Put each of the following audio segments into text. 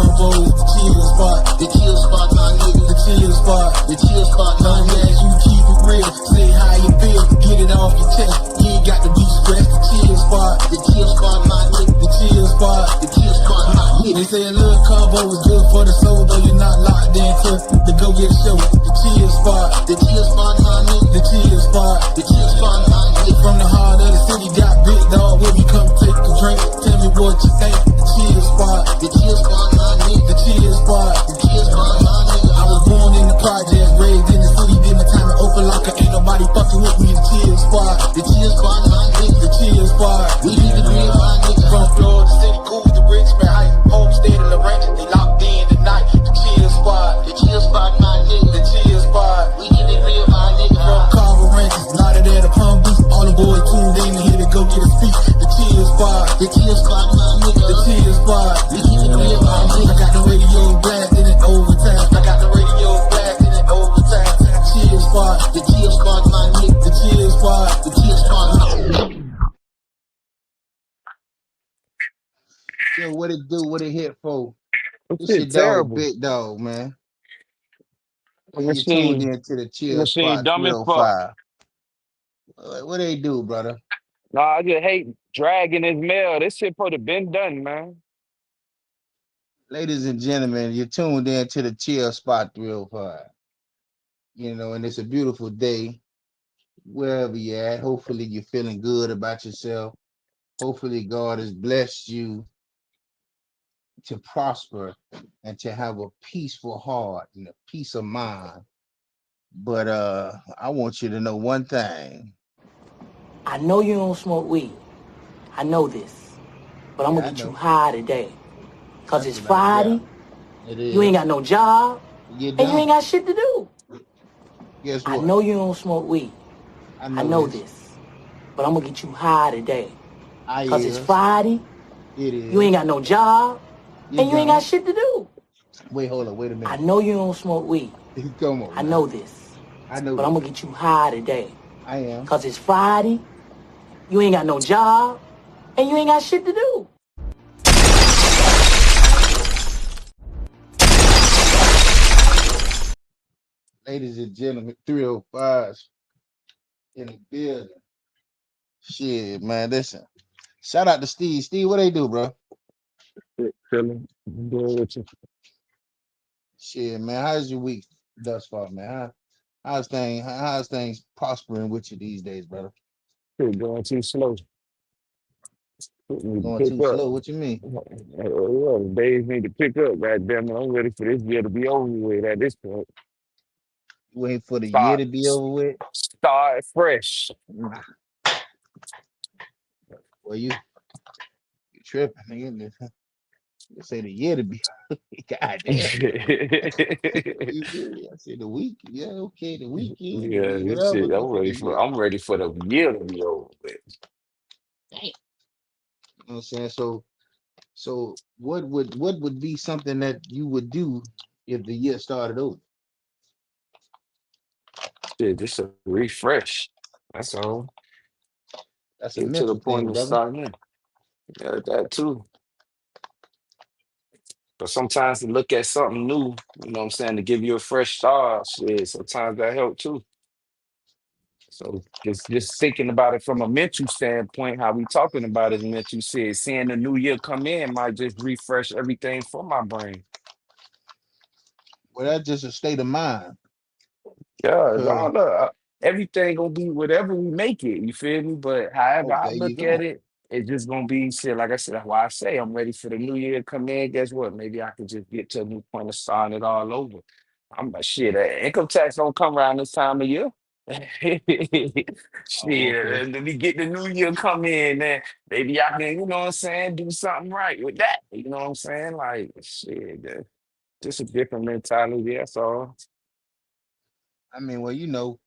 combo is the chill spot. The chill spot, my nigga. The chill spot. The chill spot, my nigga. You keep it real. Say how you feel. Get it off your chest. You ain't got to be stressed. The chill spot. The chill spot, my nigga. The chill spot. The chill spot, my nigga. They say a little combo is good for the soul, though you're not locked into the go get show. The chill spot. The chill spot, my nigga. The chill spot. The chill spot, my nigga. From the heart of the city, got big dog. Will you come take a drink? Tell me what you think. The chill spot. The chill spot, my nigga. The chill spot. The chill spot, my nigga. I was born in the project, raised in the city, did my time in open locker. Ain't nobody fucking with me. The chill spot. The chill spot, my nigga. The chill spot. We need to be my nigga. From Florida City, cool to Richmond Heights, homestead in Lorraine. They locked in tonight. The chill spot. The chill spot, my nigga. The chill spot. We need to be my nigga. From Carver Ranches, Lauderdale to Palm Beach. All the boys tuned in and here to go get a speech. The chill spot. The chill spot, my nigga. The chill spot. We need to be my nigga. I got the radio blasting it overtime. I got the radio blasting it overtime. Chill spot. The chill spot, my nigga. The chill spot. The chill spot, my nigga. Yo, what it do? What it hit for? This your Shit dog, terrible. Big Dog, man. And you tuned Machine, in to the Chill machine, Spot dumb as fuck. 305. What they do, brother? Nah, I just hate dragging his mail. This shit supposed to been done, man. Ladies and gentlemen, you're tuned in to the Chill Spot 305. You know, and it's a beautiful day wherever you're at. Hopefully you're feeling good about yourself. Hopefully God has blessed you to prosper and to have a peaceful heart and a peace of mind. But I want you to know one thing. I know you don't smoke weed. I know this. But I'm Yeah, gonna I get you know. high today. Cause That's it's without a Friday, doubt. It you ain't is. got no job, You and you ain't don't. got shit to do. Guess I what? know you don't smoke weed. I I know know this. this. But I'm gonna get you high today. I Cause it's is. Friday, It you ain't is. got no job, You and you ain't got don't. shit to do. Wait, hold on. Wait a I minute. know you don't smoke weed. Come on I now. know this. I know But I'm this. gonna get you high today. I am. Cause it's Friday, you ain't got no job, and you ain't got shit to do. Ladies and gentlemen, 305s in the building. Shit, man. Listen. Shout out to Steve. Steve, what they do, bro? Shit, feeling. I'm doing with you. Shit, man. How's your week thus far, man? How's things prospering with you these days, brother? Shit going too slow. Shit need to Going pick too up. slow. What you mean? Yeah, the days need to pick up. God damn it, I'm ready for this year to be over with at this point. You waiting for the year Start, to be over with? start fresh. Nah. Well, you tripping, nigga. You say the year to be. God damn. You feel me? I said the week. Yeah, okay, the weekend. Yeah, this Whatever. shit. I said the year. I'm ready for the year to be over with. Damn. You know what I'm saying? So what would be something that you would do if the year started over? Shit, just a refresh. That's all. That's a Get to the mental point thing, of brother. starting in. Yeah, that too. But sometimes to look at something new, you know what I'm saying, to give you a fresh start, shit, sometimes that help too. So just thinking about it from a mental standpoint, how we talking about it mental said, seeing the new year come in might just refresh everything for my brain. Well, that's just a state of mind. Yeah, it's Cause all up. Everything gonna be whatever we make it. You feel me? But however oh, I there you look at go. it, it's just gonna be shit. Like I said, that's why I say I'm ready for the new year to come in. Guess what? Maybe I could just get to a new point of starting it all over. I'm like, shit. Income tax don't come around this time of year. Oh, okay. Shit, let me get the new year come in, and maybe I can, you know what I'm saying, do something right with that. You know what I'm saying? Like, shit, just a different mentality. That's all. I mean, well,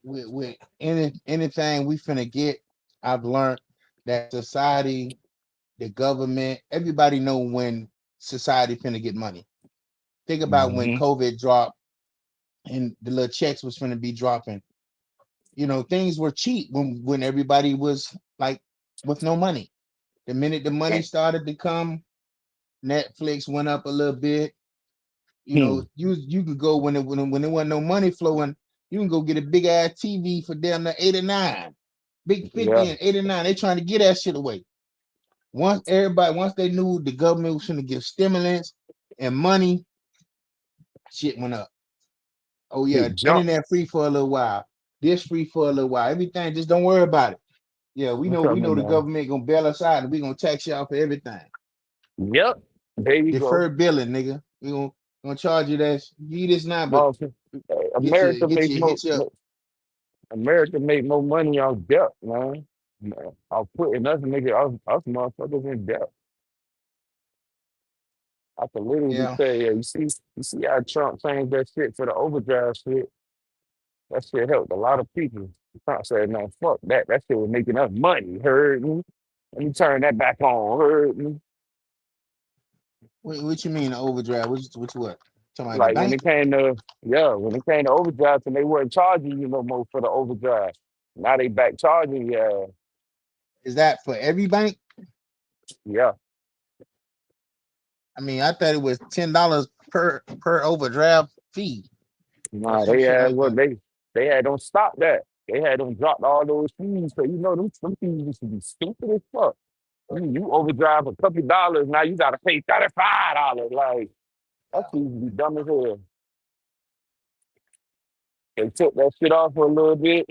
with anything we finna get, I've learned that society, the government, everybody know when society finna get money. Think about when Hmm. COVID dropped and the little checks was finna be dropping. Things were cheap when everybody was like with no money. The minute the money started to come, Netflix went up a little bit. You Hmm. know, you could go when there wasn't no money flowing, you can go get a big ass TV for damn the 89, big 50 Yeah. and 89. They trying to get that shit away. Once they knew the government was gonna give stimulants and money, shit went up. Oh yeah, Big jump. internet free for a little while. This free for a little while. Everything, just don't worry about it. Yeah, we I'm know coming, the man. government gonna bail us out and we gonna tax y'all for everything. Yep. There you go. Deferred billing, nigga. We gonna charge you that. Give you this now, but Motherfucker. America make more. hit you up. America make more money on debt, man. I'm putting us nigga us motherfuckers in debt. I can literally Yeah. say, yeah, you see how Trump changed that shit for the overdraft shit. That shit helped a lot of people. Trump said, no, fuck that. That shit was making us money. Heard me? Let me turn that back on. Heard me? What you mean overdraft? Which what? Talking about the Like when bank? it came to when it came to overdraft, and they weren't charging you no more for the overdraft. Now they back charging you. Is that for every bank? Yeah. I mean, I thought it was $10 per overdraft fee or Nah, some they shit had like what that. they had don't stop that. They had them drop all those fees. So you know them fees used to be stupid as fuck. You overdrive a couple dollars, now you gotta pay $35. Like that Yeah. fees be dumb as hell. They took that shit off for a little bit.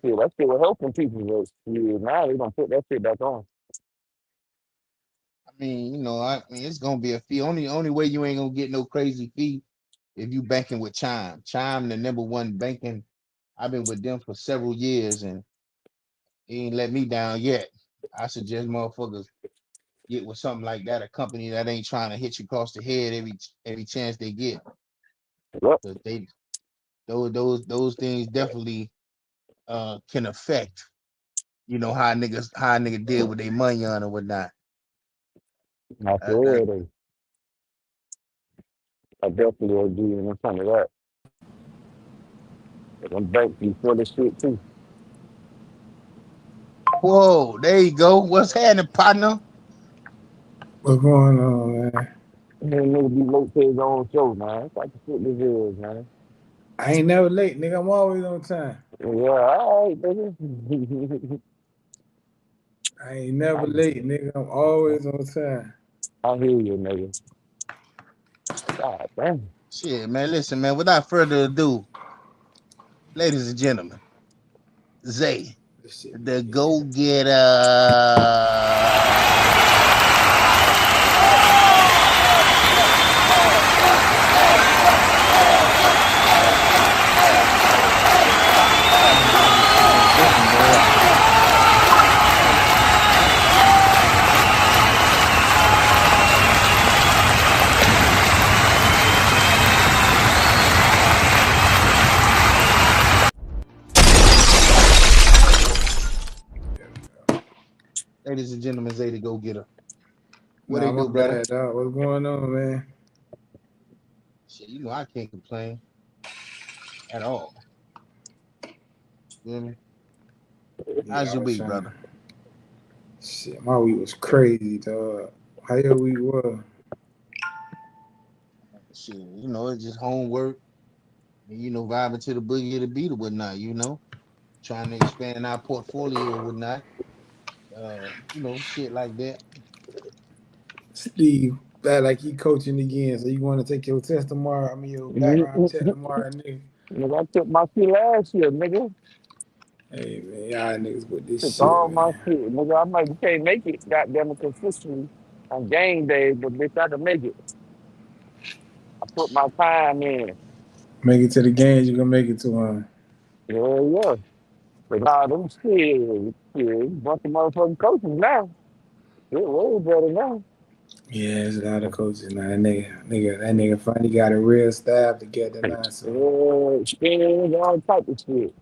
Yeah, that shit was helping people. But yeah, now they don't put that shit back on. I mean, it's gonna be a fee. Only way you ain't gonna get no crazy fee if you banking with Chime. Chime, the number one banking. I've been with them for several years and he ain't let me down yet. I suggest motherfuckers get with something like that, a company that ain't trying to hit you across the head every chance they get. Yep. Because they those things definitely can affect, how a nigga deal with their money on and whatnot. I Uh, uh, feel it. I definitely agree in front of that. But them banks be full of shit too. Whoa, there you go. What's happening, partner? What's going on, man? Man, nigga be late to his own show, man. That's like the shit this is, man. I ain't never late, nigga. I'm always on time. Yeah, all right, nigga. I ain't never late, nigga. I'm always on time. I hear you, nigga. God damn. Shit, man. Listen, man. Without further ado, ladies and gentlemen, Zay, This shit be the getting. go getter. Ladies and gentlemen, Zay, the go getter. What Nah, they my do, brother? bad, dog. What's going on, man? Shit, I can't complain at all. You feel me? Yeah, How's I your was week, trying to. brother? Shit, my week was crazy, dog. How your week was? Shit, it's just homework. And, vibing to the boogie of the beat or whatnot. Trying to expand our portfolio or whatnot. Shit like that. Steve, that like he coaching again. So you want to take your test tomorrow? I mean your background check Nigga, tomorrow, nigga. I took my shit last year, nigga. Hey man, y'all niggas with this Took shit, all my man. shit, nigga. I might can't make it, goddamn it, consistently on game day, but bitch, I can make it. I put my time in. Make it to the games, you gonna make it to one. Yeah, yeah. But nah, them shit, bunch of motherfucking coaches now. It way better now. Yeah, there's a lot of coaches now. That nigga finally got a real staff together now. So Yeah, spin, all type of shit.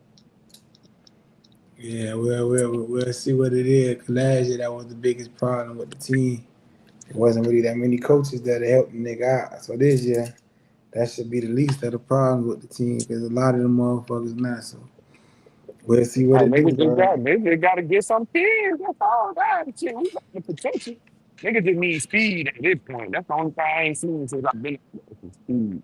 yeah, we'll see what it is. 'Cause last year that was the biggest problem with the team. It wasn't really that many coaches that helped the nigga out. So this year, that should be the least of the problems with the team because a lot of them motherfuckers not. So we'll see what Like, it do, dog. maybe they got to get some kids. That's all that shit. We got the potential. Niggas just need speed at this point. That's the only thing I ain't seen since I've been speed.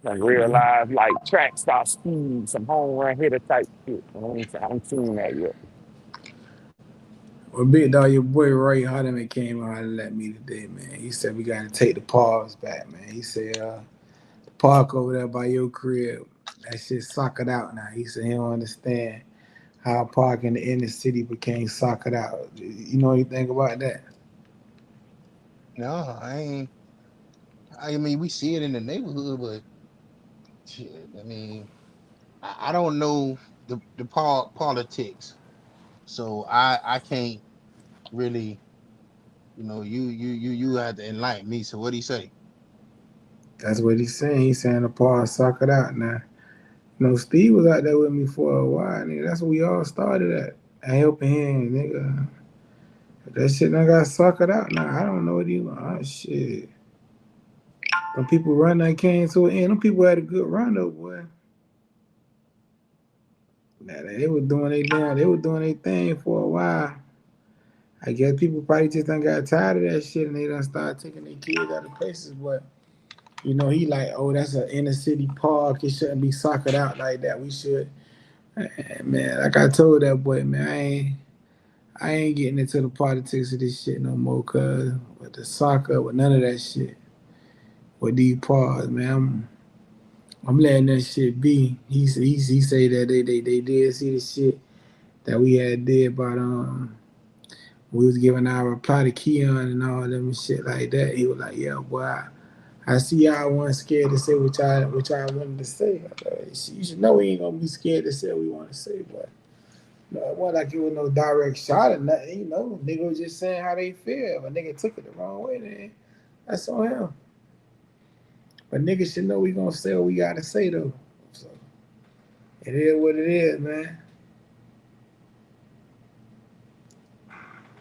Like real life, like track stop speed, some home run hitter type shit. I ain't seen that yet. Well, big dog, your boy Ray Hardiman came out and let me today, man. He said we got to take the pause back, man. He said the park over there by your crib, that shit soccered out now. He said he don't understand how a park in the inner city became soccered out. You know anything about that? No, I ain't. I mean, we see it in the neighborhood, but shit, I mean, I don't know the politics, so I can't really, you have to enlighten me. So what do you say? That's what he's saying. He's saying the park soccered out now. You know, Steve was out there with me for a while, nigga. That's what we all started at. A helping hand, nigga. But that shit done got suckered out now. I don't know what he want. Oh, shit. Them people run that came to an end. Them people had a good run though, boy. Nah, they were doing they were doing their thing for a while. I guess people probably just done got tired of that shit and they done started taking their kids out of places. But you know, he like, oh, that's an inner city park. It shouldn't be soccered out like that. We should, man. Like I told that boy, man, I ain't getting into the politics of this shit no more. Cause with the soccer, with none of that shit, with these parks, man, I'm letting that shit be. He say that they did see the shit that we had did about we was giving our reply to Keon and all them and shit like that. He was like, yeah, boy, I see y'all wasn't scared to say what y'all wanted to say. You should know we ain't gonna be scared to say what we want to say, but no, it wasn't like it was no direct shot or nothing, you know. Nigga was just saying how they feel. If a nigga took it the wrong way, then that's on him. But niggas should know we gonna say what we gotta say though. So it is what it is, man.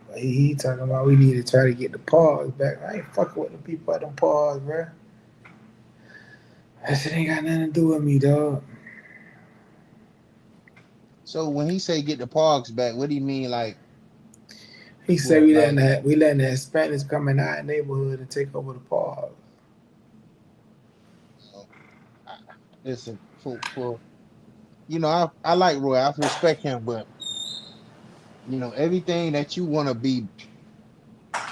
But he talking about we need to try to get the pause back. I ain't fucking with the people at them pause, bro. That shit ain't got nothing to do with me, dog. So when he say get the parks back, what do you mean? Like He said what? Like we letting the Hispanics come in our neighborhood and take over the pause. uh, listen for I like Roy. I respect him, but everything that you want to be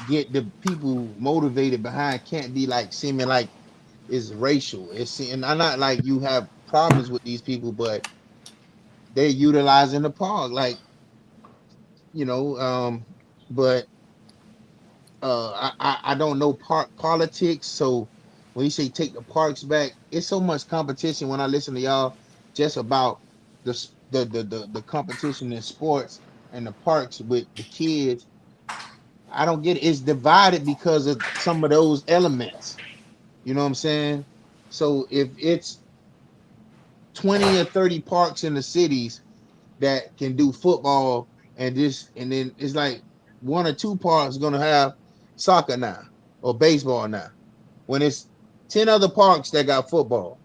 get the people motivated behind can't be like seeming like it's racial. And I'm not like you have problems with these people, but they're utilizing the park, like you know. But I don't know park politics, so when you say take the parks back, it's so much competition when I listen to y'all just about the competition in sports and the parks with the kids. I don't get it. It's divided because of some of those elements. You know what I'm saying? So if it's 20 or 30 parks in the cities that can do football and then it's like one or two parks gonna have soccer now or baseball now. When it's 10 other parks that got football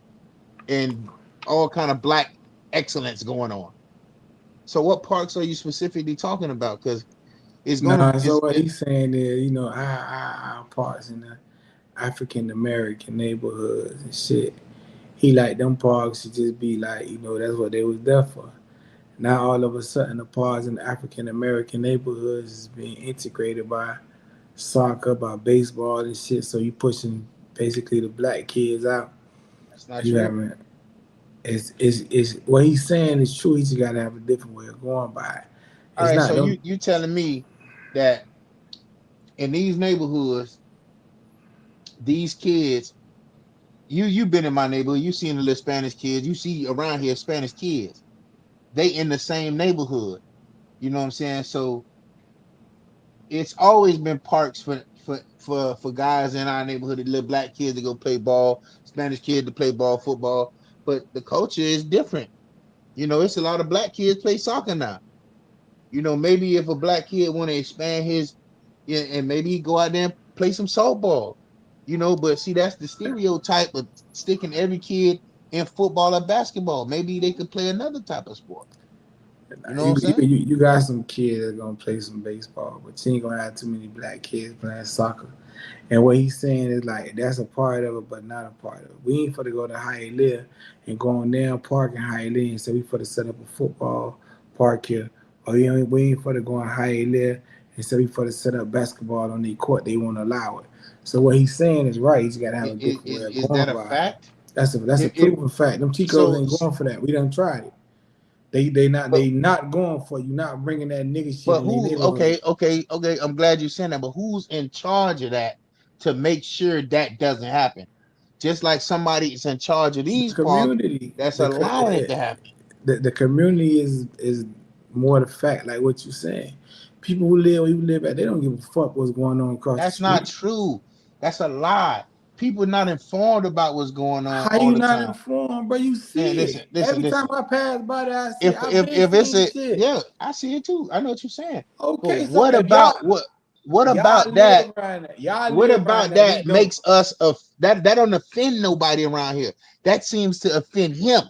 and all kind of black excellence going on. So what parks are you specifically talking about? Because it's gonna Nah, so what he's saying is, you know, our parks in the African American neighborhoods and shit. He like them parks should just be like, you know, that's what they was there for. Now all of a sudden the parks in the African American neighborhoods is being integrated by soccer, by baseball and shit. So you pushing basically the black kids out. that's not You true. haven't it's what he's saying is true. He just gotta have a different way of going by it. All It's right, not so them. you telling me that in these neighborhoods, these kids, you've been in my neighborhood, you seen the little Spanish kids, you see around here Spanish kids. They in the same neighborhood. You know what I'm saying? So it's always been parks for guys in our neighborhood, the little black kids to go play ball, Spanish kids to play ball, football. But the culture is different. It's a lot of black kids play soccer now. Maybe if a black kid want to expand his, yeah, and maybe he go out there and play some softball. But see, that's the stereotype of sticking every kid in football or basketball. Maybe they could play another type of sport. You know what I'm saying? You got some kids that gonna play some baseball, but you ain't gonna have too many black kids playing soccer. And what he's saying is like that's a part of it, but not a part of it. We ain't for to go to Hialeah and go on down park in Hialeah and say we for to set up a football park here, or we ain't for to go on Hialeah and say we for to set up basketball on the court. They won't allow it. So what he's saying is right. He's got to have a different way of Is going that a about it. fact? That's a If proven fact. Them Chicos so, ain't going for that. We done tried it. but They not going for you. Not bringing that nigga shit but in their who? neighborhood. Okay. I'm glad you're saying that. But who's in charge of that to make sure that doesn't happen? Just like somebody is in charge of The these parks community, that's allowing it to happen. the community is more the fact. Like what you saying, people who live where you live at, they don't give a fuck what's going on across the That's not street. true. That's a lie. People not informed about what's going on How all you the not time. informed, bro? You Man, see it every time listen. I pass by there. I see. I've been If it's seeing the a shit. yeah, I see it too. I know what you're saying. But Okay, so if what y'all about live that? around there, y'all What live around about there, we that don't. makes us that don't offend nobody around here? That seems to offend him.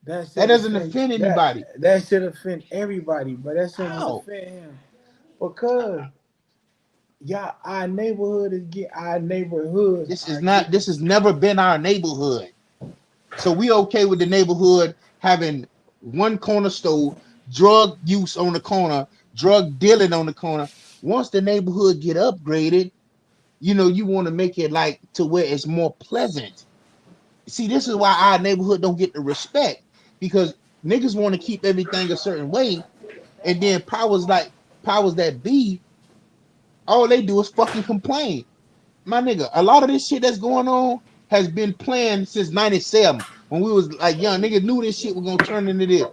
That That should doesn't offend offend anybody. that should offend everybody, but that shouldn't How? offend him because our neighborhoods are This getting has never been our neighborhood. So we okay with the neighborhood having one corner store, drug use on the corner, drug dealing on the corner. Once the neighborhood get upgraded, you want to make it like to where it's more pleasant. See, this is why our neighborhood don't get the respect because niggas want to keep everything a certain way, and then powers that be, all they do is fucking complain. My nigga, a lot of this shit that's going on has been planned since '97 when we was like young. Niggas knew this shit was gonna turn into this.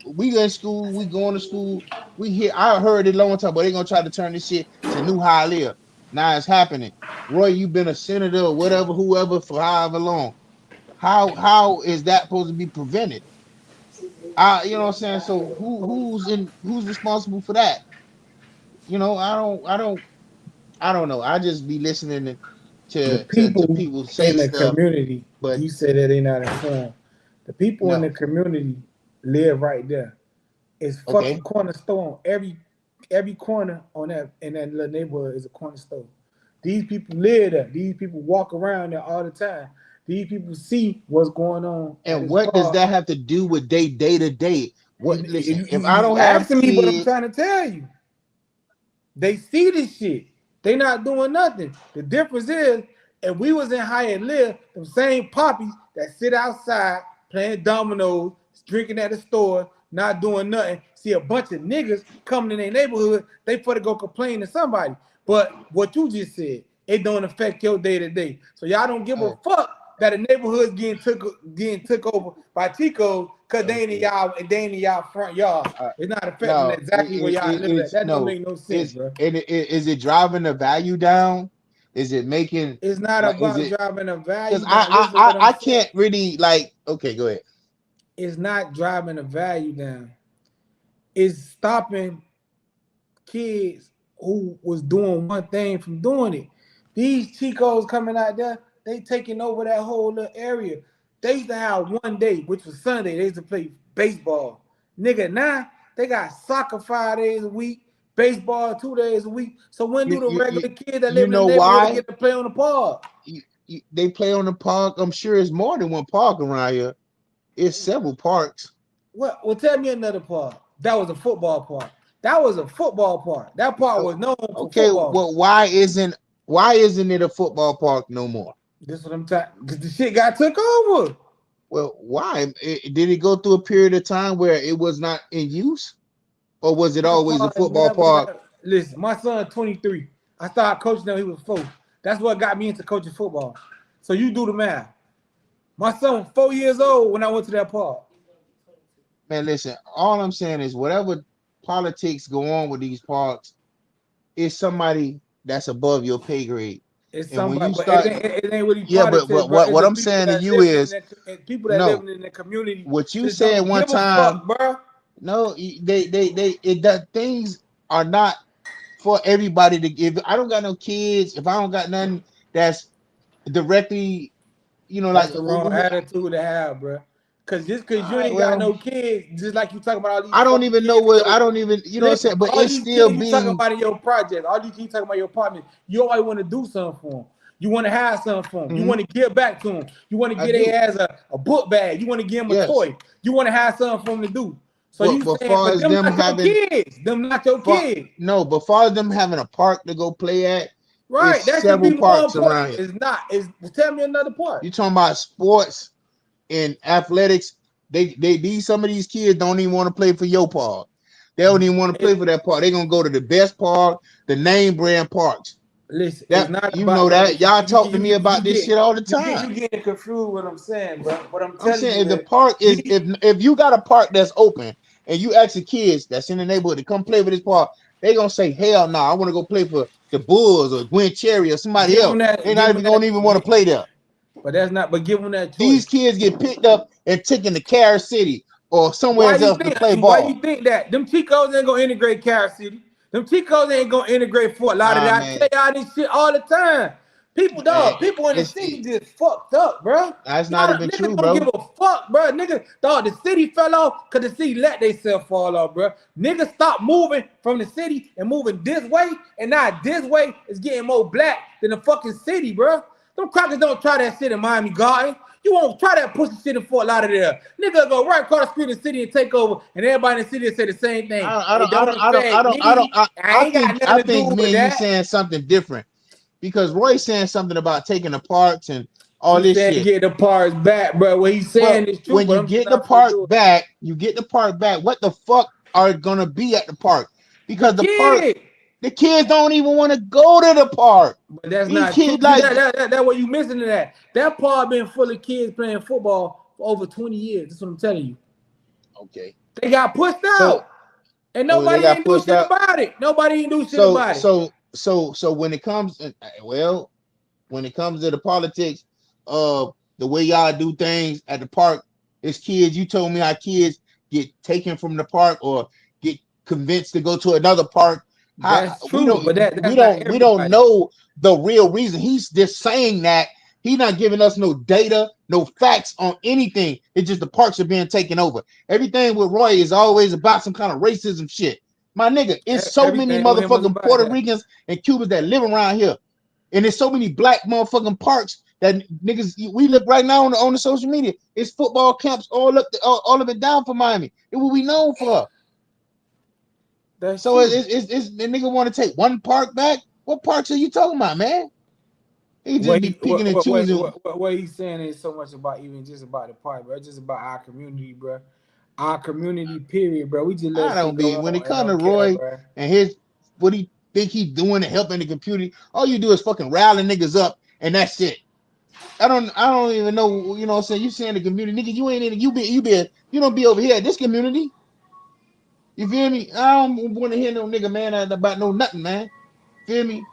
We go in school, we going to school, we hear I heard it a long time, but they gonna try to turn this shit to New Hialeah. Now it's happening. Roy, you've been a senator or whatever, whoever for however long. How is that supposed to be prevented? You know what I'm saying? So who's responsible for that? I don't know. I just be listening the to people people say in the stuff, community. but You say that they not informed. The people in no. the community live right there. It's fucking Okay. corner store on every corner on that in that little neighborhood is a corner store. These people live there. These people walk around there all the time. These people see what's going on at And this what does park. that have to do with day to day? What And listen, you, if I you don't have asking me, but I'm kids, trying to tell you. They see this shit. They not doing nothing. The difference is, if we was in Hialeah, them same poppies that sit outside playing dominoes, drinking at the store, not doing nothing, see a bunch of niggas coming in their neighborhood, they for to go complain to somebody. But what you just said, it don't affect your day to day. So y'all don't give a oh, fuck that a neighborhood's getting took over by Chicos because okay. they ain't in y'all front yard. It's not affecting No, exactly where y'all live at. it's That don't no, make no sense, it's bro. is it driving the value down? Is it making It's not like is about it driving the because value down. Listen to what I'm I saying. can't really like okay, go ahead. It's not driving the value down. It's stopping kids who was doing one thing from doing it. These Chicos coming out there, they taking over that whole little area. They used to have one day, which was Sunday. They used to play baseball. Nigga, now they got soccer 5 days a week, baseball 2 days a week. So when do the regular kids that You live in the know neighborhood why? get to play on the park? They play on the park. I'm sure it's more than one park around here. It's several parks. Well, tell me another part. That was a football part. That was a football part. That part Oh, was known for okay, football. well, why isn't it a football park no more? This is what I'm talking. Because the shit got took over. Well, why? Did it go through a period of time where it was not in use, or was it That always a part football park? listen, my son 23. I started coaching him. He was 4. That's what got me into coaching football. So you do the math. My son was 4 years old when I went to that park. Man, listen. All I'm saying is whatever politics go on with these parks, is somebody that's above your pay grade. It's And when somebody, you but start, it ain't really yeah, but politics, bro. It's what the I'm people saying to that you living in is that people that no. living in the community What you just said don't one give a time, fuck, bro. no, that things are not for everybody to give. I don't got no kids. If I don't got nothing that's directly, like That's the wrong attitude to have, bro. Cause just cause you All right, ain't got well, no kids, just like you talking about all these I don't fucking even know kids. what I don't even you know what I'm Listen, saying, but all it's these still kids you talking being about in your project, all these kids you talking about your apartment, you always want to do something for them. You want to have something for them. You want to give back to them. You want to I get do. their ass a book bag. You want to give them a Yes. toy. You want to have something for them to do. So But you saying, far but as them them not your having kids. Them not your far, kids. no, but far as them having a park to go play at, Right. it's That should several be more parks important. around here. It's not. It's tell me another part. You talking about sports and athletics? They these some of these kids don't even want to play for your park. They don't even want to play It, for that park. They're gonna go to the best park, the name brand parks. listen, it's That not you about know that. that y'all talk to me You about this get shit all the you get time. you getting confused with what I'm saying, bro. What I'm I'm telling saying you if the is park is these if you got a park that's open and you ask the kids that's in the neighborhood to come play for this park, they gonna say hell no, I want to go play for the Bulls or Gwen Cherry or somebody give them else. They're that, not give them even that, gonna even want to play there. but that's not. But give them that These choice. kids get picked up and taken to Carol City or somewhere Why you else to think? play Why you ball. think that? Them Chicos ain't gonna integrate Carol City. Them Chicos ain't gonna integrate Fort Nah, Lauderdale. I man, tell y'all this shit all the time. People, man, dog. People in the city just fucked up, bro. that's not Y'all even niggas true, don't give bro. a fuck, bro. Niggas, dog. The city fell off because the city let themselves fall off, bro. Niggas stop moving from the city and moving this way, and now this way is getting more black than the fucking city, bro. Them crackers don't try that shit in Miami Garden. You won't try that pussy shit in Fort Lauderdale. Nigga go right across the street in the city and take over, and everybody in the city will say the same thing. It don't affect me. I ain't got nothing I to do think me with and you that. saying something different because Roy's saying something about taking the parks and all He's this saying shit. get the parts back, bro. What he's But saying is true, when but you I'm just get the not gonna park do it. back, you get the park back. What the fuck are gonna be at the park? The Because the park, kid. the kids don't even want to go to the park. But that's These not true. kids See, like, that what you missing to that. That part been full of kids playing football for over 20 years. That's what I'm telling you. okay, They got pushed so out. And they nobody got ain't do pushed shit out. about it. Nobody ain't do shit So about it. so when it comes, well, when it comes to the politics of the way y'all do things at the park, it's kids. You told me how kids get taken from the park or get convinced to go to another park. How That's true, but that's not we don't everybody. know the real reason. He's just saying that he's not giving us no data, no facts on anything. It's just the parks are being taken over. Everything with Roy is always about some kind of racism shit. My nigga, it's so many Everything with him was motherfucking about Puerto that. Ricans and Cubans that live around here. And there's so many black motherfucking parks that niggas we look right now on the social media. It's football camps all of it down for Miami. It will be known for. That's So true. it's the nigga want to take one park back. What parks are you talking about, man? He just What be he picking and choosing. what he's saying is so much about even just about the party, bro. It's just about our community, bro. Our community, period, bro. We just let I shit don't go be when on it and comes to don't care, Roy bro. and his what he think he's doing to helping the community. All you do is fucking rallying niggas up and that's it. I don't even know, you know what I'm saying? You saying the community, nigga, you ain't in you don't be over here at this community. You feel me? I don't want to hear no nigga, man, about no nothing, man. Feel me?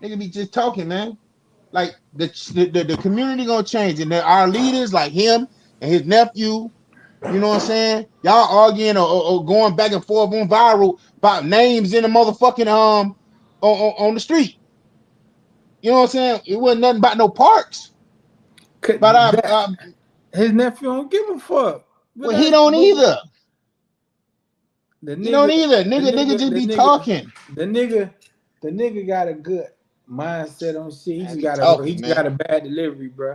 Nigga be just talking, man. Like the community gonna change, and our leaders like him and his nephew, you know what I'm saying? Y'all arguing or going back and forth on viral about names in the motherfucking on the street. You know what I'm saying? It wasn't nothing about no parks. But That his nephew don't give a fuck. But well, he that's don't either. the He don't nigga, either. the Nigga nigga, just the be nigga, talking. the nigga, the nigga got a good mindset on shit. I be talking, He just man. got a bad delivery, bro.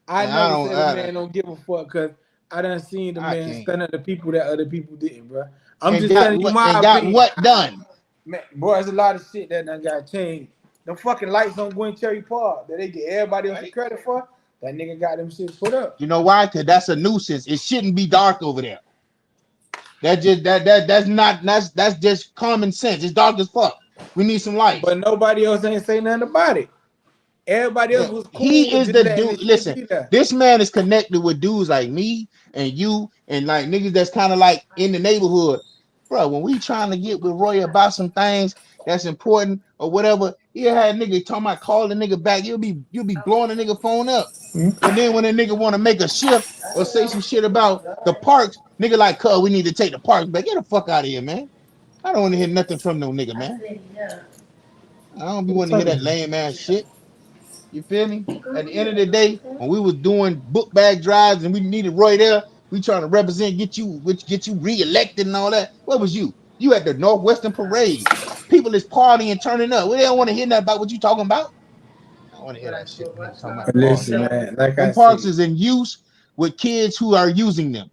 I And I never don't. said a man don't give a fuck because I done seen the I man can't. stand up to people that other people didn't, bro. I'm And just telling you my got opinion. what done? Man, boy, there's a lot of shit that done got changed. Them fucking lights on Gwen Cherry Park that they get everybody else the credit for. That nigga got them shit put up. You know why? Because that's a nuisance. It shouldn't be dark over there. That's just common sense. It's dark as fuck. We need some lights. But nobody else ain't say nothing about it. Everybody else Yeah, was cool he with is just the letting dude. this shit Listen, be there. this man is connected with dudes like me and you and like niggas that's kind of like in the neighborhood. Bro, when we trying to get with Roy about some things that's important or whatever, he'll have nigga talking about call the nigga back. You'll be blowing the nigga phone up. And then when a nigga want to make a shift or say some shit about the parks, nigga like, cuz we need to take the parks back. Get the fuck out of here, man. I don't want to hear nothing from no nigga, man. I don't be What you wanting to hear talking that lame ass shit. You feel me? At the end of the day, when we was doing book bag drives and we needed Roy there, We trying to represent, get you reelected and all that. Where was you? You at the Northwestern Parade. People is partying, turning up. Well, they don't want to hear nothing about what you talking about. I don't want to hear that shit. Niggas talking about parks. Listen, man, like I Them parks said, is in use with kids who are using them.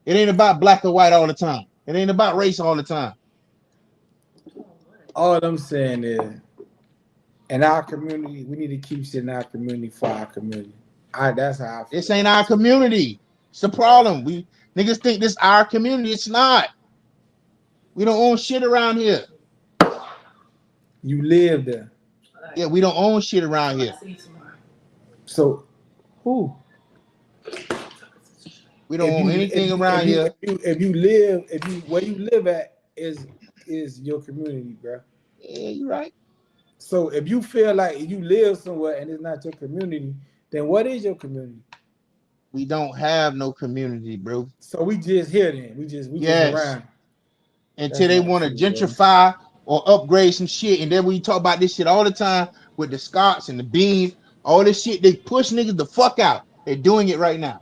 It ain't about black or white all the time. It ain't about race all the time. all I'm saying is, in our community, we need to keep shit in our community for our community. That's how I feel. This ain't our community. It's the problem. We niggas think this our community. It's not. We don't own shit around here. You live there. Yeah, we don't own shit around here. So, who? We don't own anything around here. Where you live at is your community, bro. Yeah, you're right. So if you feel like you live somewhere and it's not your community, then what is your community? We don't have no community, bro. So we just here then. We just around. Until they want to gentrify or upgrade some shit. And then we talk about this shit all the time with the Scots and the Beans, all this shit, they push niggas the fuck out. They're doing it right now.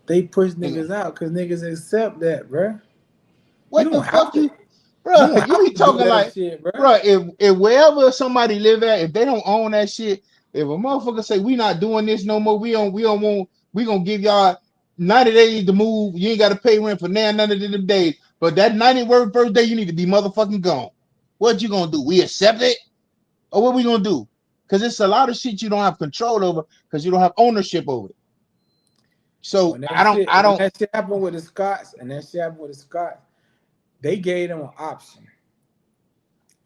They push niggas out because niggas accept that, bro. What the fuck you, bro? You be talking like, shit, bro. If wherever somebody live at, if they don't own that shit, if a motherfucker say we not doing this no more, we gonna give y'all 90 days to move. You ain't got to pay rent for none of them days. But that 91st day, you need to be motherfucking gone. What you gonna do? We accept it, or what we gonna do? Because it's a lot of shit you don't have control over because you don't have ownership over it. So I don't. That shit happened with the Scots, they gave them an option.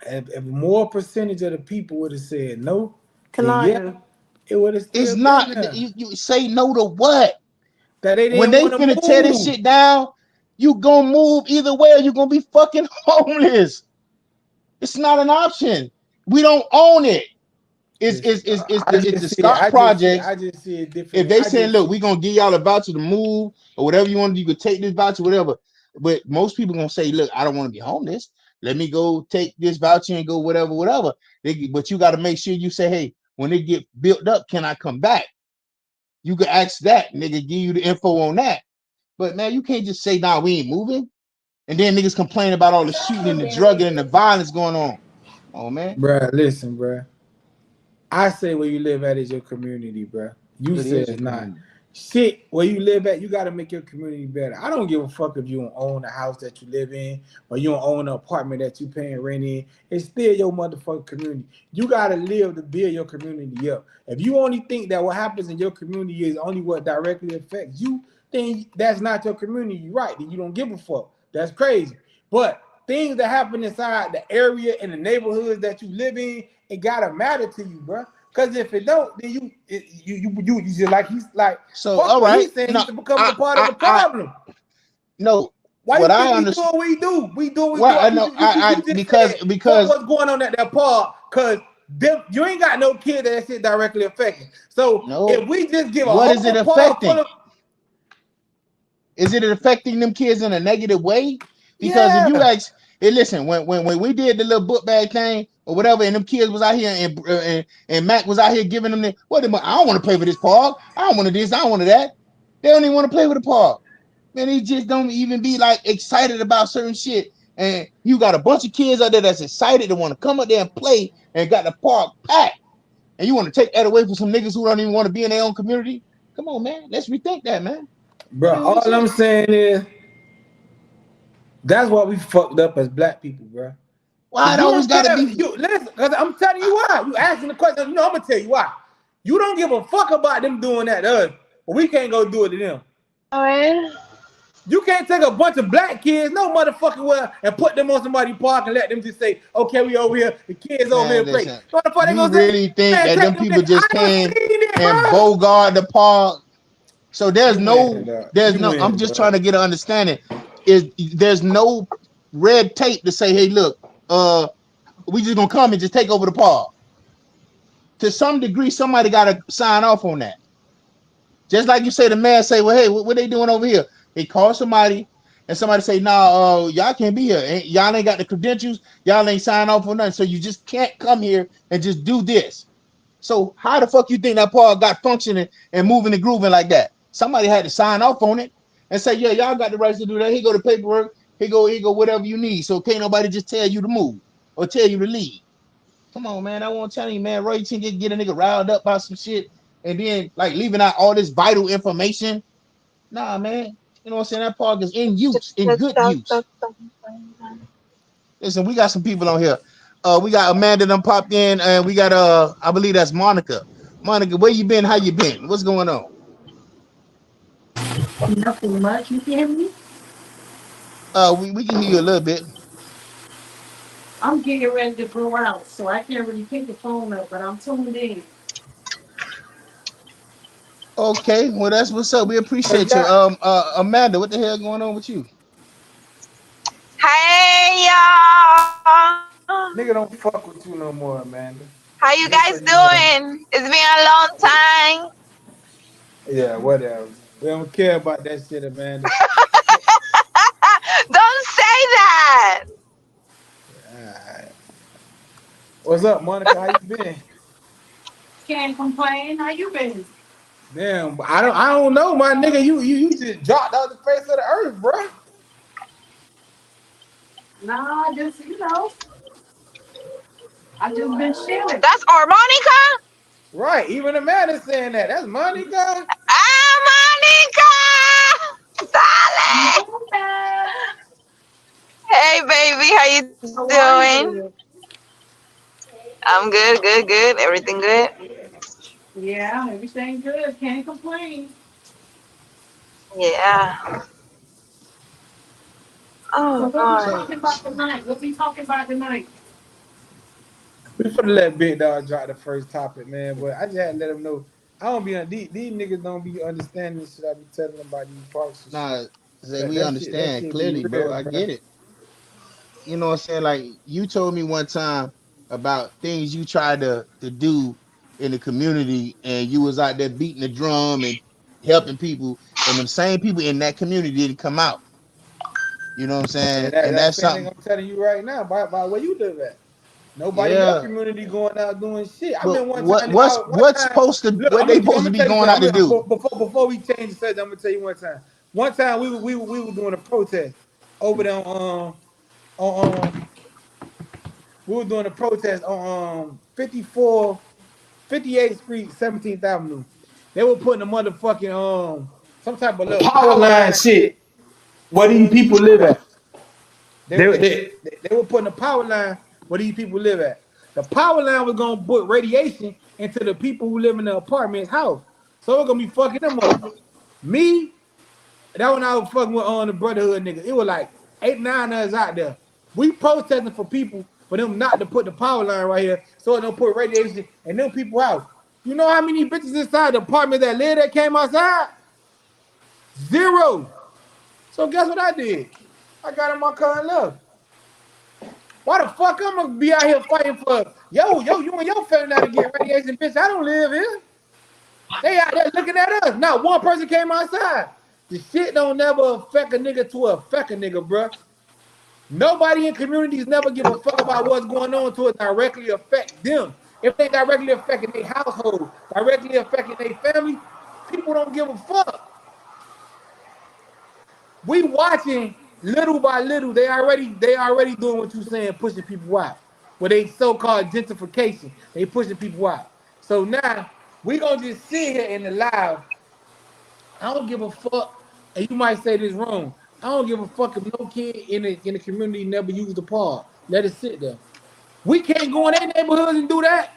If more percentage of the people would have said no, it would have. It's not. You say no to what? That they didn't when they finna tear this shit down, you gonna move either way, or you gonna be fucking homeless. It's not an option. We don't own it. It's the Scott project. I just see it different. If they say, look, we gonna give y'all a voucher to move or whatever you want, you could take this voucher, whatever. But most people gonna say, look, I don't want to be homeless. Let me go take this voucher and go whatever. But you got to make sure you say, hey, when it get built up, can I come back? You can ask that, nigga, give you the info on that. But man, you can't just say, nah, we ain't moving. And then niggas complain about all the shooting and the drugging and the violence going on. Oh man. Bruh, listen, bruh. I say where you live at is your community, bruh. You said it's not. Shit, where you live at, you got to make your community better. I don't give a fuck if you don't own the house that you live in or you don't own the apartment that you paying rent in. It's still your motherfucking community. You got to live to build your community up. If you only think that what happens in your community is only what directly affects you, then that's not your community, right? Then you don't give a fuck. That's crazy. But things that happen inside the area and the neighborhoods that you live in, it gotta matter to you, bro. Because if it don't, then you just like he's like. So all right, he's saying to become a part of the problem. No, why you think we do what we do? We do what we do. Because what's going on at that park? Because you ain't got no kid that shit directly affecting. So if we just give what is it affecting? Is it affecting them kids in a negative way? Because if you ask, hey, listen, when we did the little book bag thing or whatever, and them kids was out here and Mac was out here giving them I don't want to play for this park. I don't want to this. I don't want to that. They don't even want to play with the park. Man, they just don't even be like excited about certain shit. And you got a bunch of kids out there that's excited to want to come up there and play and got the park packed. And you want to take that away from some niggas who don't even want to be in their own community? Come on, man. Let's rethink that, man. Bro, all I'm saying is that's why we fucked up as black people, bro. Why it always gotta be? Listen, because I'm telling you why. You asking the question, I'm gonna tell you why. You don't give a fuck about them doing that to us, but we can't go do it to them. All right. You can't take a bunch of black kids, no motherfucking well, and put them on somebody's park and let them just say, okay, we over here, the kids over here play. You really think that them people just came and bogart the park? So there's no, I'm just trying to get an understanding. There's no red tape to say, hey, look, we just gonna come and just take over the park. To some degree, somebody gotta sign off on that. Just like you say, the man say, well, hey, what they doing over here? They call somebody and somebody say, nah, y'all can't be here. Y'all ain't got the credentials. Y'all ain't signed off on nothing. So you just can't come here and just do this. So how the fuck you think that park got functioning and moving and grooving like that? Somebody had to sign off on it and say, yeah, y'all got the rights to do that. Here go the paperwork. Here go whatever you need. So can't nobody just tell you to move or tell you to leave. Come on, man. I won't tell you, man. Roy T get a nigga riled up by some shit and then like leaving out all this vital information. Nah, man. You know what I'm saying? That park is in use, in good use. Listen, we got some people on here. We got Amanda done popped in, and we got I believe that's Monica. Monica, where you been? How you been? What's going on? Nothing much. You can hear me? We can hear you a little bit. I'm getting ready to go out, so I can't really pick the phone up, but I'm tuned in. Okay, well that's what's up. We appreciate you. Amanda, what the hell going on with you? Hey y'all. Nigga don't fuck with you no more, Amanda. How you guys doing? It's been a long time. Yeah, whatever. We don't care about that shit, Amanda. Don't say that. Alright. What's up, Monica? How you been? Can't complain. How you been? Damn, I don't know, my nigga. You just dropped off the face of the earth, bro. Nah, just I just been chilling. That's Monica? Right, even Amanda's saying that. That's Monica. Monica! Darling! Hey baby, how you doing? I'm good. Everything good? Yeah, everything good. Can't complain. Yeah. Oh So what we God. talking about tonight? We finna let Big Dog drop the first topic, man. But I just had to let him know. I don't be on these niggas don't be understanding shit I be telling them about these parks. Nah, That, we that understand shit clearly, be real, bro. I bro. get it. You know what I'm saying? Like you told me one time about things you tried to do in the community, and you was out there beating the drum and helping people, and them same people in that community didn't come out. You know what I'm saying? And And that that's same thing something. I'm telling you right now by where you live at. Nobody in your Yeah. community going out doing shit. I But remember one time. what's supposed to Look, what they supposed to gonna be tell you going out to something. do? Before we change the subject, I'm gonna tell you one time. One time we were doing a protest over there on we were doing a protest on 58th Street, 17th Avenue. They were putting a motherfucking some type of little power line shit where these people live at. They were putting a power line where these people live at. The power line was gonna put radiation into the people who live in the apartment's house. So it's gonna be fucking them up. Me, that when I was fucking with the Brotherhood niggas, it was like 8, 9 of us out there. We protesting for people for them not to put the power line right here so it don't put radiation in them people's house. You know how many bitches inside the apartment that live that came outside? 0. So guess what I did? I got in my car and left. Why the fuck I'm gonna be out here fighting for you and your family now to get radiation, bitch? I don't live here. They out there looking at us. Not one person came outside. The shit don't never affect a nigga to affect a nigga, bruh. Nobody in communities never give a fuck about what's going on to it directly affect them. If they directly affecting their household, directly affecting their family, people don't give a fuck. We watching little by little. They already doing what you saying, pushing people out. With they so-called gentrification, they pushing people out. So now we gonna just sit here in the live. I don't give a fuck. And you might say this wrong. I don't give a fuck if no kid in the community never used the park. Let it sit there. We can't go in their neighborhoods and do that.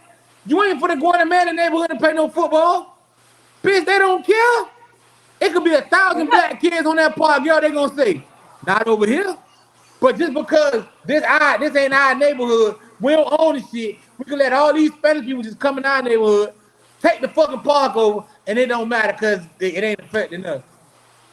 You ain't finna go in a man's neighborhood and play no football. Bitch, they don't care. It could be 1,000 black kids on that park. Yo, they gonna say, not over here. But just because this ain't our neighborhood, we don't own the shit. We can let all these Spanish people just come in our neighborhood, take the fucking park over, and it don't matter because it ain't affecting us.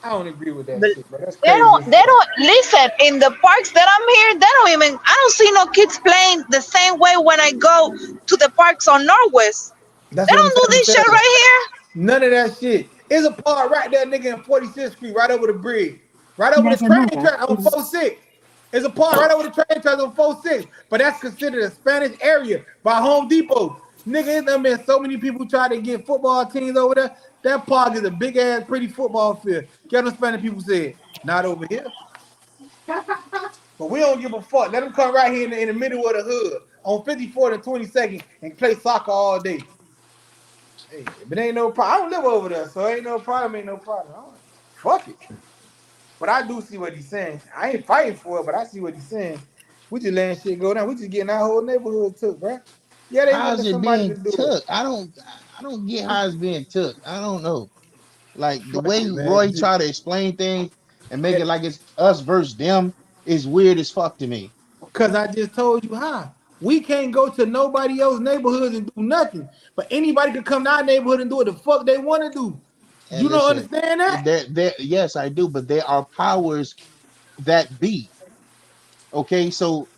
I don't agree with that But shit, bro. That's they crazy. don't listen in the parks that I'm here. I don't see no kids playing the same way when I go to the parks on Northwest. That's They what I'm don't do trying this to shit tell you. right None of that shit. There's a park right there, nigga, in 46th Street, right over the bridge. Right over the train track on 46. There's a park right over the train track on 46. But that's considered a Spanish area by Home Depot. Nigga, it's done been so many people try to get football teams over there. That park is a big ass, pretty football field. Get them Spanish people said, not over here. But we don't give a fuck. Let them come right here in the middle of the hood on 54th and 22nd and play soccer all day. Hey, but ain't no problem. I don't live over there, so ain't no problem. Ain't no problem. Fuck it. But I do see what he's saying. I ain't fighting for it, but I see what he's saying. We just letting shit go down. We just getting our whole neighborhood took, bro. Yeah, they How's wanted it somebody being to do it. took? I don't get how it's being took. I don't know. Like the Fuck way it, Roy man. try to explain things and make it like it's us versus them is weird as fuck to me. Because I just told you how. We can't go to nobody else's neighborhoods and do nothing. But anybody can come to our neighborhood and do what the fuck they want to do. And You don't listen, understand that? there, yes, I do, but there are powers that be. Okay, so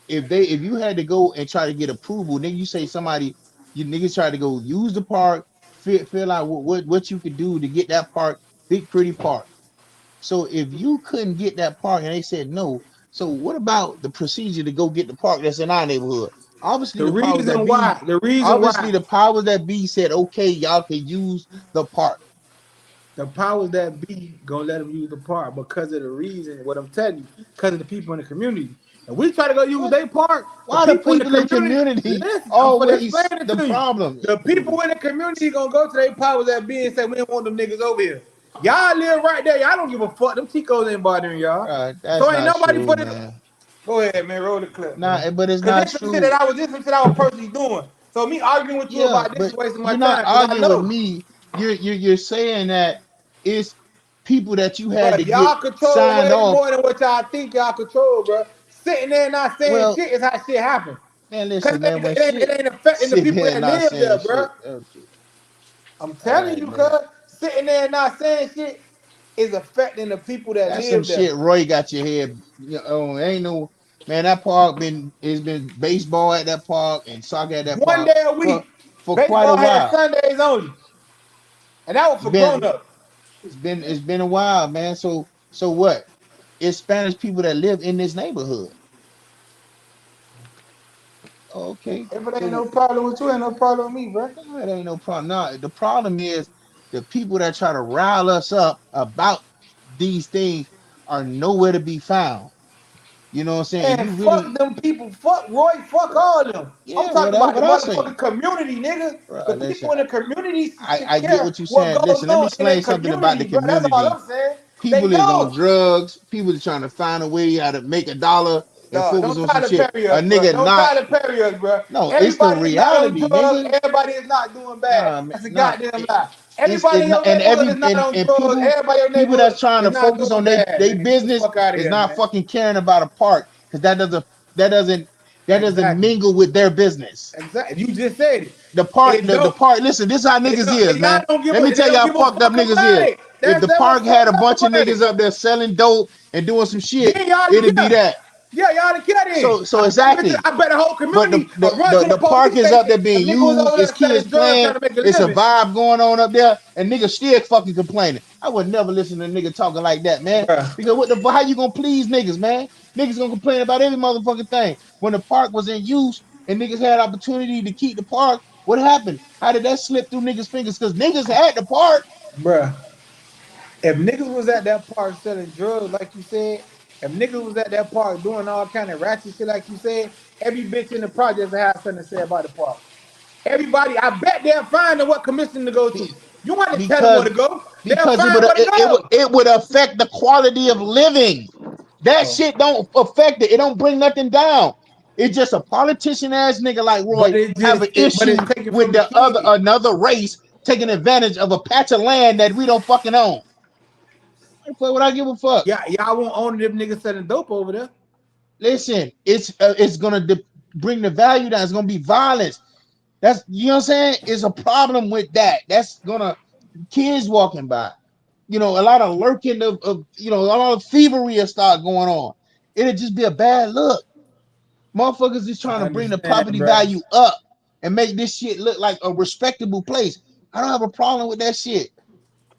if you had to go and try to get approval, then you say somebody, you niggas try to go use the park, fill out what you could do to get that park, big pretty park. So if you couldn't get that park and they said no, so what about the procedure to go get the park that's in our neighborhood? Obviously The the powers that reason be, why, the reason obviously why the powers that be said, okay, y'all can use the park. the powers that be gonna let them use the park because of the reason, what I'm telling you, because of the people in the community. And we try to go use What? their park, the Why the people in the people in community, community listen, I'm gonna explain always it the to you. problem? The people in the community gonna go to their powers that be and say, we don't want them niggas over here. Y'all live right there. Y'all don't give a fuck. Them Chicos ain't bothering y'all. That's So ain't not nobody true, for this. man. Go ahead, man. Roll the clip, man. Nah, but it's Cause not this some shit that true. I was personally doing. So me arguing with you Yeah, about this but is wasting my you're not time because I arguing with know. me. You're saying that it's people that you had to But get y'all control signed way off. more than what y'all think y'all control, bro. Sitting there not saying Well, shit is how shit happen. man, Cause listen, it man. ain't, When it ain't, shit it ain't affecting the sit people there and that not live saying there, bro. shit. Okay, I'm all telling right, you, man. cuz sitting there and not saying shit is affecting the people that That's some live there. shit. Roy got your head. You know, ain't no man. That park been it's been baseball at that park and soccer at that One park day a for week, quite a baseball had while. Sundays only, and that was It's for grown been ups. it's been a while, man. So what? It's Spanish people that live in this neighborhood. Okay, If it ain't no so problem with you, ain't no problem with me, bro. no, it ain't no problem. No, the problem is the people that try to rile us up about these things are nowhere to be found. You know what I'm saying? If And you fuck really, them people. Fuck Roy. Fuck bro, all of them. I'm yeah, bro, talking that's about the what I say. motherfucking community, nigga. Bro, The listen, people in the community should I get care what you're what saying. goes Listen, let me on in their explain something about the community, bro. That's all community. I'm saying. They People is on don't. drugs. People is trying to find a way how to make a dollar and No, focus don't on some Tyler shit. Perry A us, bro. nigga Don't not. Tyler Perry us, bro. No, it's the Everybody is not on reality, drugs. nigga. Everybody is not doing bad. Nah, man, That's a nah. goddamn lie. It's Everybody in your and neighborhood is every not on and drugs. Everybody in your people neighborhood that's trying is to not focus doing on bad, they man. Get the business fuck out of is here, not man. fucking caring about a park because that doesn't Exactly. mingle with their business. Exactly. You just said it. The park, It the don't. park. Listen, this how niggas is, Y'all man. don't give Let a me they tell don't y'all give a fucked up fuck niggas about is. it. If the That's park what's had a fucked up bunch of about niggas it. up there selling dope and doing some shit, Then y'all it'd didn't be care. that. Yeah, y'all didn't care then. So exactly. I bet the whole But community run to the the park police is up station there if being nigga was over used. It's there kids selling drugs playing. trying to make a It's a living. vibe going on up there, and niggas still fucking complaining. I would never listen to a nigga talking like that, man. Bruh. Because what the how you gonna please niggas, man? Niggas gonna complain about every motherfucking thing. When the park was in use and niggas had opportunity to keep the park, what happened? How did that slip through niggas' fingers? Because niggas had the park. Bruh. If niggas was at that park selling drugs, like you said, if niggas was at that park doing all kind of ratchet shit, like you said, every bitch in the project would have something to say about the park. Everybody, I bet they'll find them what commission to go to. You want to tell them where because to go? They'll because it would find where to go. it would affect the quality of living. That Oh. shit don't affect it. It don't bring nothing down. It's just a politician ass nigga like But Roy it have just, an but issue it's taken with from the the other kid. another race taking advantage of a patch of land that we don't fucking own. What would I give a fuck? Yeah, y'all won't own them niggas selling dope over there. Listen, it's gonna bring the value down. It's gonna be violence. That's you know what I'm saying. It's a problem with that. That's gonna kids walking by. You know, a lot of lurking of you know, a lot of thievery will start going on. It'll just be a bad look. Motherfuckers is trying I to bring the understand, property bro. value up and make this shit look like a respectable place. I don't have a problem with that shit.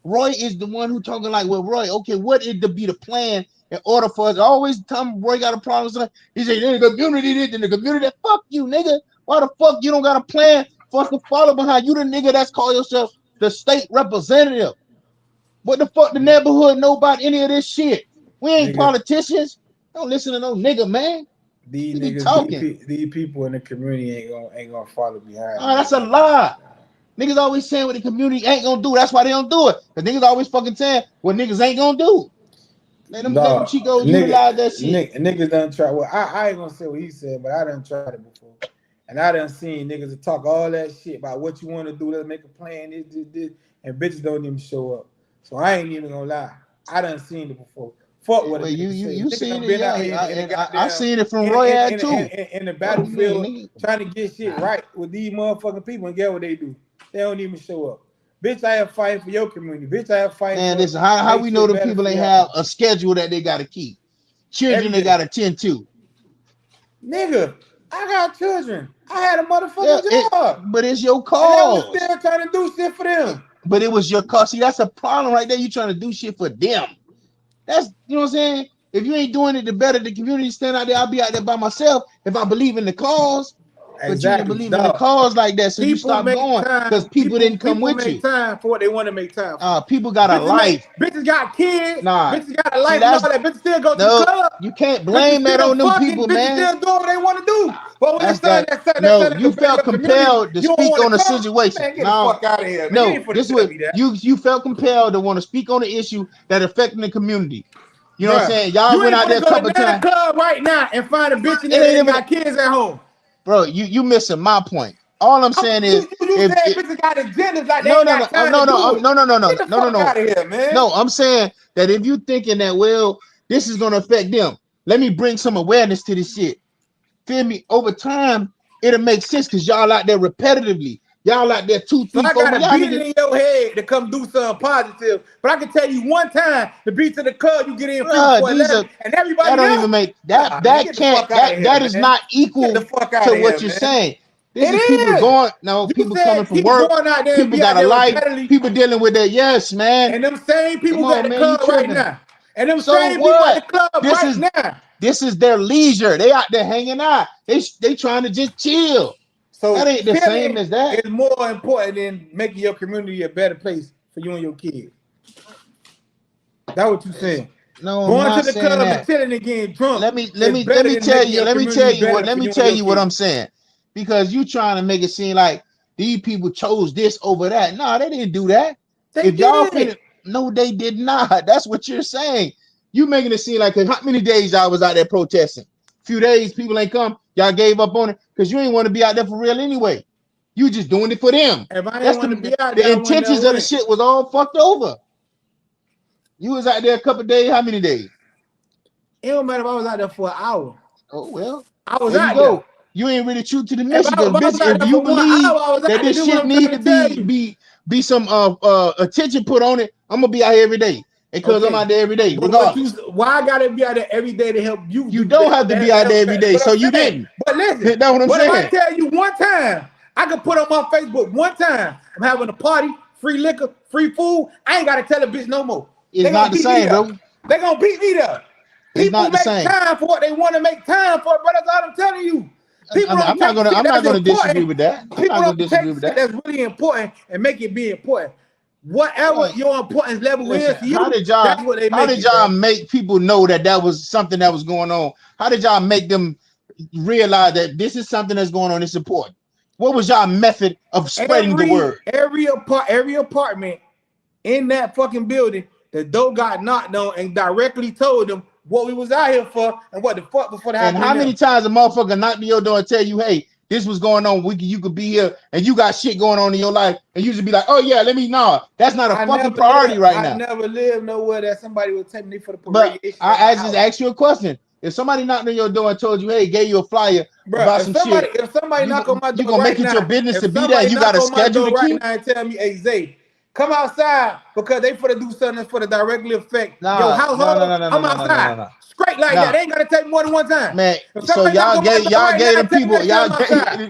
Roy is the one who talking like, well, Roy, okay, what is to be the plan in order for us? Always tell him Roy got a problem. He say, the community did, and the community, fuck you, nigga. Why the fuck you don't got a plan for us to follow behind you, the nigga that's call yourself the state representative. What the fuck the neighborhood know about any of this shit? We ain't Nigga, politicians. Don't listen to no nigga, man. these You be niggas, talking. these people in the community ain't gonna follow behind. Oh, that's a lie. Niggas always saying what the community ain't gonna do. That's why they don't do it. Cause niggas always fucking saying what niggas ain't gonna do. Let them Chicos utilize that shit. Niggas done try. Well, I ain't gonna say what he said, but I done tried it before. And I done seen niggas that talk all that shit about what you want to do. Let's make a plan. This, and bitches don't even show up. So I ain't even gonna lie. I done seen it before. Fuck what Well, you seen been out it, here I seen it from Royale too. In the battlefield, trying to get shit right with these motherfucking people, and get what they do. They don't even show up. Bitch, I have fighting for your community. Bitch, I have fighting. Man, listen, how we know the people ain't have a schedule that they gotta keep? Children they gotta tend to. Nigga, I got children. I had a motherfucking job. But it's your cause. And I was still trying to do shit for them. But it was your cause. See, that's a problem right there. You trying to do shit for them. That's, you know what I'm saying? If you ain't doing it to better the community, stand out there. I'll be out there by myself if I believe in the cause. But you didn't believe in the cause like that, so you stopped going because people didn't come with you. Time for what they want to make time for. People got a life. Bitches got kids. Nah. Bitches got a life and all that. Bitches still go to the club. You can't blame that on them people, man. Bitches still doing what they want to do. But when no, you felt compelled to speak on the situation. Man, get the fuck out of here. No, this was you felt compelled to want to speak on the issue that affecting the community. You know what I'm saying? Y'all went out there a couple times. Club right now and find a bitch in there that got kids at home. Bro, you missing my point. All I'm saying is, you said bitches got agendas like no. No, I'm saying that if you thinking that, well, this is gonna affect them, let me bring some awareness to this shit. Feel me? Over time, it'll make sense because y'all out there repetitively. Y'all out there 2, 3, 4. I gotta beat it in your head to come do something positive. But I can tell you one time to beat to the club, you get in free for 11, and everybody. That don't even make that. That is not equal to what you're saying. This is people going. No, people coming from work. People got a life. People dealing with that. Yes, man. And them same people got the club right now. And them same people at the club right now. This is their leisure. They out there hanging out. They trying to just chill. So that ain't the same as that. It's more important than making your community a better place for you and your kids. That's what you saying. No, going to the club and chilling and getting drunk. Let me tell you what I'm saying. Because you trying to make it seem like these people chose this over that. No, they didn't do that. No, they did not. That's what you're saying. You making it seem like how many days y'all was out there protesting? Few days, people ain't come. Y'all gave up on it because you ain't want to be out there for real anyway. You just doing it for them. If I didn't want to be out there, the intentions of the shit was all fucked over. You was out there a couple days. How many days? It don't matter if I was out there for an hour. Oh well, I was out there. You ain't really true to the mission. If you believe that this shit need to be some attention put on it, I'm gonna be out here every day. Because I'm out there every day, regardless. Why I gotta be out there every day to help you? You don't have to be out there every day, so you didn't. But listen, that's what I'm saying. If I tell you one time, I can put on my Facebook one time, I'm having a party, free liquor, free food. I ain't gotta tell a bitch no more. It's not the same, bro. They gonna beat me there. People make time for what they want to make time for, but that's all I'm telling you. I'm not gonna disagree with that. People don't take shit that's really important and make it be important. Whatever your importance level is to you, that's what they make. How did y'all make people know that was something that was going on? How did y'all make them realize that this is something that's going on? It's important. What was y'all method of spreading the word? Every apartment in that fucking building, the door got knocked on and directly told them what we was out here for and what the fuck before that happened. And how many times a motherfucker knock on your door and tell you, hey, this was going on, you could be here, and you got shit going on in your life, and you just be like, oh yeah, that's not a fucking priority right now. I never lived nowhere that somebody would take me for the parade. But I just asked you a question. If somebody knocked on your door and told you, hey, gave you a flyer about some shit, if somebody knock on my door, you gonna make it your business to be there, and you got a schedule to keep? Right now and tell me, hey, Zay, come outside because they for to do something for the directly affect your household. I'm outside. Straight like that. They ain't gotta take more than one time. Man, so y'all gave them people,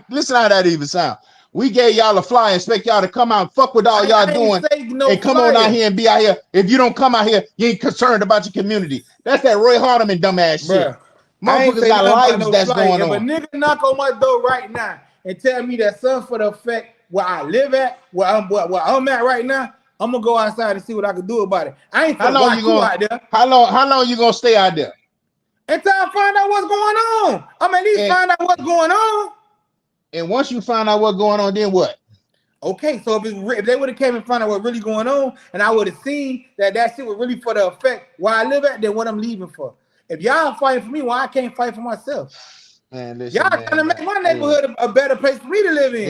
listen how that even sound. We gave y'all a flyer, expect y'all to come out and fuck with all y'all doing and come on out here and be out here. If you don't come out here, you ain't concerned about your community. That's that Roy Hardiman dumbass shit. Motherfuckers got lives that's going on. If a nigga knock on my door right now and tell me that something for the effect where I live at, where I'm at right now, I'm gonna go outside and see what I can do about it. I ain't How gonna long watch you you gonna out there how long you gonna stay out there? until I find out what's going on. I'm at least And, find out what's going on. and once you find out what's going on, then what? Okay, so if they would have came and found out what's really going on, and I would have seen that shit was really for the effect where I live at, then what I'm leaving for. If y'all fighting for me, why I can't fight for myself? Man, listen, Y'all trying to make my neighborhood a better place for me to live in.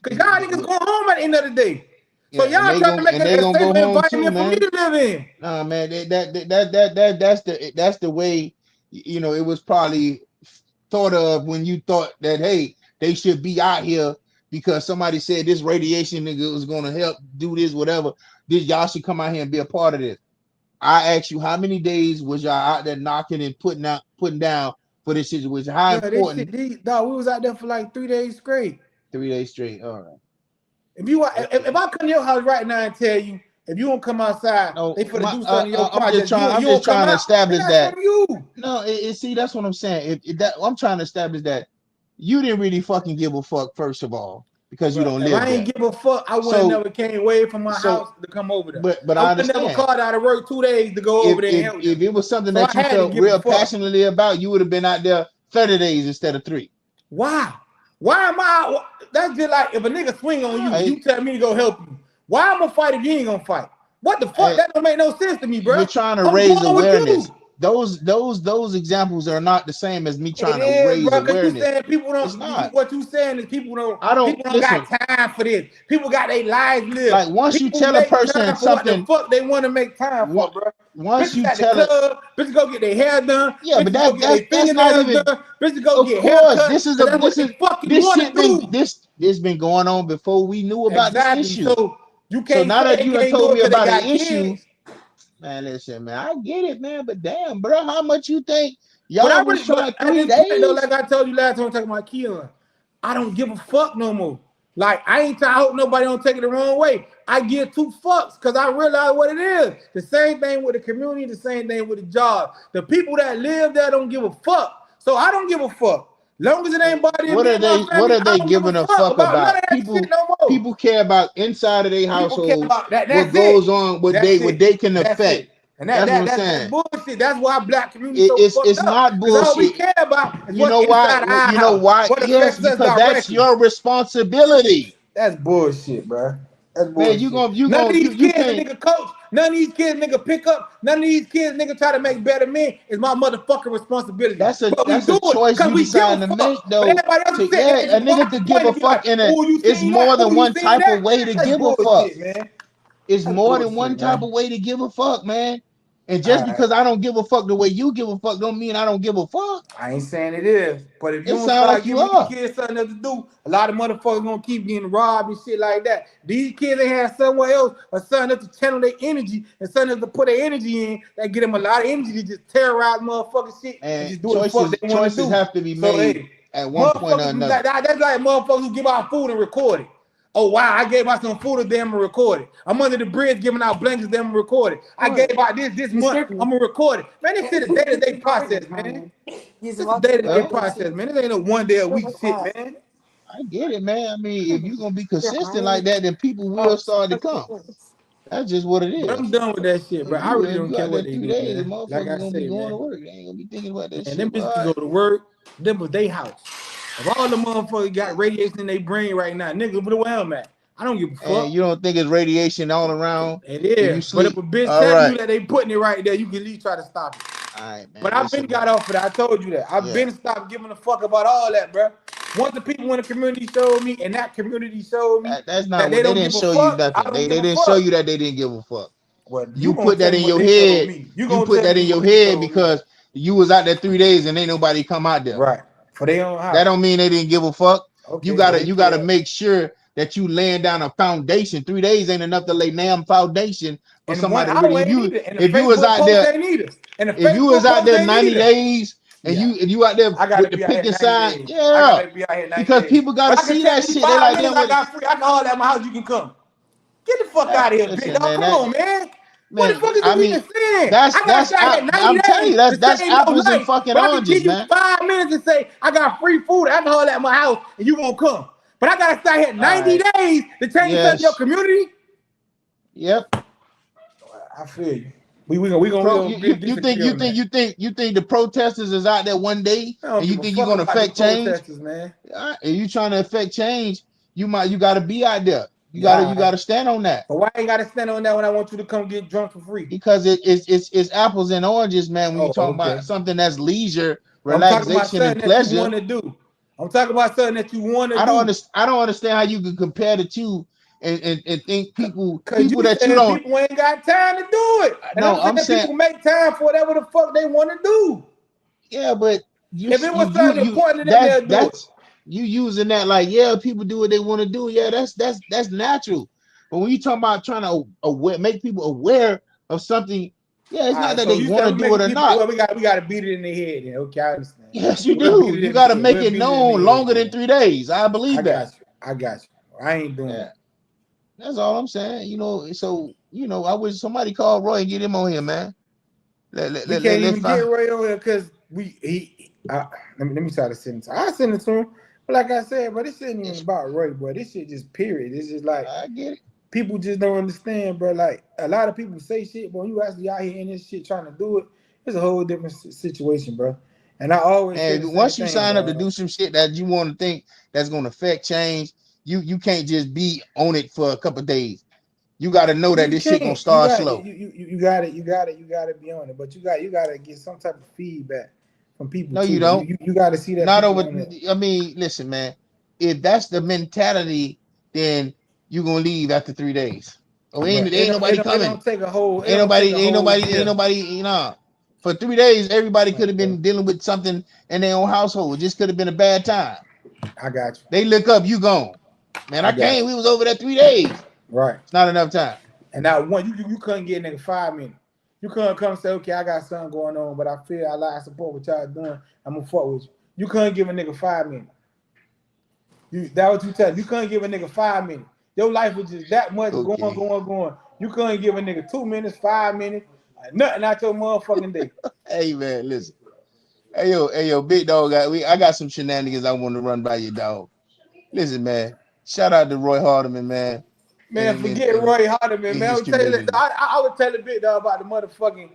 Because y'all niggas going home at the end of the day. So y'all trying to make it a safer environment for me to live in. Nah, man, that's the way, you know, it was probably thought of when you thought that, hey, they should be out here because somebody said this radiation nigga was gonna help do this, whatever. This y'all should come out here and be a part of this. I asked you, how many days was y'all out there knocking and putting down for this situation? How important? We was out there for like 3 days straight. 3 days straight. All right. If I come to your house right now and tell you, if you don't come outside, they finna do something in your project. I'm just trying to establish that. You. No, see, that's what I'm saying. I'm trying to establish that you didn't really fucking give a fuck, first of all, because you don't live there. If I ain't give a fuck, I wouldn't never came away from my house to come over there. But I understand. would never called out of work 2 days to go over there and help if it was something that you felt real passionately about, you would have been out there 30 days instead of 3. Why? Why am I? That's just like if a nigga swing on you, you tell me to go help you. Why I'm gonna fight if you ain't gonna fight? What the fuck? That don't make no sense to me, bro. You're trying to raise awareness. Those examples are not the same as me trying to raise awareness. You saying people don't. It's not. What you saying is people don't. People don't got time for this. People got their lives lived. Like once you tell a person something, what the fuck they want to make time for, bro. Once you tell it, bitches go get their hair done. Yeah, but that's not even. Bitches go get hair done. This been going on before we knew about this issue. So you can't. So now that you done told me about the issue. Man, listen, man, I get it, man, but damn, bro, how much you think y'all was trying 3 days? Like I told you last time, I'm talking about Keelan. I don't give a fuck no more. Like I ain't trying. I hope nobody don't take it the wrong way. I give 2 fucks because I realize what it is. The same thing with the community, the same thing with the job. The people that live there don't give a fuck. So I don't give a fuck. Long as it ain't bothering what are they giving a fuck about? People care about inside of their household, what goes on, what they can affect. And that's what I'm saying. Bullshit. That's why black community it's not bullshit. All we care about is you know why? You know why? Yes, because that's your responsibility. That's bullshit, bro. That's bullshit. Man, none of these kids nigga coach. None of these kids nigga pick up. None of these kids nigga try to make better men. It's my motherfucking responsibility. That's a choice you decide to make, though. A nigga to give a fuck in it. It's more than one type of way to give a fuck, man. It's more than one type of way to give a fuck, man. And just because I don't give a fuck the way you give a fuck don't mean I don't give a fuck. I ain't saying it is. But if you don't start giving these kids something else to do, a lot of motherfuckers gonna keep getting robbed and shit like that. These kids ain't have somewhere else or something else to channel their energy and something else to put their energy in that get them a lot of energy to just terrorize motherfucking shit and just do what the fuck they want to do. Choices have to be made at one point or another. That's like motherfuckers who give out food and record it. Oh wow, I gave out some food to them and record it. I'm under the bridge giving out blankets, them and record it. I gave out this month, I'm gonna record it. Man, this shit is day-to-day process, man. This is day-to-day process, man. This ain't no one day a week shit, man. I get it, man. I mean, if you're gonna be consistent like that, then people will start to come. That's just what it is. But I'm done with that shit, bro. I really don't care what they do. The motherfuckers gonna be going to work. They ain't gonna be thinking about that shit. And them bitches go to work, them was they house. If all the motherfuckers got radiation in their brain right now, nigga, where I'm at? I don't give a fuck. And you don't think it's radiation all around? It is. But if a bitch tells you that they putting it right there, you can at least try to stop it. All right, man. But I've been got off of that. I told you that. I've been stopped giving a fuck about all that, bro. Once the people in the community showed me, and that community showed me, that's not what they didn't show you nothing. They didn't show you that they didn't give a fuck. Well, you put that in your head. You put that in your head because you was out there 3 days and ain't nobody come out there. Right. For their own house. That don't mean they didn't give a fuck. Okay, you gotta make sure that you laying down a foundation. 3 days ain't enough to lay damn foundation for somebody. If you was out there, if you was out there 90 days and you out there with the picking sign, because people gotta see that shit. They like, damn, I got free alcohol at my house. You can come. Get the fuck out of here, bitch. Come on, man. What the fuck is you even saying? I'm telling you, that's apples and fucking oranges, man. I can give you 5 minutes and say I got free food, alcohol at my house, and you gonna come. But I gotta stay here 90 days to change something in your community. Yep. I feel you. We gonna you think the protesters is out there one day and you think you're gonna affect change? Man. And you trying to affect change, you gotta be out there. You gotta stand on that. But why ain't gotta stand on that when I want you to come get drunk for free? Because it's apples and oranges, man. When you talk about something that's leisure, relaxation, and pleasure. I'm talking about something that you want to do. I don't understand how you can compare the two and think people that you don't. People ain't got time to do it. And I'm saying people make time for whatever the fuck they want to do. Yeah, but if it was something important, they'll do it. You using that like, yeah, people do what they want to do. Yeah, that's natural. But when you talk about trying to make people aware of something, yeah, it's not that they want to do it or not. Well, we got to beat it in the head. Then. Okay, I understand. Yes, you do. You got to make it known longer than 3 days. I believe that. I got you. I ain't doing that. That's all I'm saying. I wish somebody called Roy and get him on here, man. Can't even get Roy on here because let me try to send it to him. I send it to him. But like I said, bro, this shit ain't even about Roy, boy. This shit just period. It's just like I get it. People just don't understand, bro. Like a lot of people say shit, but you actually out here in this shit trying to do it, it's a whole different situation, bro. And I always once you sign up to do some shit that you want to think that's gonna affect change, you can't just be on it for a couple of days. You got to know that this shit gonna start slow. You got to be on it, but you got to get some type of feedback from people. No, you don't. You got to see that. Not over. I mean, listen, man. If that's the mentality, then you're gonna leave after 3 days. Oh, ain't nobody coming. It don't take a whole. Ain't nobody. You know, for 3 days, everybody could have been dealing with something in their own household. It just could have been a bad time. I got you. They look up, you gone. Man, I came. We was over there 3 days. Right. It's not enough time. And now you couldn't get a nigga 5 minutes. You couldn't come and say, okay, I got something going on, but I feel I support what y'all doing. I'm gonna fuck with you. You couldn't give a nigga 5 minutes. That what you tell. You couldn't give a nigga 5 minutes. Your life was just that much going. You couldn't give a nigga 2 minutes, 5 minutes, nothing out your motherfucking day. Hey man, listen. Hey yo, big dog. I got some shenanigans I want to run by you, dog. Listen, man. Shout out to Roy Hardiman, man. Man, forget Roy Hardiman, man. I would tell the big dog about the motherfucking,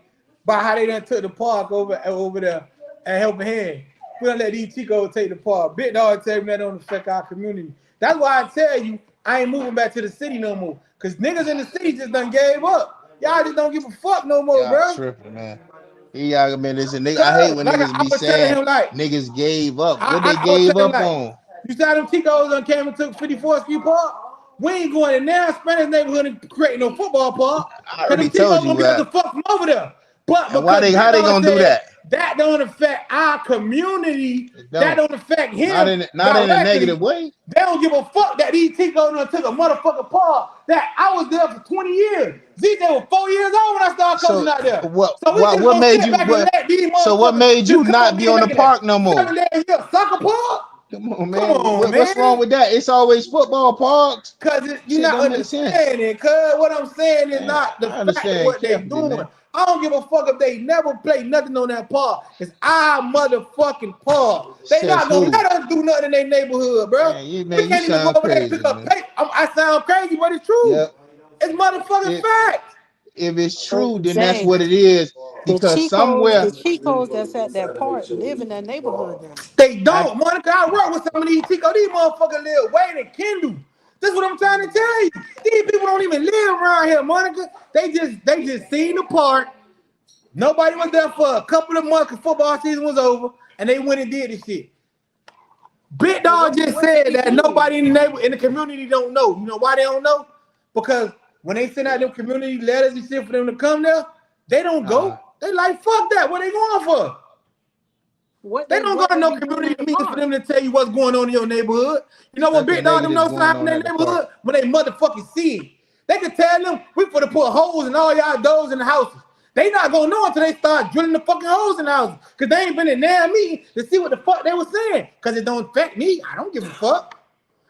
about how they done took the park over there at Helping Hand. We don't let these Chicos take the park. Big dog tell me that don't affect our community. That's why I tell you, I ain't moving back to the city no more. Cause niggas in the city just done gave up. Y'all just don't give a fuck no more, bro. Tripping, man. Yeah, man, listen, nigga, I hate when niggas be saying niggas gave up. What they gave up on? You saw them Chicos done came and took 54th Street Park? We ain't going in there, Spanish neighborhood and creating no football park. I already told you that. The fuck from over there. But how they gonna do that? That don't affect our community. That don't affect him. Not in a negative way. They don't give a fuck that these Ticos done took a motherfucking park. That I was there for 20 years. ZJ was 4 years old when I started coaching out there. What made you not be on the park no more? Soccer park? Come on, man. What's wrong with that? It's always football parks. Cause you're not understanding. Cause what I'm saying is not the fact of what they're doing. Man. I don't give a fuck if they never play nothing on that park. It's our motherfucking park. They not gonna let us do nothing in their neighborhood, bro. Man, we can't even go over there and pick up paper. I sound crazy, but it's true. Yep. It's motherfucking fact. If it's true, then that's what it is. Because the Chicos that's at that park live in that neighborhood now. They don't, Monica. I work with some of these Chicos. These motherfuckers live way in Kendall. This is what I'm trying to tell you. These people don't even live around here, Monica. They just seen the park. Nobody was there for a couple of months because football season was over, and they went and did this shit. Big Dog just said that nobody in the community don't know. You know why they don't know? Because when they send out them community letters and shit for them to come there, they don't go. They like, fuck that. What they going for? They don't go to no community meetings for them to tell you what's going on in your neighborhood. You know what Big Dog them know something in their neighborhood? When they motherfucking see it. They can tell them, we finna put holes in all y'all doors in the houses. They not gonna know until they start drilling the fucking holes in the houses. Cause they ain't been in there meeting to see what the fuck they was saying. Cause it don't affect me. I don't give a fuck.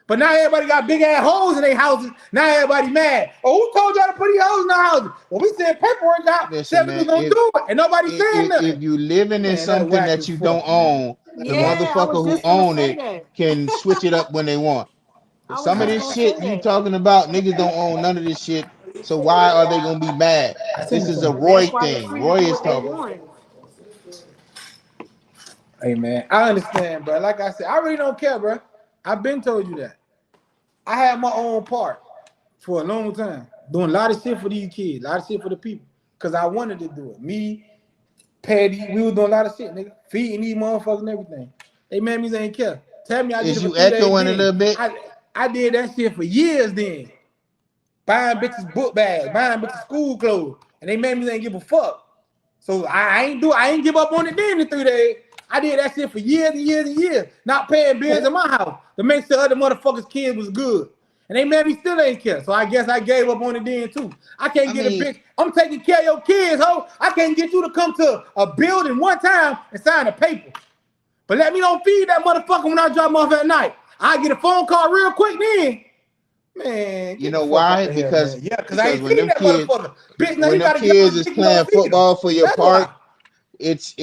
But now everybody got big ass holes in their houses. Now everybody mad. Oh, who told y'all to put these holes in the houses? Well, we sent paperwork out. Said we was gonna do it, and nobody saying nothing. If you living in something that you don't own, the motherfucker who own it can switch it up when they want. I was Some of just this gonna shit say you that. talking about, niggas don't own none of this shit. So why are they gonna be mad? I seen This it is to a him. Roy That's why they're thing. free to Roy do is what they talking. want. Hey man, I understand, bro. Like I said, I really don't care, bro. I've been told you that. I had my own part for a long time, doing a lot of shit for these kids, a lot of shit for the people, cause I wanted to do it. Me, Patty, we was doing a lot of shit, nigga, feeding these motherfuckers and everything. They made me ain't care. Tell me I did Is it for you 3 days echoing a then. little bit? I did that shit for years then. Buying bitches book bags, buying bitches school clothes, and they made me ain't give a fuck. So I ain't give up on it then in 3 days. I did that shit for years and years and years, not paying bills in my house to make sure other motherfuckers' kids was good. And they made me still ain't care. So I guess I gave up on it then too. I can't I get a mean, bitch. I'm taking care of your kids, ho. I can't get you to come to a building one time and sign a paper. But let me don't feed that motherfucker when I drop him off at night. I get a phone call real quick then. Man, you get the know fuck out why? of here, man. Because Yeah, because I because ain't feeding that motherfucker. Bitch, now when you them gotta get on kids the is dick and go playing feed them. football for your That's park, why. it's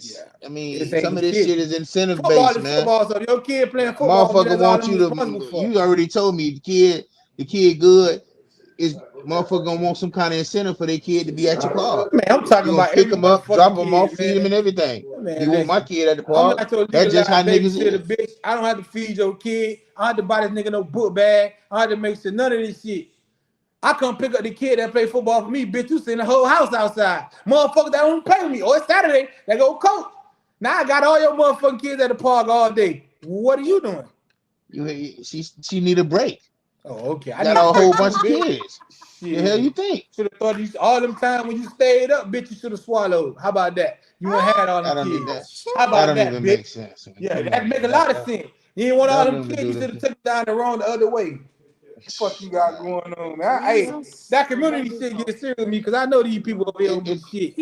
Yeah. I This mean, some of ain't this shit. shit is incentive Football based, is man. football. So if your kid playing football, Motherfucker that's all want I'm you responsible to. for. You already told me the kid good is motherfucker gonna want some kind of incentive for their kid to be at your park. Man, I'm talking You gonna about pick every them up, drop motherfucking them off, kid, feed them, man. and everything. Man, You want my listen. kid at the I'm park? not your That's just how legalized niggas babysitter, is. bitch. I don't have to feed your kid. I don't have to buy this nigga no book bag. I don't have to make sure none of this shit. I come pick up the kid that play football for me, bitch. You send the whole house outside. Motherfucker that don't play with me. Or it's Saturday, they go coach. Now I got all your motherfucking kids at the park all day. What are you doing? She need a break. Oh, okay. I Got need a a whole break too, bunch of bitch. kids. The hell Shit. you think? Should have thought you all them time when you stayed up, bitch, you should have swallowed. How about that? You ain't had all them That don't kids. that How that about don't that, even bitch? make sense, man. Yeah, Come that on, make man. a lot of sense. You didn't want all That them don't even kids, you do should have the. took them down the wrong the other way. The fuck you got going on, man? Hey, Jesus. that community shit get serious with me because I know these people over here It don't be it shit.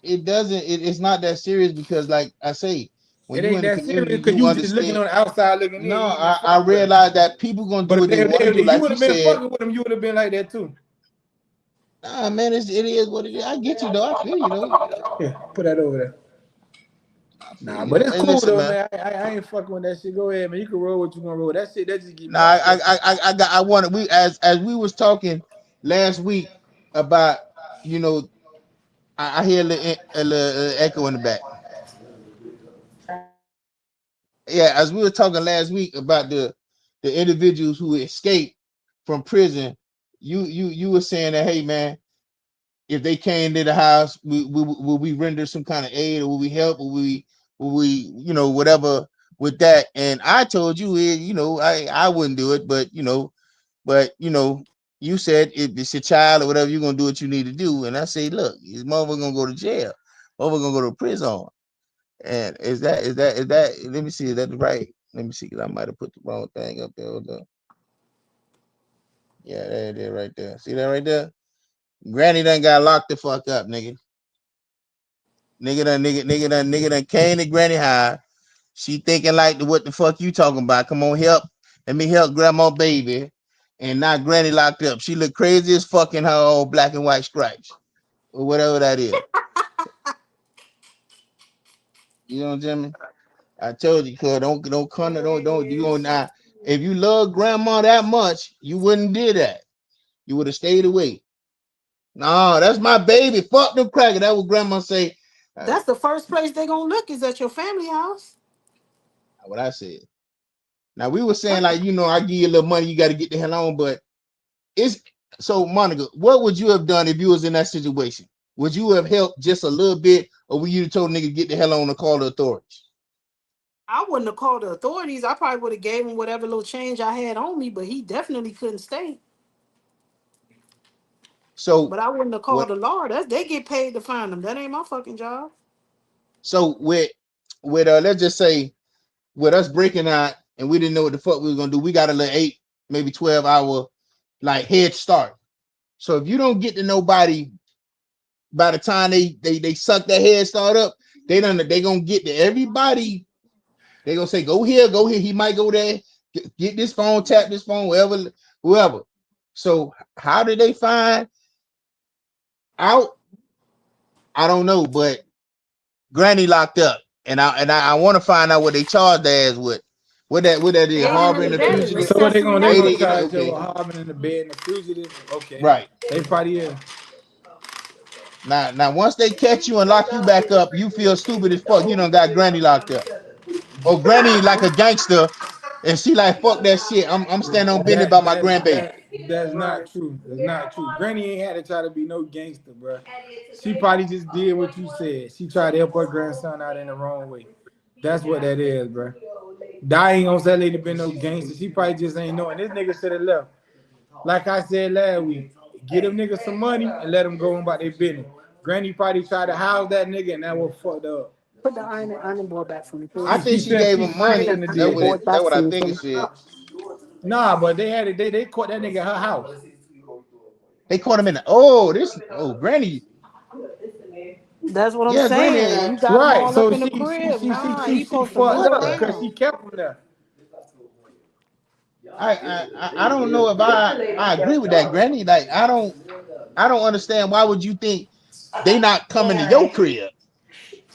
it doesn't. It's not that serious because, like I say, when It you ain't in the that community, serious because you you just looking understand. on the outside looking in. No, You ain't even I fucking with them. realize that people gonna do But if, what they they, if, want to they, do. if you Like would you have been said, fucking with them, you would have been like that too. nah, man, it is what it is. I get you though. I feel you though. Yeah, put that over there. I feel Nah, you but though. it's And cool listen, though, man. man. I ain't fucking with that shit. Go ahead, man. You can roll what you gonna roll. That shit that just get Nah, me out there. I wanted we as we was talking last week about you know I hear a little echo in the back. Yeah, as we were talking last week about the individuals who escaped from prison, you were saying that hey man, if they came to the house, will we render some kind of aid or will we help or will we whatever with that? And I told you I wouldn't do it, but you said if it's your child or whatever, you're gonna do what you need to do. And I say, look, his mother gonna go to jail, mother gonna go to prison. And is that let me see, is that right? Let me see, because I might have put the wrong thing up there. Hold on. Yeah, there it is right there. See that right there? Granny done got locked the fuck up, nigga. Nigga done came to Granny high. She thinking like what the fuck you talking about? Come on, help. Let me help grandma baby. And now Granny locked up. She look crazy as fuck in her old black and white stripes. Or whatever that is. You know, Jimmy? I told you, cuz don't come don't you on now. If you love grandma that much, you wouldn't do that. You would have stayed away. No, that's my baby. Fuck them cracker. That what grandma say. That's the first place they gonna look is at your family house. What I said. Now we were saying like, I give you a little money, you got to get the hell on. But it's so Monica, what would you have done if you was in that situation? Would you have helped just a little bit, or would you have told nigga to get the hell on and call the authorities? I wouldn't have called the authorities. I probably would have gave him whatever little change I had on me, but he definitely couldn't stay. So But I wouldn't have called what? the law. They get paid to find them. That ain't my fucking job. So with let's just say with us breaking out and we didn't know what the fuck we was gonna do, we got a little 8, maybe 12 hour like head start. So if you don't get to nobody by the time they suck that head start up, they gonna get to everybody. They gonna say go here, go here. He might go there, get this phone, tap this phone, whoever. So how did they find out? I don't know, but Granny locked up, and I want to find out what they charged their ass with. What that is? Aiding Harboring and the abetting, fugitive. So what they accessory gonna they gonna Aiding. negligence. charge you Okay. with harming in the bed and the fugitive? Okay, Right. they probably is. Now, once they catch you and lock you back up, you feel stupid as fuck. You done got Granny locked up. Or Granny like a gangster, and she like fuck that shit. I'm standing on business about That my grandbaby. that's not true. That's not true. Granny ain't had to try to be no gangster, bro. She probably just did what you said. She tried to help her grandson out in the wrong way. That's what that is, bro. Di ain't gonna say lady been no gangster. She probably just ain't knowing. This nigga should have left. Like I said last week, get them niggas some money and let them go on about their business. Granny probably tried to house that nigga and that was fucked up. Put the ironing board back for me, I please. think she gave She him money. shouldn't have That did what that. it. That what I think it said. Nah, but they had it. They caught that nigga at her house. They caught him in the. Oh, Granny. That's what I'm Yeah, saying. Granny. You got them Right. all up So in the crib. Nah, he she supposed to fucked move up because What? she around. kept him there. I don't know if I agree with that, Granny. Like I don't understand. Why would you think they not coming to your crib?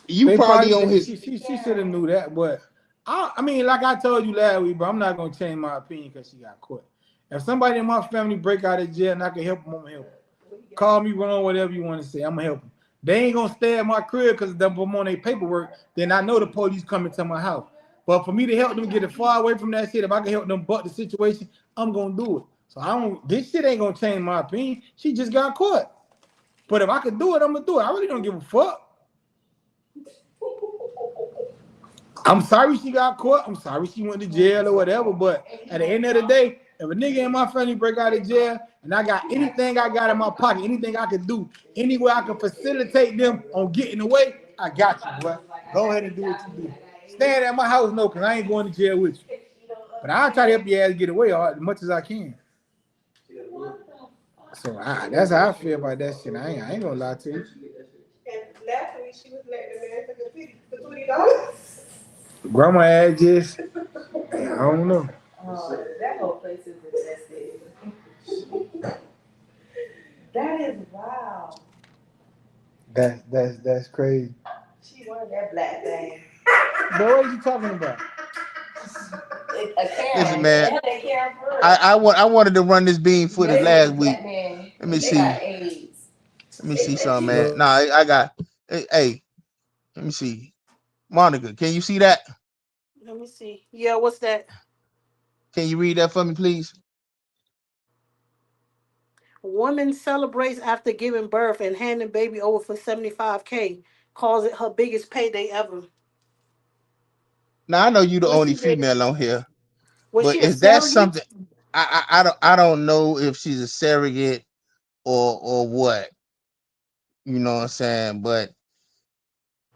You They probably probably on his. she should have knew that, but I mean, like I told you last week, but I'm not gonna change my opinion because she got caught. If somebody in my family break out of jail and I can help them, I'm gonna help them. Call me wrong, whatever you want to say, I'm gonna help them. They ain't gonna stay at my crib because them on their paperwork. Then I know the police coming to my house. But for me to help them get it far away from that shit, if I can help them buck the situation, I'm gonna do it. So I don't. This shit ain't gonna change my opinion. She just got caught. But if I could do it, I'm gonna do it. I really don't give a fuck. I'm sorry she got caught. I'm sorry she went to jail or whatever. But at the end of the day, if a nigga in my family break out of jail and I got anything I got in my pocket, anything I can do, any way I can facilitate them on getting away, I got you, bro. Go ahead and do what you do. Staying at my house, no, because I ain't going to jail with you. But I'll try to help your ass get away as much as I can. So that's how I feel about that shit. I ain't gonna lie to you. And last week she was letting the man take a picture for $20. Grandma ass just, I don't know. That whole place is infested. That is wow. That's crazy. She wanted that black thing. But what are you talking about? Listen, man. I wanted to run this bean footage last week. Let me see. Let me see something, man. Look, Nah, I got. Hey, let me see. Monica, can you see that? Let me see. Yeah, what's that? Can you read that for me, please? Woman celebrates after giving birth and handing baby over for 75K. Calls it her biggest payday ever. Now I know you the What only she did? female on here, Was but she a is that surrogate? something? I don't know if she's a surrogate or what. You know what I'm saying? But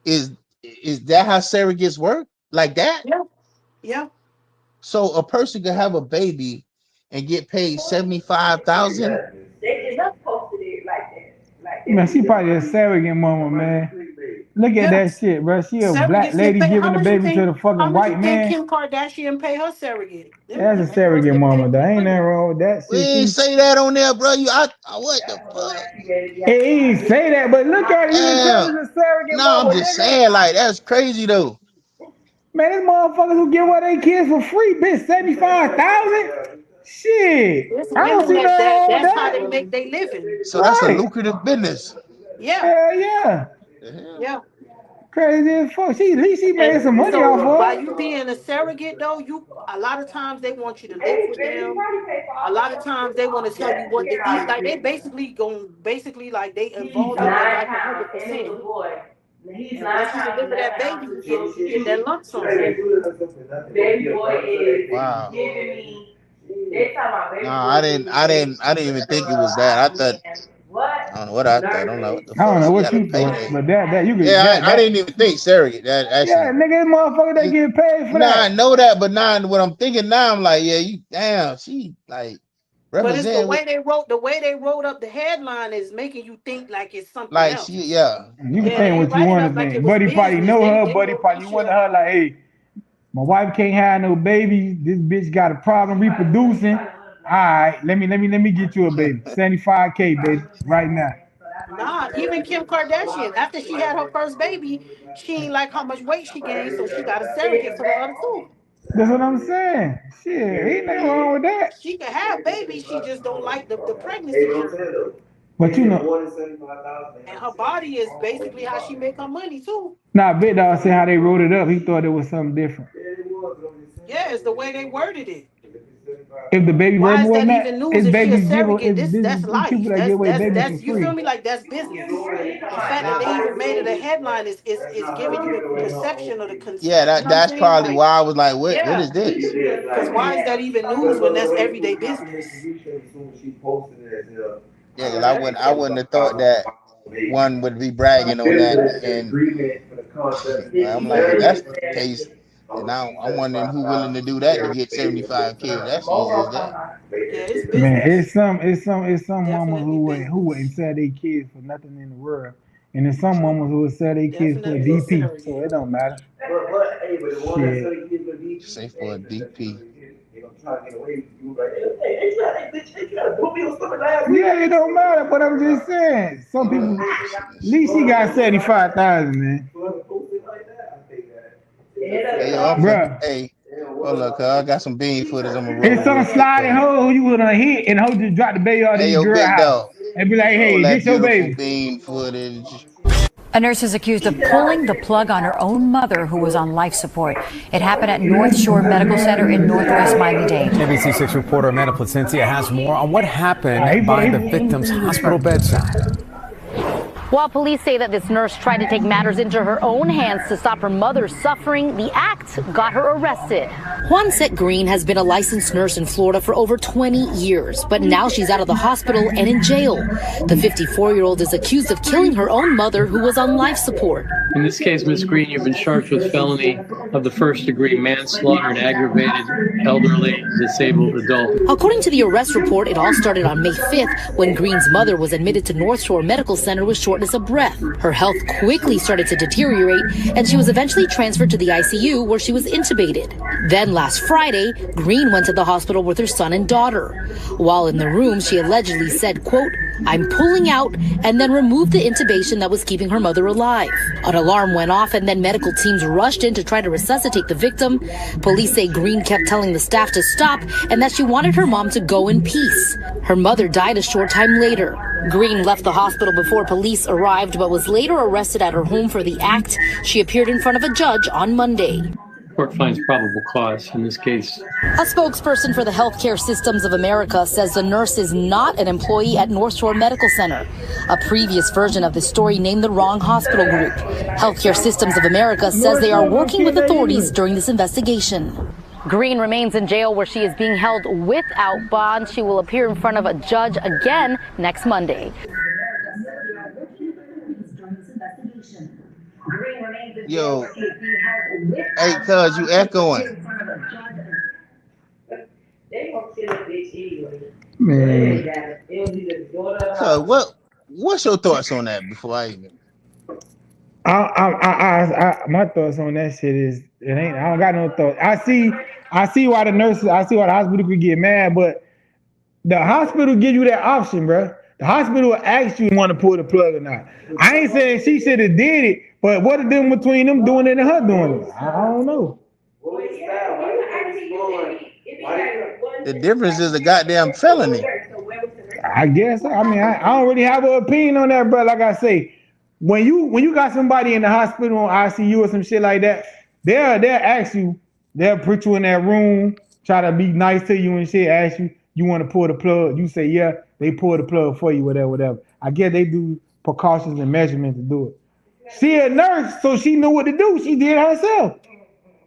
is is that how surrogates work? Like that? Yeah. Yeah. So a person could have a baby and get paid 75,000. They Yeah. just posted it like that. Like man, that. she probably a surrogate mama, man. Look at Yeah. that shit, bro. She a black Surrogates get lady paid. giving the baby to the How fucking much you white think man. Kim Kardashian pay her surrogate? That's a Them girls surrogate get paid mama. There big ain't money. nothing wrong with that We shit. ain't say that on there, bro. What the That was fuck? like she gave He ain't say that, but look at it. You can tell Damn. it's a surrogate No, I'm mama, just nigga. saying, like, that's crazy though. Man, this motherfuckers who give away their kids for free, bitch, 75,000. Shit, It's I don't see women nothing wrong with that's how that. they make their living. So that's a Right? lucrative business. Yeah. Hell yeah. The hell? Yeah. Crazy as fuck. At least she made And some money off so by of you it. being a surrogate though, you a lot of times they want you to live They with really them. probably pay for A all lot of that times they want to tell you what to eat. Like they basically like they He's involved in your 9 life pounds and it 100%. was boy. He's And 9 once you pounds, deliver 11 that baby, ounces. you get that lump sum. Baby boy is Wow. giving me. They talking about No, baby I boy didn't giving I me didn't I didn't even think it was that. I I thought mean, what? I don't know what I thought. I'm like, what Nurturing. the I fuck? don't know She what got a you thought, payday. but that you could Yeah, I didn't that even think surrogate. That yeah, actually nigga, this motherfucker they you get paid for nah, I that. know that, but now what I'm thinking now, I'm like, yeah, you damn, she like But it's representing with the way they wrote up the headline is making you think like it's something like she else. yeah. You can Yeah, they think ain't what you write it want up to like it think. was Buddy probably business. know her. They Buddy wrote that probably shit went to up. her like, hey, my wife can't have no babies. This bitch got a problem reproducing. All right, let me get you a baby. 75K, baby, right now. Nah, even Kim Kardashian, after she had her first baby, she ain't like how much weight she gained, so she got a surrogate for the other two. That's what I'm saying. Shit, ain't nothing wrong with that. She can have babies. She just don't like the pregnancy journey. But you know, And her body is basically how she make her money too. nah, Big Dog said how they wrote it up. He thought it was something different. Yeah, it's the way they worded it. If the baby Why birth is more that than even that, news it's if she a babies give surrogate? it's That's these people life. that give away babies That's for you feel free. me? Like that's business. The fact that Nah, they even made it a headline is giving you the perception of the yeah, you know what I'm that's saying? probably Like, why I was like, what is yeah. this? Because why is that even news when that's everyday business? Yeah, because I wouldn't have thought that one would be bragging on that, and I'm like, if that's the case, then now I'm wondering who willing to do that to get 75K. If that's easy as that. Yeah, it's Man, business. it's some mamas Definitely who wouldn't business. sell their kids for nothing in the world, and there's some mamas who would sell their kids for a Definitely a DP. So surrogate. it don't matter. Shit. Say for a DP. Yeah, it don't matter. But I'm just saying, some people. At least he got 75,000, man. Hey, yo, Bruh. hey, hold up, cuz I got some bean footage I'm gonna It's roll some real quick sliding for you. hoe who you would have hit and hoe just drop the baby out of Hey, your yo, girl big house dog, and be like, roll hey, that this your beautiful baby. bean footage. A nurse is accused of pulling the plug on her own mother who was on life support. It happened at North Shore Medical Center in Northwest Miami-Dade. ABC6 reporter Amanda Placencia has more on what happened by the victim's hospital bedside. While police say that this nurse tried to take matters into her own hands to stop her mother's suffering, the act got her arrested. Juancette Green has been a licensed nurse in Florida for over 20 years, but now she's out of the hospital and in jail. The 54-year-old is accused of killing her own mother who was on life support. In this case, Ms. Green, you've been charged with felony of the first-degree manslaughter and aggravated elderly disabled adult. According to the arrest report, it all started on May 5th when Green's mother was admitted to North Shore Medical Center with shortness of breath. Her health quickly started to deteriorate, and she was eventually transferred to the ICU where she was intubated. Then last Friday, Green went to the hospital with her son and daughter. While in the room, she allegedly said, quote, "I'm pulling out," and then removed the intubation that was keeping her mother alive. An alarm went off, and then medical teams rushed in to try to resuscitate the victim. Police say Green kept telling the staff to stop and that she wanted her mom to go in peace. Her mother died a short time later. Green left the hospital before police arrived, but was later arrested at her home for the act. She appeared in front of a judge on Monday. Court finds probable cause in this case. A spokesperson for the Healthcare Systems of America says the nurse is not an employee at North Shore Medical Center. A previous version of the story named the wrong hospital group. Healthcare Systems of America says they are working with authorities during this investigation. Green remains in jail where she is being held without bond. She will appear in front of a judge again next Monday. Yo, hey, cuz you echoing. Man. Cuz, what's your thoughts on that before I even? My thoughts on that shit is it ain't. I don't got no thoughts. I see why the nurses. I see why the hospital could get mad, but the hospital give you that option, bro. The hospital will ask you if you want to pull the plug or not. I ain't saying she should have did it, but what the difference between them doing it and her doing it? I don't know. The difference is a goddamn felony. I guess. I mean, I don't really have an opinion on that, bro. Like I say, when you got somebody in the hospital on ICU or some shit like that, they'll ask you, they'll put you in that room, try to be nice to you and shit, ask you want to pull the plug. You say yeah, they pull the plug for you, whatever. I guess they do precautions and measurements to do it. She a nurse, so she knew what to do. She did it herself.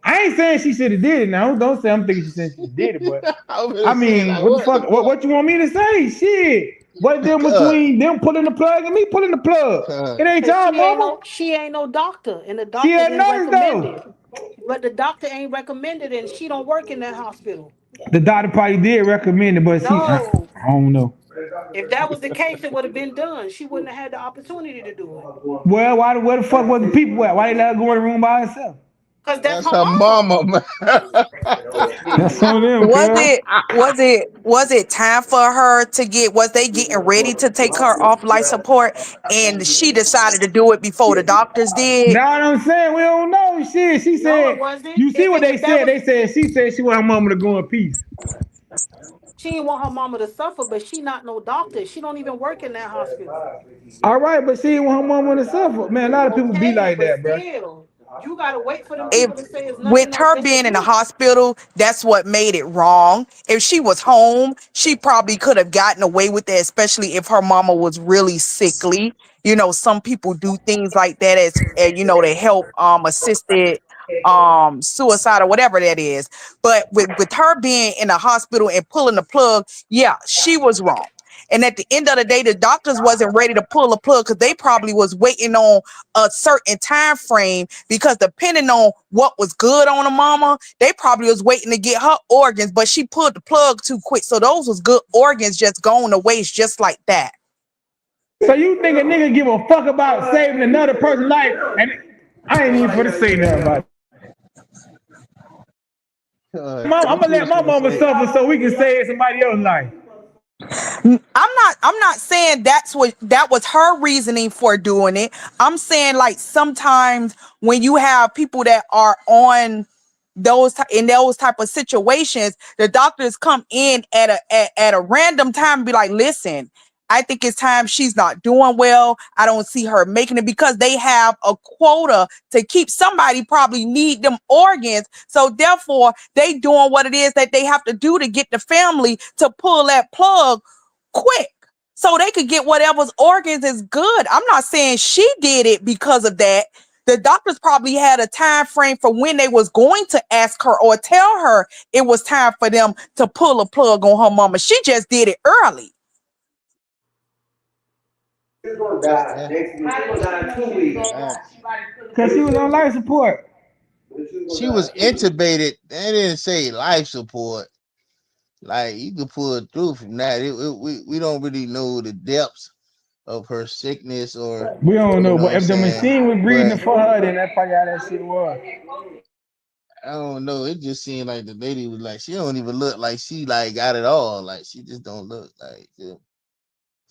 I ain't saying she should have did it. Now, don't say I'm thinking she said she did it, but I mean, like, what the fuck? What you want me to say? Shit. What them between them pulling the plug and me pulling the plug? It ain't y'all, mama. She ain't no doctor, and the doctor She a didn't nurse recommend it. though. But the doctor ain't recommended, and she don't work in that hospital. The doctor probably did recommend it, but I don't know. If that was the case, it would have been done. She wouldn't have had the opportunity to do it. Well, where the fuck was the people at? Why they let her go in the room by herself? Cause that's That's her her mama. mama, man. That's on them, Was cuz. it was it time for her to get, was they getting ready to take her off life support and she decided to do it before the doctors did? Know what I'm saying? We don't know shit. She No, it said, wasn't. you see what they If that said? was, They said she want her mama to go in peace. she didn't want her mama to suffer, but she not no doctor. She don't even work in that hospital. All right, but she didn't want her mama to suffer. Man, a lot of people be Okay, like but that, bro. still, you gotta wait for them If people to say it's nothing with else her they could being in the do. hospital, that's what made it wrong. If she was home, she probably could have gotten away with that, especially if her mama was really sickly. You know, some people do things like that as you know, to help assisted suicide or whatever that is. But with her being in the hospital and pulling the plug, yeah, she was wrong. And at the end of the day, the doctors wasn't ready to pull a plug because they probably was waiting on a certain time frame, because depending on what was good on the mama, they probably was waiting to get her organs, but she pulled the plug too quick. So those was good organs just going to waste just like that. So you think a nigga give a fuck about saving another person's life? And I ain't even for to say nothing about it. I'm What gonna you let was my gonna mama say? suffer so we can save somebody else's life. I'm not saying that's what that was her reasoning for doing it. I'm saying like sometimes when you have people that are on in those type of situations, the doctors come in at a random time and be like, listen, I think it's time, she's not doing well. I don't see her making it, because they have a quota to keep. Somebody probably need them organs. So therefore they doing what it is that they have to do to get the family to pull that plug quick so they could get whatever's organs is good. I'm not saying she did it because of that. The doctors probably had a time frame for when they was going to ask her or tell her it was time for them to pull a plug on her mama. She just did it early. Yeah, facts. Because she was on life support. She was intubated. They didn't say life support. Like you could pull it through from that. We don't really know the depths of her sickness, or We don't you know, know what but I'm if the saying. machine was breathing But for her, then that's probably how that shit was. I don't know. It just seemed like the lady was like, she don't even look like she like got it all. Like she just don't look like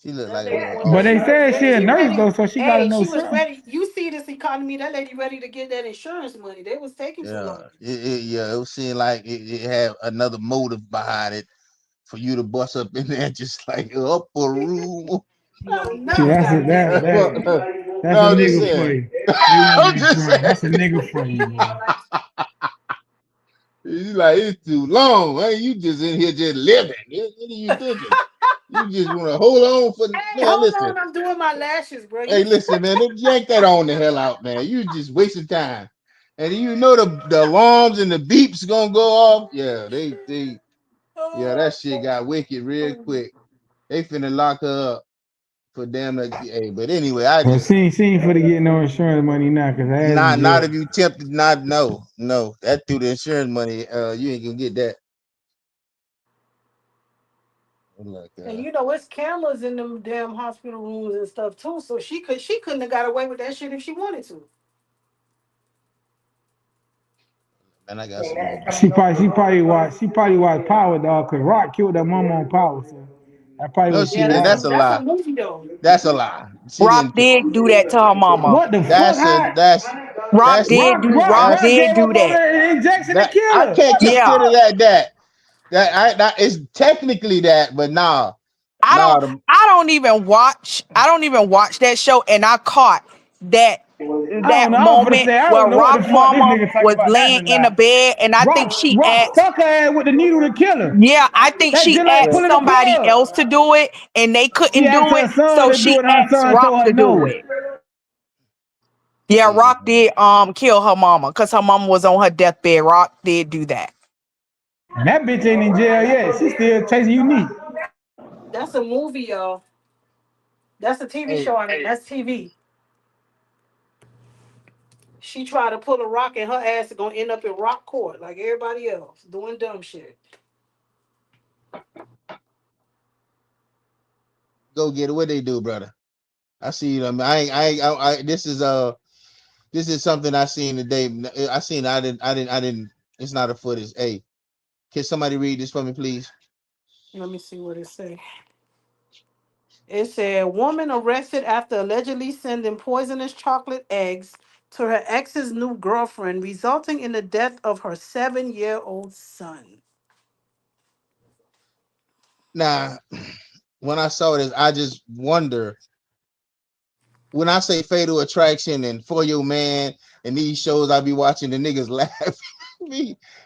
she looked That like a lady little was But they off. said she a she nurse ready. though, so she gotta Hey, know she was something. ready. You see this economy? That lady ready to get that insurance money. They was taking too Yeah, long. it was seeing like it had another motive behind it for you to bust up in there just like up a room. See, Enough, that's a goddamn. that's a No, I'm just nigga for saying. you. You want I'm that just insurance. saying. That's a nigga for you, boy. He's like, it's too long. Man. You just in here just living. What are you thinking? You just want to hold on for Hey, man. hold Listen, on, I'm doing my lashes, bro. hey, You listen, man. Don't yank that on the hell out, man. You just wasting time. And you know the alarms and the beeps gonna go off. Yeah, yeah, that shit got wicked real quick. They finna lock her up for damn it. Hey, but anyway, I Well, just she ain't for to get no insurance money now, cause her ass in not jail. if you tempted not no that through the insurance money. You ain't gonna get that. Like and you know it's cameras in them damn hospital rooms and stuff too. So she couldn't have got away with that shit if she wanted to. man, I got some more. She probably watched Power Dog, cause Rock killed that mama on Power. So that's probably No, what she she didn't. That's watched. a That's a lie. movie though. That's a lie. She Rock didn't. did do that to her mama. What the fuck? That's a How? Rock that's did do Rock that's Rock gave her did do mama that. an injection to that. kill I her. can't What the Yeah. consider fuck? that is technically that, but nah, I nah. don't I don't even watch that show, and I caught that I don't that know. I was gonna moment say I where don't know what the Rock fuck this mama nigga talk was about that laying or in the not. bed, and I think she Rock asked, stuck her ass with the needle to kill her. yeah, I think That she just like asked pulling the somebody plug. else to do it, and they She couldn't asked do her it, son so to do she it, and her asked son Rock told her to do no. it. Yeah, Hey, Rock did kill her mama because her mama was on her deathbed. Rock did do that. And that bitch ain't in jail yet. She still chasing Unique. That's a movie, y'all. That's a TV hey, show. I mean, that's TV. She tried to pull a rock, and her ass is gonna end up in rock court like everybody else doing dumb shit. go get it. What they do, brother? I see them. This is This is something I seen today. I seen. I didn't. It's not a footage. Hey, can somebody read this for me, please? Let me see what it says. It said, woman arrested after allegedly sending poisonous chocolate eggs to her ex's new girlfriend, resulting in the death of her 7-year-old son. Now, when I saw this, I just wonder. When I say Fatal Attraction and For Your Man and these shows, I be watching the niggas laugh.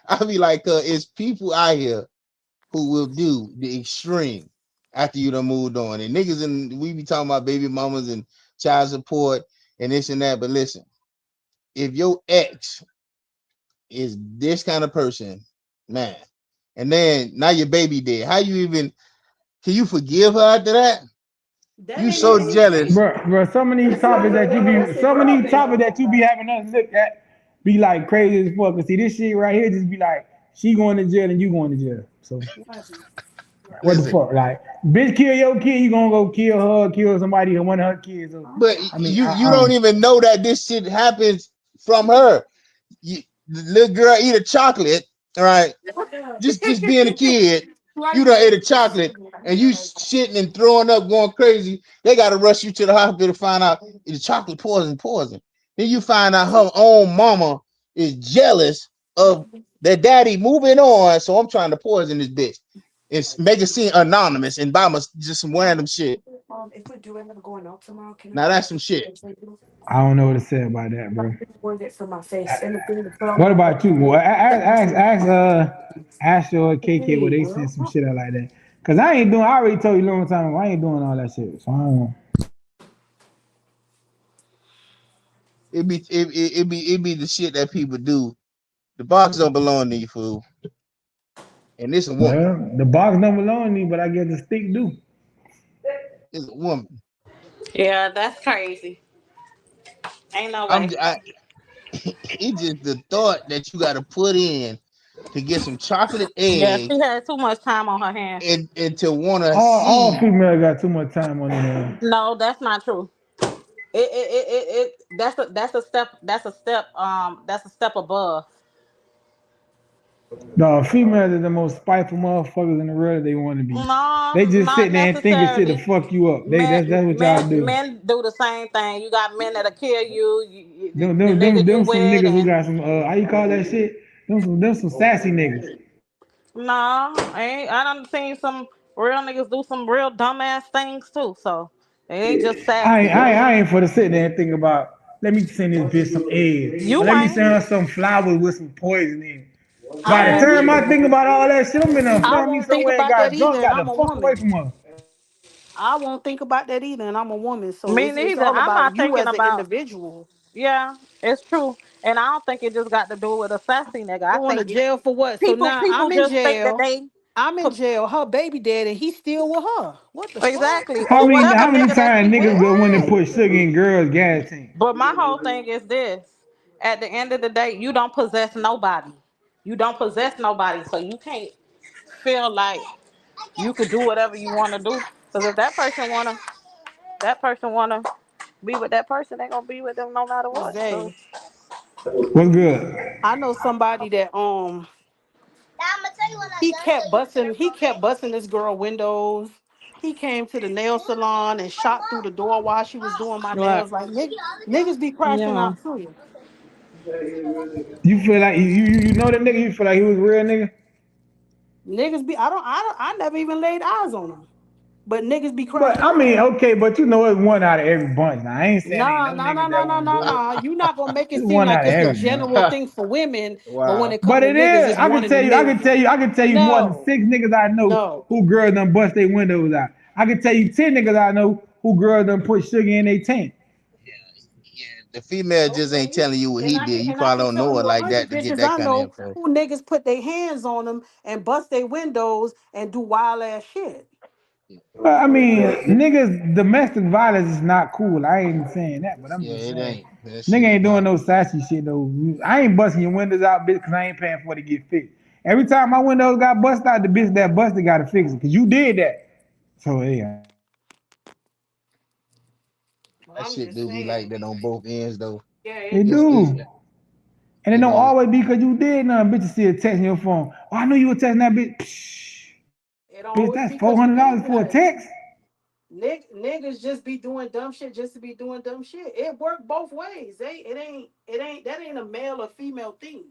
I be like, it's people out here who will do the extreme after you done moved on. And niggas, and we be talking about baby mamas and child support and this and that. But listen, if your ex is this kind of person, man, and then now your baby dead, how you even can you forgive her after that? That You ain't so even jealous. Bro, some of these topics that you be having us look at be like crazy as fuck. Cause see this shit right here just be like she going to jail and you going to jail. So what the Listen, fuck? Like, bitch, kill your kid, you gonna go kill her, kill somebody or one of her kids. So, but I mean, you don't even know that this shit happens from her. The little girl eat a chocolate, all right? Just being a kid, you done ate a chocolate and you shitting and throwing up, going crazy. They gotta rush you to the hospital to find out the chocolate poison. Then you find out her own mama is jealous of their daddy moving on. So I'm trying to poison this bitch. It's make it seem anonymous and buy just some random shit. if we do end up going out tomorrow, can I Now get that's some shit. I don't know what to say about that, bro. word it for my face? And the thing to put on What my about you? Well, ask your KK what they send some shit out like that. Cause I ain't doing. I already told you a long time ago. I ain't doing all that shit. So I don't. It be the shit that people do. The box don't belong to you, fool. And this a woman. Well, the box don't belong to me, but I guess the stick do. It's a woman. Yeah, that's crazy. Ain't no I'm way. it's just the thought that you got to put in to get some chocolate Yeah, eggs she had too much time on her hands. and to want to All see. females got too much time on their hands. No, that's not true. That's a step above. No, females are the most spiteful motherfuckers in the world. They want to be. No, They just not sitting there and thinking shit to necessarily. fuck you up. Men, That's what y'all men, do. men do the same thing. You got men that'll kill you. Them, The them, them, nigga you them some with, niggas who and got some how you call that shit? Them some sassy niggas. no, I done seen some real niggas do some real dumbass things too. So they ain't just sassy. I ain't for to sit there and think about. Let me send this bitch some eggs, or You let me ain't. send her some flowers with some poison in it. I By the won't. time I think about all that shit, I'm in a I find me won't think somewhere and about that got either, drunk, and got the I'm a fuck away woman. from her. I won't think about that either, and I'm a woman. So Me it's neither. all I'm about not you thinking as an about. individual. Yeah, it's true, and I don't think it just got to do with a sassy nigga. I Going to think jail for what? So people now people I'm in just think that jail. they I'm in jail. Her baby dead, and he's still with her. What the fuck? exactly How or many whatever how many nigga that times she niggas with. go in and Right. put sugar in girls' gas tank? But my whole thing is this: at the end of the day, you don't possess nobody. You don't possess nobody, so you can't feel like you could do whatever you want to do. Because if that person wanna be with that person, they gonna be with them no matter what. So Zay, What's good? I know somebody that he kept busting this girl windows. He came to the nail salon and shot through the door while she was doing my right, nails. Like niggas be crashing yeah. out too. You feel like you know that nigga? You feel like he was a real nigga? Niggas be I never even laid eyes on him. But niggas be But crashing I out. mean, okay, but you know it's one out of every bunch. Now I ain't saying ain't No, no no, no, niggas no, that no, want to no, do it. no. You're not gonna make it It's seem one like out of it's a every bunch. general thing for women, but when Wow. it come But to it niggas, is. it's one in a million. I can tell you more than No, 6 niggas I know no. who girls done bust their windows out. I can tell you 10 niggas I know who girls done put sugar in their tank. Yeah, the female just ain't Okay. telling you what he did. You And I probably can don't tell know you it like 100 that to get bitches that I kind of know info. who niggas put their hands on them and bust their windows and do wild ass shit. Well, I mean, niggas, domestic violence is not cool. I ain't saying that, but I'm Yeah, just it saying, ain't. That shit nigga is ain't doing not. no sassy shit though. I ain't busting your windows out, bitch, because I ain't paying for it to get fixed. Every time my windows got busted out, the bitch that busted got to fix it, because you did that. So, yeah. Well, That I'm shit just do be like saying. that on both ends though. Yeah, They it do. do. And it don't always be because you did nothing. Bitches still texting your phone. Oh, I knew you were texting that bitch. Psh, It don't bitch, always that's be because you did $400 for a nothing. text. Niggas just be doing dumb shit just to be doing dumb shit. It worked both ways. That ain't a male or female thing.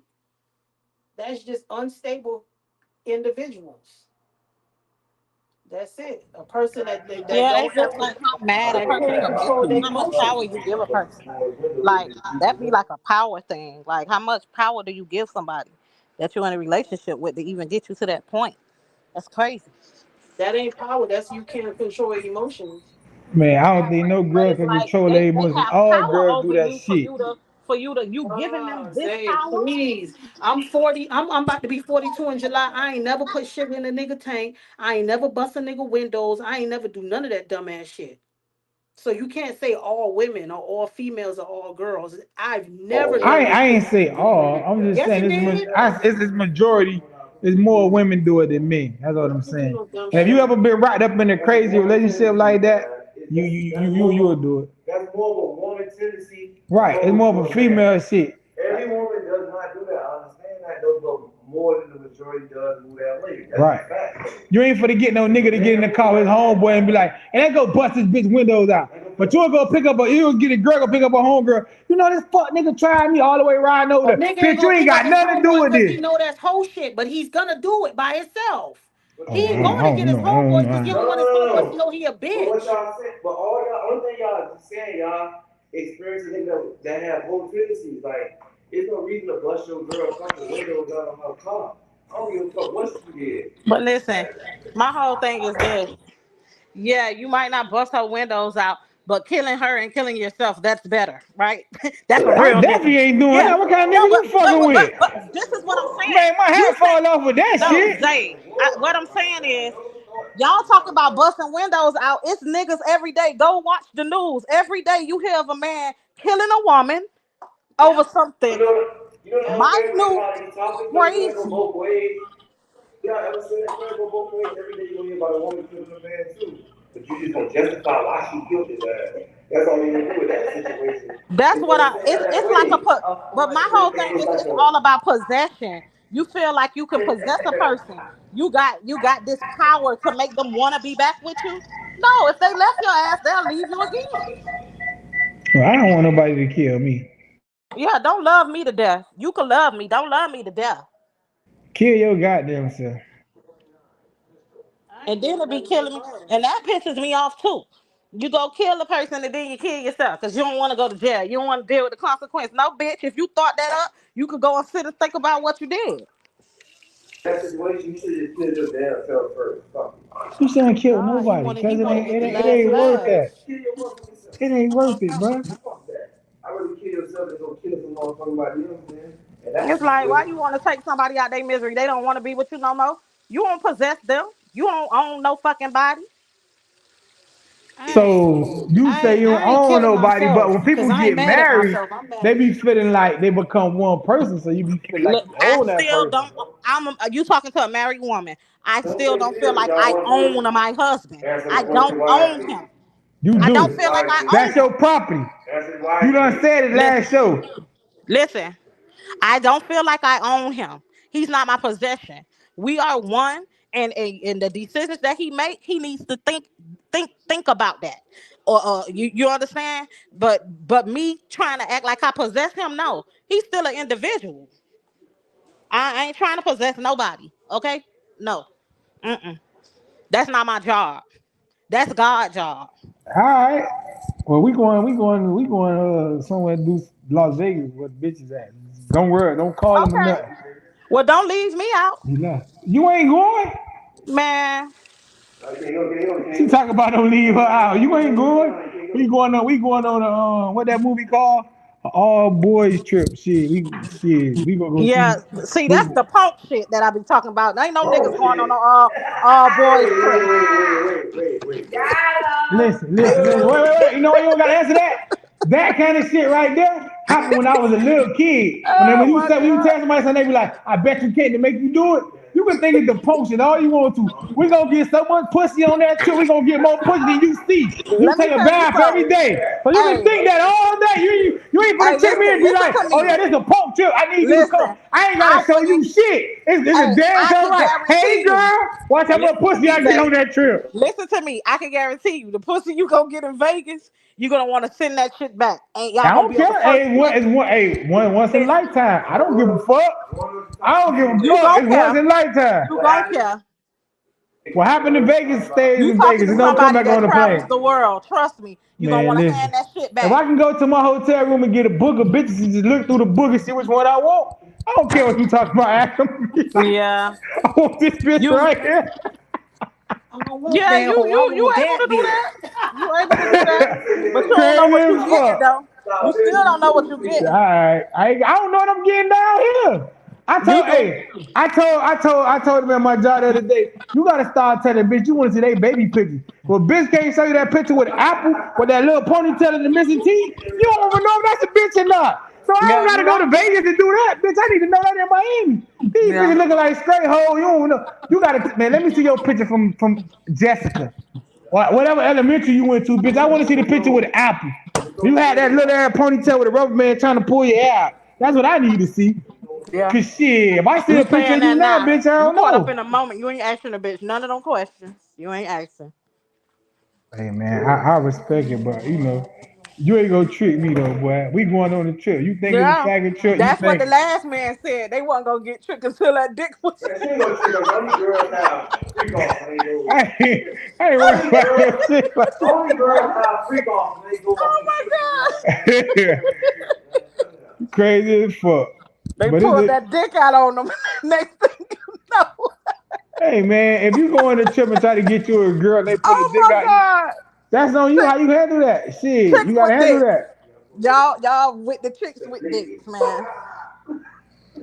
That's just unstable individuals. That's it. A person that Yeah, don't it's have just like how mad a that person can't can get control you, their how much power emotions. you give a person. Like that be like a power thing. Like how much power do you give somebody that you're in a relationship with to even get you to that point? That's crazy. That ain't power. That's you can't control your emotions. Man, I don't think no But girl it's can like control their they emotions. have All power girls do over that you for shit. you giving them this Say power. please. I'm 40. I'm about to be 42 in July. I ain't never put shit in a nigga tank. I ain't never bust a nigga windows. I ain't never do none of that dumbass shit. So you can't say all women or all females or all girls. I've never done this I shit. ain't say all. I'm just Yes, saying you did. it's majority. There's more women do it than men. That's what I'm You do saying. no dumb And if you shit. ever been wrapped up in a crazy relationship like that, you will do it. That's more of a woman tendency. Right. It's more of a female shit. Every woman does not do that. I understand that though, but more than the majority does move that way. That's Right. a fact. You ain't finna get no nigga to get in the car with his homeboy and be like, and let's go bust this bitch windows out. But you'll go pick up you'll get a girl go pick up a homegirl. You know this fuck nigga trying me all the way riding over A there. nigga ain't Bitch, you gonna ain't pick up got his nothing to do homeboy with because he this. know that's whole shit, but he's gonna do it by himself. Oh, He ain't I going to get don't his know. I don't homeboys know. because he No, don't no, want his no, homeboys to no. know he a But what bitch. y'all saying, but all y'all, only thing y'all just saying, y'all experience niggas that have whole tendencies. Like, there's no reason to bust your girl fucking windows out of her car. I don't give a fuck what she did. But listen, my whole thing is this. Yeah, you might not bust her windows out, but killing her and killing yourself, that's better, right? That's a I real nigga. definitely ain't doing Yeah. that. What kind of No, nigga you fucking with? but this is what I'm saying. Man, my You hat say, fall off with that no, shit. Zay, what I'm saying is, y'all talk about busting windows out. It's niggas every day. Go watch the news. Every day you hear of a man killing a woman over Yep. something You know the unfair thing minute, about these topics, though, it's gonna go crazy. both ways. Yeah, ever seen that story go both ways? Every day you gonna hear about a woman killing a man too. But you just gonna justify why she killed his ass. That's all you gonna do with that situation. That's It's what gonna stand that it's like a way. but my whole thing is It's it's like all about possession. You feel like you can possess a person. You got this power to make them want to be back with you. No, if they left your ass, they'll leave you again. Well, I don't want nobody to kill me. Yeah, don't love me to death. You can love me. Don't love me to death. Kill your goddamn self. I And ain't then doing it be none of the killing me. above. And that pisses me off too. You go kill a person and then you kill yourself because you don't want to go to jail. You don't want to deal with the consequence. No, bitch. If you thought that up, you could go and sit and think about what you did. that situation, you should just kill your damn self first. Fuck it. You shouldn't kill Nah, nobody he because wanna get the it last ain't worth laugh. that. Kill your motherfucking self. It ain't worth it, bro. Fuck that. I really kill yourself and go kill some motherfucking else, man. And that's It's the like, why situation. you want to take somebody out their misery? They don't want to be with you no more. You don't possess them. You don't own no fucking body. So you say you don't I ain't own killing nobody, but myself when because people I ain't get mad at married, myself. I'm mad they at be you. feeling like they become one person. So you be feeling like Look, you I own that still person. don't. You talking to a married woman? I Don't still say don't feel still, like y'all I one own person. my husband. Answer I the question don't why I own see. him. You I don't do. feel like I That's own your him. property. Answer why You I done see. said it last Listen, show. listen. I don't feel like I own him. He's not my possession. We are one, and the decisions that he make, he needs to think about that. Or you understand? But me trying to act like I possess him, no, he's still an individual. I ain't trying to possess nobody. Okay, no, mm-mm. That's not my job. That's God's job. All right. Well, we going somewhere to do Las Vegas where the bitches at. Don't worry, don't call them or Okay. nothing. Well, don't leave me out, You left. You ain't going. man. She talk about don't leave her out. You ain't going. We going on a what that movie called? A all boys trip. We gonna go Yeah, see. see, We, that's the punk shit that I be talking about. There ain't no niggas going on a all boys trip. Wait. listen. Wait. You know why you don't gotta answer that? That kind of shit right there happened when I was a little kid. When Oh you my said when you god. tell somebody something, they be like, "I bet you can't." To make you do it, you can think it's the potion all you want to. We gonna get so much pussy on that trip. We gonna get more pussy than you see. You Let me take a tell you bath every something. day, so you can Hey, think that all day. You ain't hey, gonna check me and be listen like, to oh me. yeah, this is a poke trip. I need you to come. Listen, I ain't I gotta show can, you shit. It's a hey, damn I show can right. Hey guarantee you. girl, watch how much Listen to pussy me, I get on Zay. that trip. Listen to me. I can guarantee you, the pussy you gonna get in Vegas, you gonna want to send that shit back. Ain't y'all I gonna don't be on the care. first Hey, trip? once in a Listen, lifetime. I don't give a fuck. I don't give a you fuck. gonna It's once care. in a lifetime. You gonna care. What happened in Vegas stays You in talking Vegas. to It don't come somebody back on that the travels plane. the world. Trust me, you gonna Man, want to listen. hand that shit If back. I can go to my hotel room and get a book of bitches and just look through the book and see which one I want, I don't care what you talking about, Adam. Yeah. I want this bitch You right here. I don't want Yeah, that you hoe. I you you want able to that do bitch. that. You able to do that. But you don't know Crazy what you as getting fuck. though. You still don't know what you All getting. right, I don't know what I'm getting down here. You do. I told him at my job the other day, you gotta start telling bitch you want to see their baby pictures. Well, bitch can't show you that picture with Apple with that little ponytail and the missing teeth. You don't even know if that's a bitch or not. So I don't Yeah, gotta you go to don't. Vegas to do that, bitch. I need to know that in Miami. These Yeah. bitches looking like straight hoes. You don't know. You gotta man. Let me see your picture from Jessica. Whatever elementary you went to, bitch. I want to see the picture with Apple. You had that little ass ponytail with a rubber man trying to pull your hair out. That's what I need to see. Yeah. Cause shit, if I see You a picture saying of you that now, now. bitch, I You don't caught up know. in a moment. You ain't asking a bitch none of them questions. You ain't asking. Hey man, I respect it, but you ain't gonna trick me though, boy. We going on the trip. You think it's a Yeah. faggot trip? You That's what think? the last man said. They wasn't gonna get tricked until that dick was. Man, she ain't gonna trick us. Only girls have freak off when they go. I ain't worried Only about girls, no shit like only girls have freak off when they go off Oh these my trips. You know what I'm saying? that. Crazy as fuck. They But it's pulled a that dick out on them. Next thing you know. hey man, if you go on a trip and try to get you a girl and they pull a Oh dick my out, God. that's on you. How Trick, you handle that? Shit, tricks you gotta with handle dicks. that. Y'all with the chicks with dicks, man.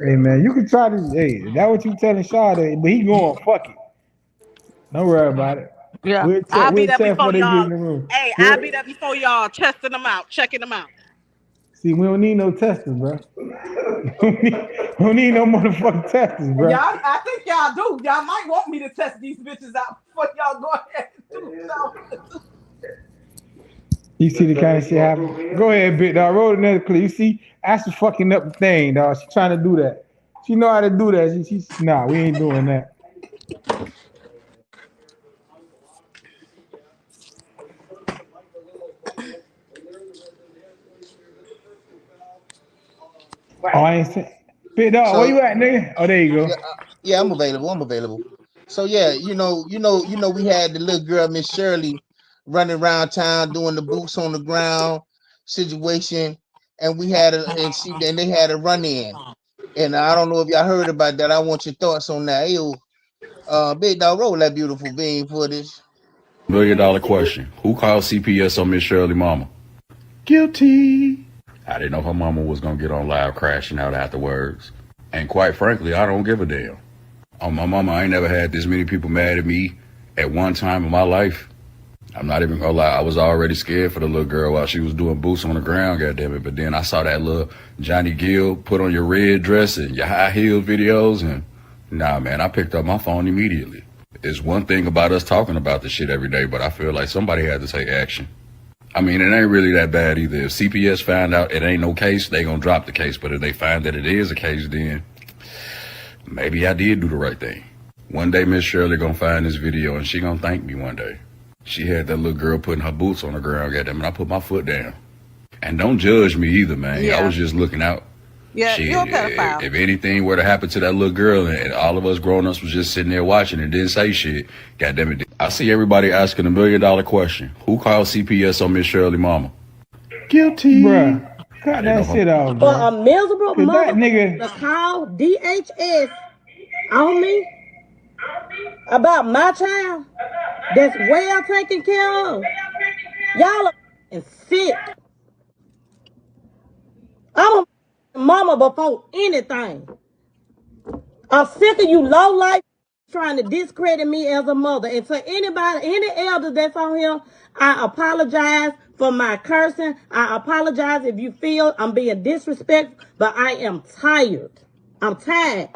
Hey man, you can try to. Hey, that what you telling Shawty, but he going fuck it. Don't worry about it. Yeah. We'll check. I'll be We'll there check before before they get y'all. in the room. Hey, I'll We'll, be there before y'all testing them out, checking them out. see, we don't need no testers, bro. We don't need no motherfucking testers, bro. Y'all, I think y'all do. Y'all might want me to test these bitches out before y'all go ahead and do so. You see the kind of shit happen. Go ahead, bit dog. Roll another clip. You see, Ashley fucking up the thing, dog. She trying to do that. She know how to do that. Nah, we ain't doing that. Oh, I ain't saying. Bit dog, where So you at, nigga? Oh, there you yeah, go. yeah, I'm available. I'm available. So yeah, we had the little girl Miss Shirley running around town doing the boots on the ground situation, and they had a run in. And I don't know if y'all heard about that. I want your thoughts on that. Yo, big dog, roll that beautiful bean footage. $1 million question. Who called CPS on Miss Shirley mama? Guilty. I didn't know her mama was gonna get on live crashing out afterwards. And quite frankly, I don't give a damn. On my mama, I ain't never had this many people mad at me at one time in my life. I'm not even gonna lie, I was already scared for the little girl while she was doing boots on the ground, goddammit. But then I saw that little Johnny Gill put on your red dress and your high heel videos, and nah, man, I picked up my phone immediately. It's one thing about us talking about this shit every day, but I feel like somebody had to take action. I mean, it ain't really that bad either. If CPS find out it ain't no case, they gonna drop the case. But if they find that it is a case, then maybe I did do the right thing. One day Miss Shirley gonna find this video and she gonna thank me one day. She had that little girl putting her boots on the ground, goddamn, and I put my foot down. And don't judge me either, man. I Yeah. was just looking out. Yeah, Shit, you're a pedophile. if anything were to happen to that little girl and all of us grown-ups was just sitting there watching and didn't say shit, goddamn it. I see everybody asking $1 million question. Who called CPS on Miss Shirley mama? Guilty. Bruh, cut that shit off, For bro. a miserable Cause that mother nigga, to call DHS on me about my child that's well taken care of. Y'all are sick. I'm a mama before anything. I'm sick of you low life trying to discredit me as a mother. And to anybody, any elder that's on here, I apologize for my cursing. I apologize if you feel I'm being disrespectful, but I am tired. I'm tired.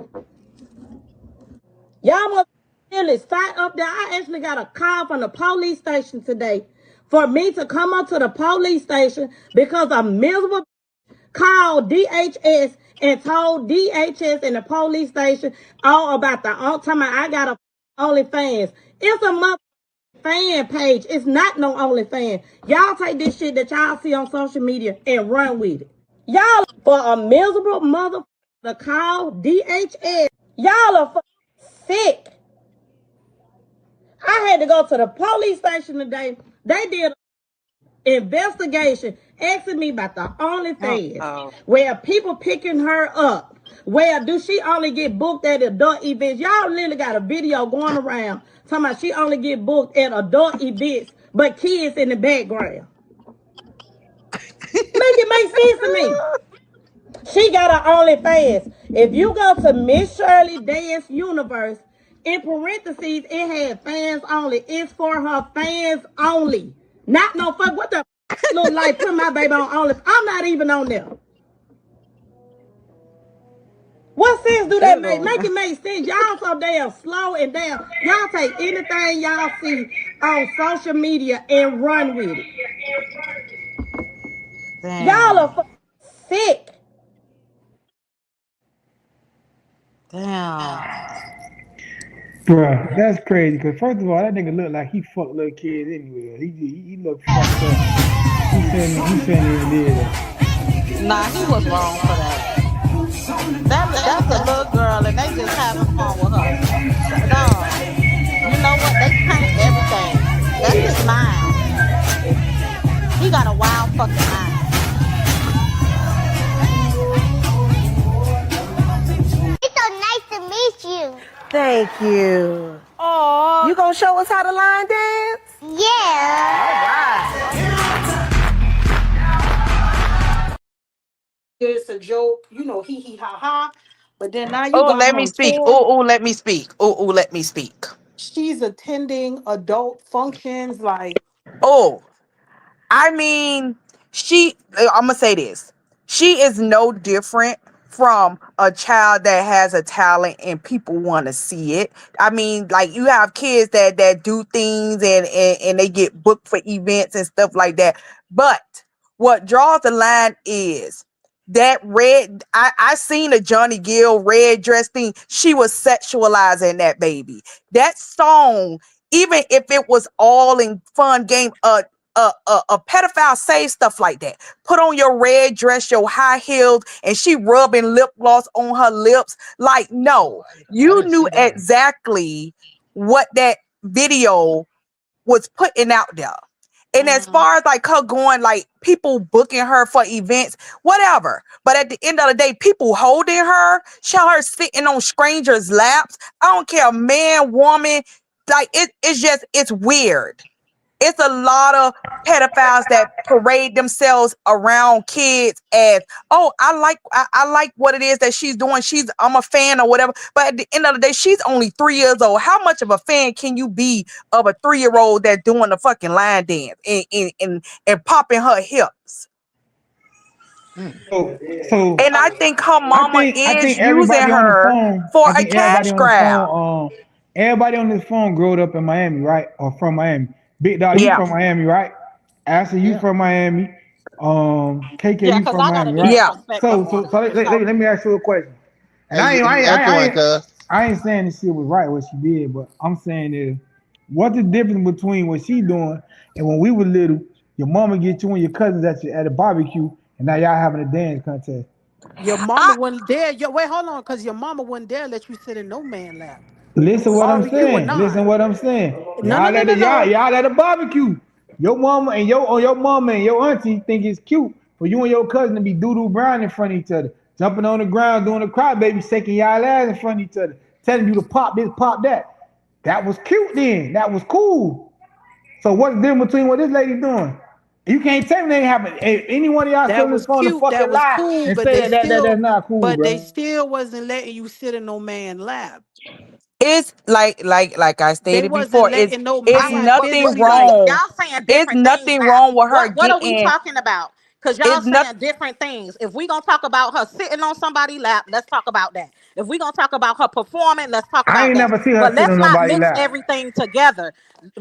Y'all must really sat up there. I actually got a call from the police station today for me to come up to the police station because a miserable called DHS and told DHS and the police station all about the time I got a OnlyFans. It's a mother fan page. It's not no OnlyFans. Y'all take this shit that y'all see on social media and run with it. Y'all for a miserable mother to call DHS. Y'all are sick. I had to go to the police station today. They did an investigation asking me about the OnlyFans. Uh-oh. Where people picking her up. Where do she only get booked at adult events? Y'all literally got a video going around talking about she only get booked at adult events, but kids in the background. Make it make sense to me. She got her OnlyFans. If you go to Miss Shirley Dance Universe, in parentheses, it had fans only. It's for her fans only. Not no fuck. What the look like? Put my baby on OnlyFans. I'm not even on there. What sense do that make? Make it make sense. Y'all so damn slow and damn. Y'all take anything y'all see on social media and run with it. Y'all are sick. Damn. Bruh, that's crazy. Cause first of all, that nigga look like he fucked little kids anyway. He look fucked up. He shouldn't even did that. Nah, he was wrong for that. That's a little girl, and they just having fun with her. Dog, you know what? They paint everything. That's his mind. He got a wild fucking mind. It's so nice to meet you. Thank you. Aww. You gonna show us how to line dance? Yeah. It's a joke, you know, hee hee ha ha. But then now you Oh, gone let me on speak. tour. Oh, let me speak. Oh, let me speak. She's attending adult functions. Like, Oh, I mean, I'm gonna say this. She is no different from a child that has a talent and people want to see it. I mean, like you have kids that do things and they get booked for events and stuff like that. But what draws the line is that red. I seen a Johnny Gill red dress thing. She was sexualizing that baby. That song, even if it was all in fun game, a pedophile say stuff like that. Put on your red dress, your high heels, and she rubbing lip gloss on her lips. Like, no, you knew exactly what that video was putting out there. And as far as like her going, like people booking her for events, whatever. But at the end of the day, people holding her, show her sitting on strangers' laps. I don't care, man, woman. Like it's weird. It's a lot of pedophiles that parade themselves around kids as, oh, I like what it is that she's doing. I'm a fan or whatever. But at the end of the day, she's only 3 years old. How much of a fan can you be of a 3-year-old that's doing the fucking line dance and popping her hips? So And I think her mama I is think using everybody on the her phone. for I a think cash everybody on the grab. phone. Everybody on this phone growed up in Miami, right? Or from Miami. Big Dog, you Yeah. from Miami, right? Ashley, you from Miami. KK, Yeah, you because from I got a Miami, right? different Yeah. perspective So, on so, it. so let me ask you a question. And Hey, you echoing, cuz. I ain't saying this shit was right what she did, but I'm saying is, what's the difference between what she doing and when we were little, your mama get you and your cousins at a barbecue, and now y'all having a dance contest. your mama wouldn't dare. Wait, hold on, because your mama wouldn't dare let you sit in no man lap. Listen what I'm Barbecue or saying. not. No, no, no, no, no. Y'all at a barbecue. Your mama and your mama and your auntie think it's cute for you and your cousin to be doo-doo brown in front of each other, jumping on the ground doing a crybaby, shaking y'all ass in front of each other, telling you to pop this, pop that. That was cute then. That was cool. So what's the difference between what this lady doing? You can't tell me they ain't happen. Any one of y'all still That on this was phone to cute. That fucking was lie cool, and but say that's not cool, they bro. still wasn't letting you sit in no man lap. It's like I They stated before, wasn't letting no it's All right, man but nothing physically see, like. wrong. y'all saying It's different things nothing now. wrong with her What are we getting. talking about? Because y'all It's not. saying different things. If we gonna talk about her sitting on somebody's lap, let's talk about that. If we're gonna talk about her performing, let's talk I about ain't that. never seen her But sit let's on not nobody mix lap. everything together.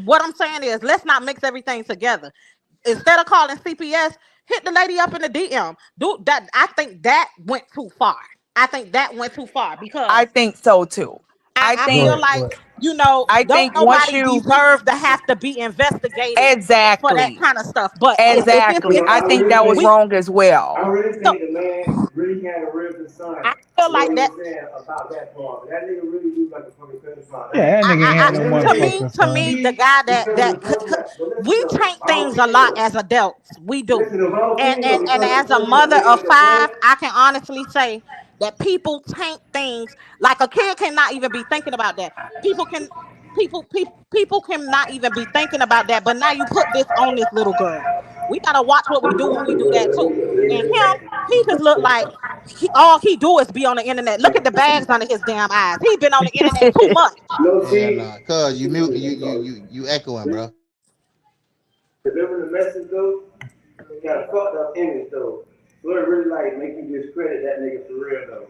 What I'm saying is, let's not mix everything together. Instead of calling CPS, hit the lady up in the DM. Do that. I think that went too far. I think that went too far I because think so too. I I Go think feel ahead. Go like, ahead. I don't think once nobody you deserve to have to be investigated for that exactly, kind of stuff. But if it's exactly. I think that was we wrong as well. I really so think the man really had a real concern I feel with what like he that. was saying about that part. That nigga really was like a fucking pedophile. Yeah, that nigga ain't I, had no Eliminate motherfucking to son. me, the guy because of the contact. But listen we though, taint I was things a saying lot though. as adults. We do. Listen, the whole And thing and though, and because as a the mother man of in the five, past, I can honestly say that people taint things like a kid cannot even be thinking about that. People cannot even be thinking about that. But now you put this on this little girl. We gotta watch what we do when we do that too. And him, he just looked like all he do is be on the internet. Look at the bags under his damn eyes. He been on the internet too much. no Yeah, see, nah, cuz you mute you echoing, bro. remember the message though? He got a fucked up image though. So it really like make you discredit that nigga for real though.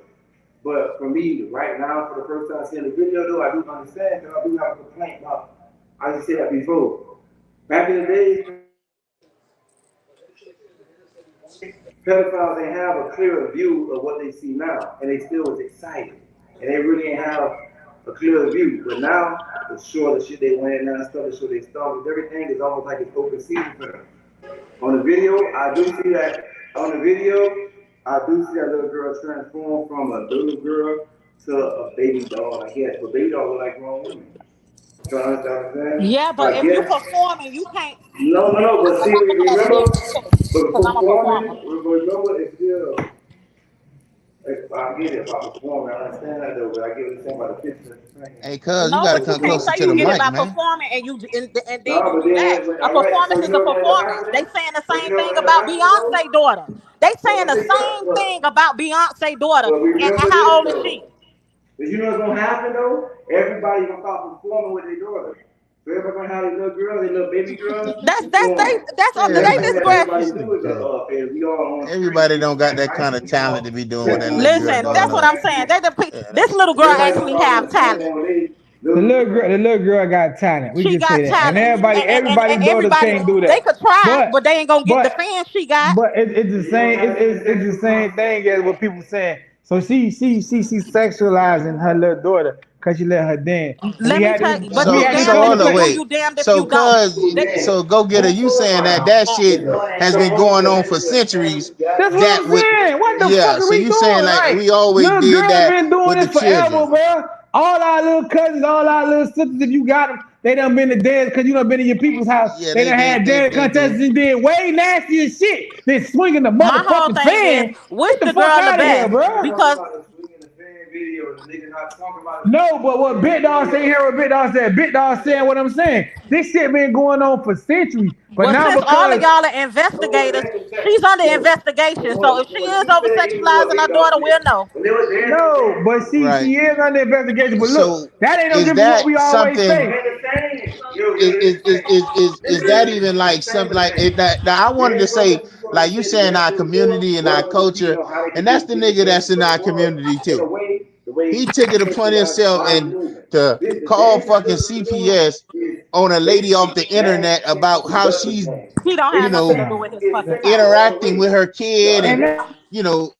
But for me, right now, for the first time seeing the video though, I do understand because I do have a complaint about, I just said that before. Back in the days, pedophiles ain't have a clearer view of what they see now, and they still was excited, and they really ain't have a clearer view. But now, the sure the shit they wearing now, stuff, the shit they started, everything is almost like it's open season for them. On the video, I do see that. On the video, I do see that little girl transform from a little girl to a baby doll, I guess. But baby doll look like grown women. You understand what I'm saying? Yeah, So but I if you guess performing, you can't. no. But I'm see, not looking at remember, skin too, but because I'm a performer. remember, it's still. I get it about performing. I understand that though, but I get what you're saying about the picture. Hey, cuz you No, gotta but you come can't closer say to you the get it mic, by man. performing and then No, you but do that. then, A all right. So performance you is a know what ended up performance. They happening? saying the But you same know thing what ended up about happening though? Beyonce daughter. They saying But the see, same thing about Beyonce daughter. but And remember how this old is though. she? But you know what's gonna happen though? Everybody gonna start performing with their daughter. So everybody gonna have their little girls, their little baby girls performing. That's And under Yeah, that's their man. something that everybody discretion. do is we all on screen. Everybody don't got that I kind used of to be talent all to be doing what that everybody little gonna girl Listen, doing that's what though. I'm saying. Yeah, This that's little girl gonna actually start have talent. performing with their little girl. The little girl got talent. We She can say got that. And talent, everybody and daughters everybody can't do they that. could try, But but they ain't gonna get the but fans she got. but it's the same. It's the same thing as what people saying. So she sexualizing her little daughter because she let her dance. And Let me tell you, but so you so damned if hold you up, do, wait. you damned if So you don't. cuz They, so go get her, you saying that shit has been going on for centuries. That's what I'm That would saying. What the fuck yeah, are so we you saying doing? like Like, we always little did girl that been doing with the this forever, children. bro. All our little cousins, all our little sisters, if you got them, they done been to dance because you done been in your people's house. Yeah, They done had dance they contests do. and did way nastier shit than swinging the my whole motherfucking thing is, fan. wish Get the the fuck girl the out of here, best bro. because Video, the nigga not talking about No, but what Big Dog saying here, what Big Dog said, Big Dog saying what I'm saying. This shit been going on for centuries, but well, now since all of because y'all are investigators, she's under investigation. So if she is over sexualizing her daughter, we'll know. no, but Right. she is under investigation. But look, So that ain't no is different from what that we always something say. is that even like something like it that now I wanted to say like you saying our community and our culture, and that's the nigga that's in our community too. He took it upon himself and to call fucking CPS on a lady off the internet about how she's, He don't you have nothing know, to do with his fucking problem. interacting with her kid And and, you know,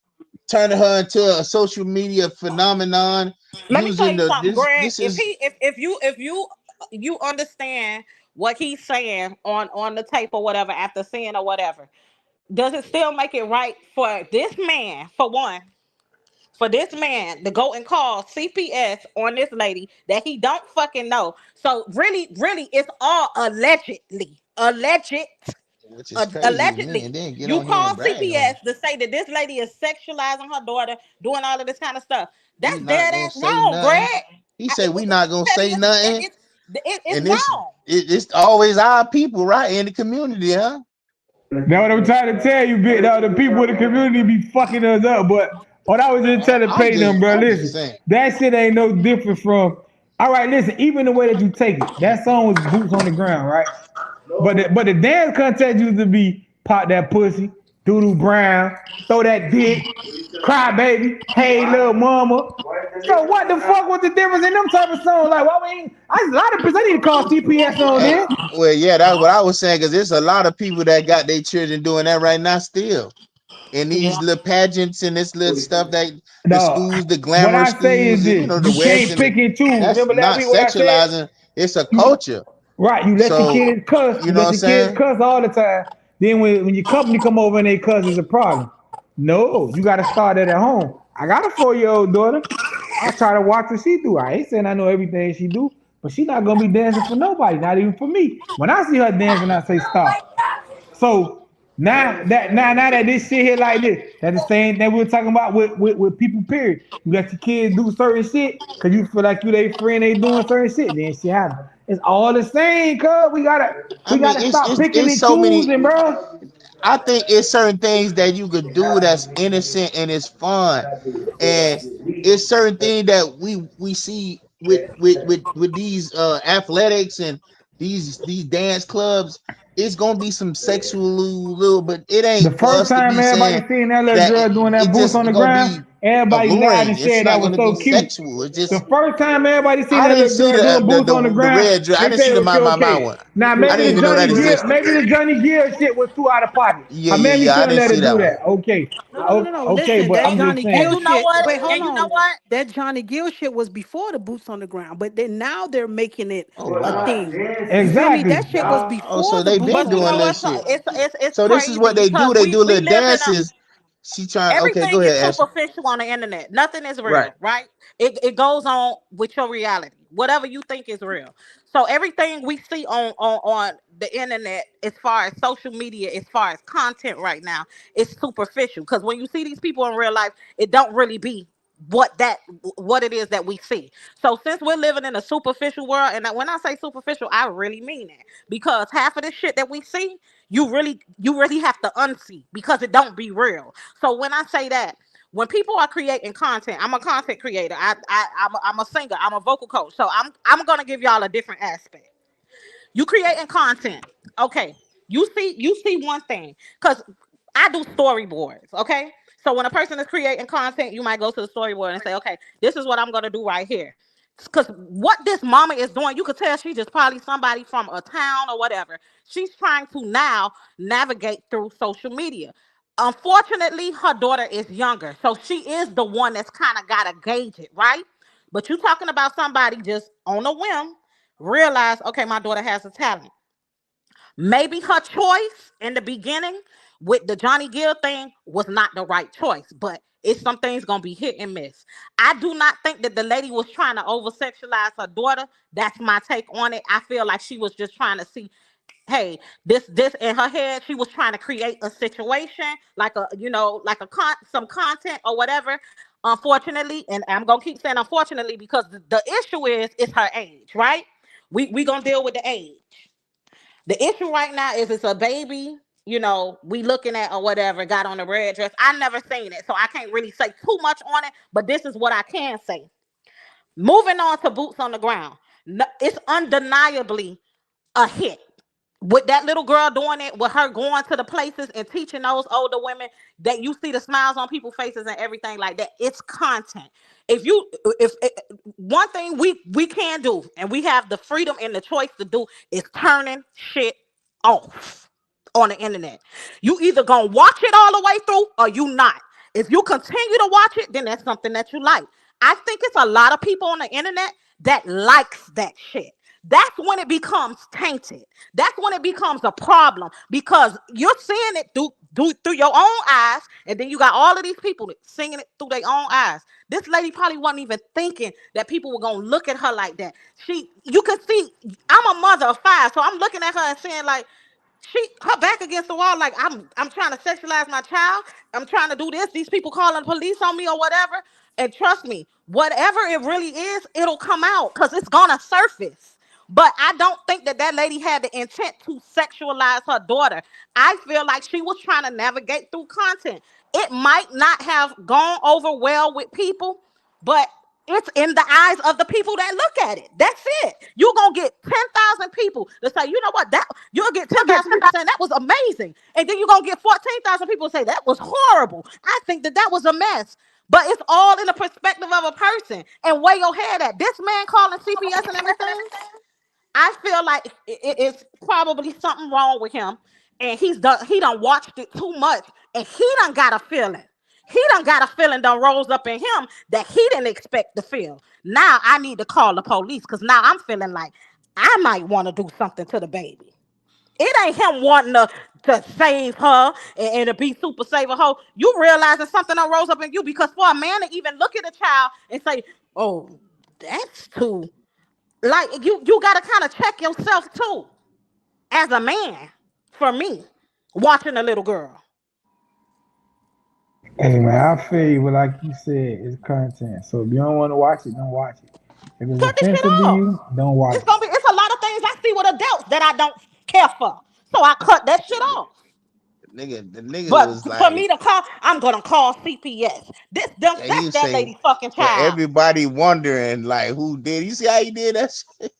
turning her into a social media phenomenon Let me tell using you the something, Greg. this If is he if you understand what he's saying on the tape or whatever after seeing or whatever, does it still make it right for this man, for one, for this man to go and call CPS on this lady that he don't fucking know? So really, it's all alleged. which is crazy to me, Allegedly, and then get you on here call and brag on CPS it. to say that this lady is sexualizing her daughter, doing all of this kind of stuff. We That's not dead gonna ass say wrong, Greg. nothing. He said we not gonna say nothing, It's and wrong. it's always our people right in the community, huh? that's what I'm trying to tell you, Big Dog. The people in the community be fucking us up. But what I was just trying to pay them, bro, I'm just listen, saying. that shit ain't no different from. All right, listen, even the way that you take it, that song was boots on the ground, right? But the dance contest used to be pop that pussy, Doodoo Brown, throw that dick, cry baby, hey little mama. So what the fuck was the difference in them type of songs? Like, why we ain't, a lot of people, I need to call CPS on Hey, this. well, yeah, that's what I was saying, because there's a lot of people that got their children doing that right now still. In these Yeah. little pageants and this little stuff that the No, schools, the what glamour I say is schools, and this: the you West, can't and pick and choose. that's Remember last not week what I said? sexualizing. It's a You culture. right, you let your So kids cuss, you you know what let I'm your kids saying? cuss all the time. Then when your company come over and they cuss, it's a problem. No, you got to start that at home. I got a 4-year-old daughter. I try to watch what she do. I ain't saying I know everything she do, but she not gonna be dancing for nobody, not even for me. When I see her dancing, I say stop. So now that this shit here like this, that's the same thing we were talking about with people. Period. You let your kids do certain shit because you feel like you they friend, they doing certain shit. Then shit happen. It's all the same, cuz we gotta I we mean, gotta stop picking it's and so many. choosing, bro. I think it's certain things that you could do that's innocent and it's fun, and it's certain things that we see with these athletics and these dance clubs. It's gonna be some sexual little, but it The ain't for first us to time be everybody saying seen that little that girl doing that it boots just on the gonna ground, be everybody laughed alluring. and It's said not that was gonna so be cute. sexual. It's The just first time everybody seen I that didn't little see girl doing boots on the the ground, red dress. I they didn't see said the it was my okay. one. Now I maybe didn't the even know Johnny that Gill, existed. maybe the Johnny Gill shit was too out of pocket. Yeah, Her yeah, mammy yeah. I shouldn't didn't let her see do that one. that. Okay, No. okay, Listen, but that I'm just Johnny saying. Gill You know shit. what? Wait, hold And you know on. what? That Johnny Gill shit was before the boots on the ground, but then now they're making it Oh a wow. thing. You feel me? Exactly. That shit was Oh, before so the they boots been on But the you doing know little what's ground. so shit. it's So this is crazy what they because do. They do we little live in a dances. She trying. Okay, everything go is ahead, Ashley. superficial on the internet. Nothing is Right. real, right? It goes on with your reality, whatever you think is real. So everything we see on the internet, as far as social media, as far as content right now, is superficial. Because when you see these people in real life, it don't really be what it is that we see. So since we're living in a superficial world, and when I say superficial, I really mean that, because half of the shit that we see, you really have to unsee because it don't be real. So when I say that, when people are creating content, I'm a content creator. I'm a singer. I'm a vocal coach. So I'm gonna give y'all a different aspect. You creating content, okay? You see one thing, because I do storyboards, okay? So when a person is creating content, you might go to the storyboard and say, okay, this is what I'm gonna do right here. Because what this mama is doing, you could tell she just probably somebody from a town or whatever. She's trying to now navigate through social media. Unfortunately, her daughter is younger, so she is the one that's kind of gotta gauge it, right? But you talking about somebody just on a whim realize, okay, my daughter has a talent. Maybe her choice in the beginning with the Johnny Gill thing was not the right choice, but it's some things gonna be hit and miss. I do not think that the lady was trying to over sexualize her daughter. That's my take on it. I feel like she was just trying to see, hey, this in her head. She was trying to create a situation, like like some content or whatever. Unfortunately, and I'm gonna keep saying unfortunately, because the issue is her age, right? We gonna deal with the age. The issue right now is it's a baby, we looking at or whatever, got on a red dress. I never seen it, so I can't really say too much on it, but this is what I can say. Moving on to boots on the ground. It's undeniably a hit. With that little girl doing it, with her going to the places and teaching those older women, that you see the smiles on people's faces and everything like that. It's content. If one thing we can do, and we have the freedom and the choice to do, is turning shit off on the internet. You either gonna watch it all the way through or you not. If you continue to watch it, then that's something that you like. I think it's a lot of people on the internet that likes that shit. That's when it becomes tainted. That's when it becomes a problem, because you're seeing it through your own eyes, and then you got all of these people seeing it through their own eyes. This lady probably wasn't even thinking that people were gonna look at her like that. You could see, I'm a mother of five, so I'm looking at her and saying like, her back against the wall, like I'm trying to sexualize my child. I'm trying to do this. These people calling police on me or whatever. And trust me, whatever it really is, it'll come out because it's gonna surface. But I don't think that lady had the intent to sexualize her daughter. I feel like she was trying to navigate through content. It might not have gone over well with people, but it's in the eyes of the people that look at it. That's it. You're gonna get 10,000 people to say, you know what, that you'll get 10,000 people saying that that was amazing. And then you're gonna get 14,000 people say that was horrible. I think that that was a mess. But it's all in the perspective of a person and where your head at. This man calling CPS and everything, I feel like it's probably something wrong with him, and he done watched it too much, and he done got a feeling. He done got a feeling done rose up in him that he didn't expect to feel. Now I need to call the police because now I'm feeling like I might want to do something to the baby. It ain't him wanting to save her and to be super saver her. You realizing something done rose up in you because for a man to even look at a child and say, "Oh, that's too," like you got to kind of check yourself too as a man. For me, watching a little girl, Hey man, I feel you, but like you said, it's content. So if you don't want to watch it, don't watch it. If it's cut this shit offensive to off. you, don't watch it. It's a lot of things I see with adults that I don't care for, so I cut that shit off. The nigga But was for like, me to call, I'm gonna call CPS. yeah, he That's was that saying, lady fucking for child. everybody wondering like who did. You see how he did that shit?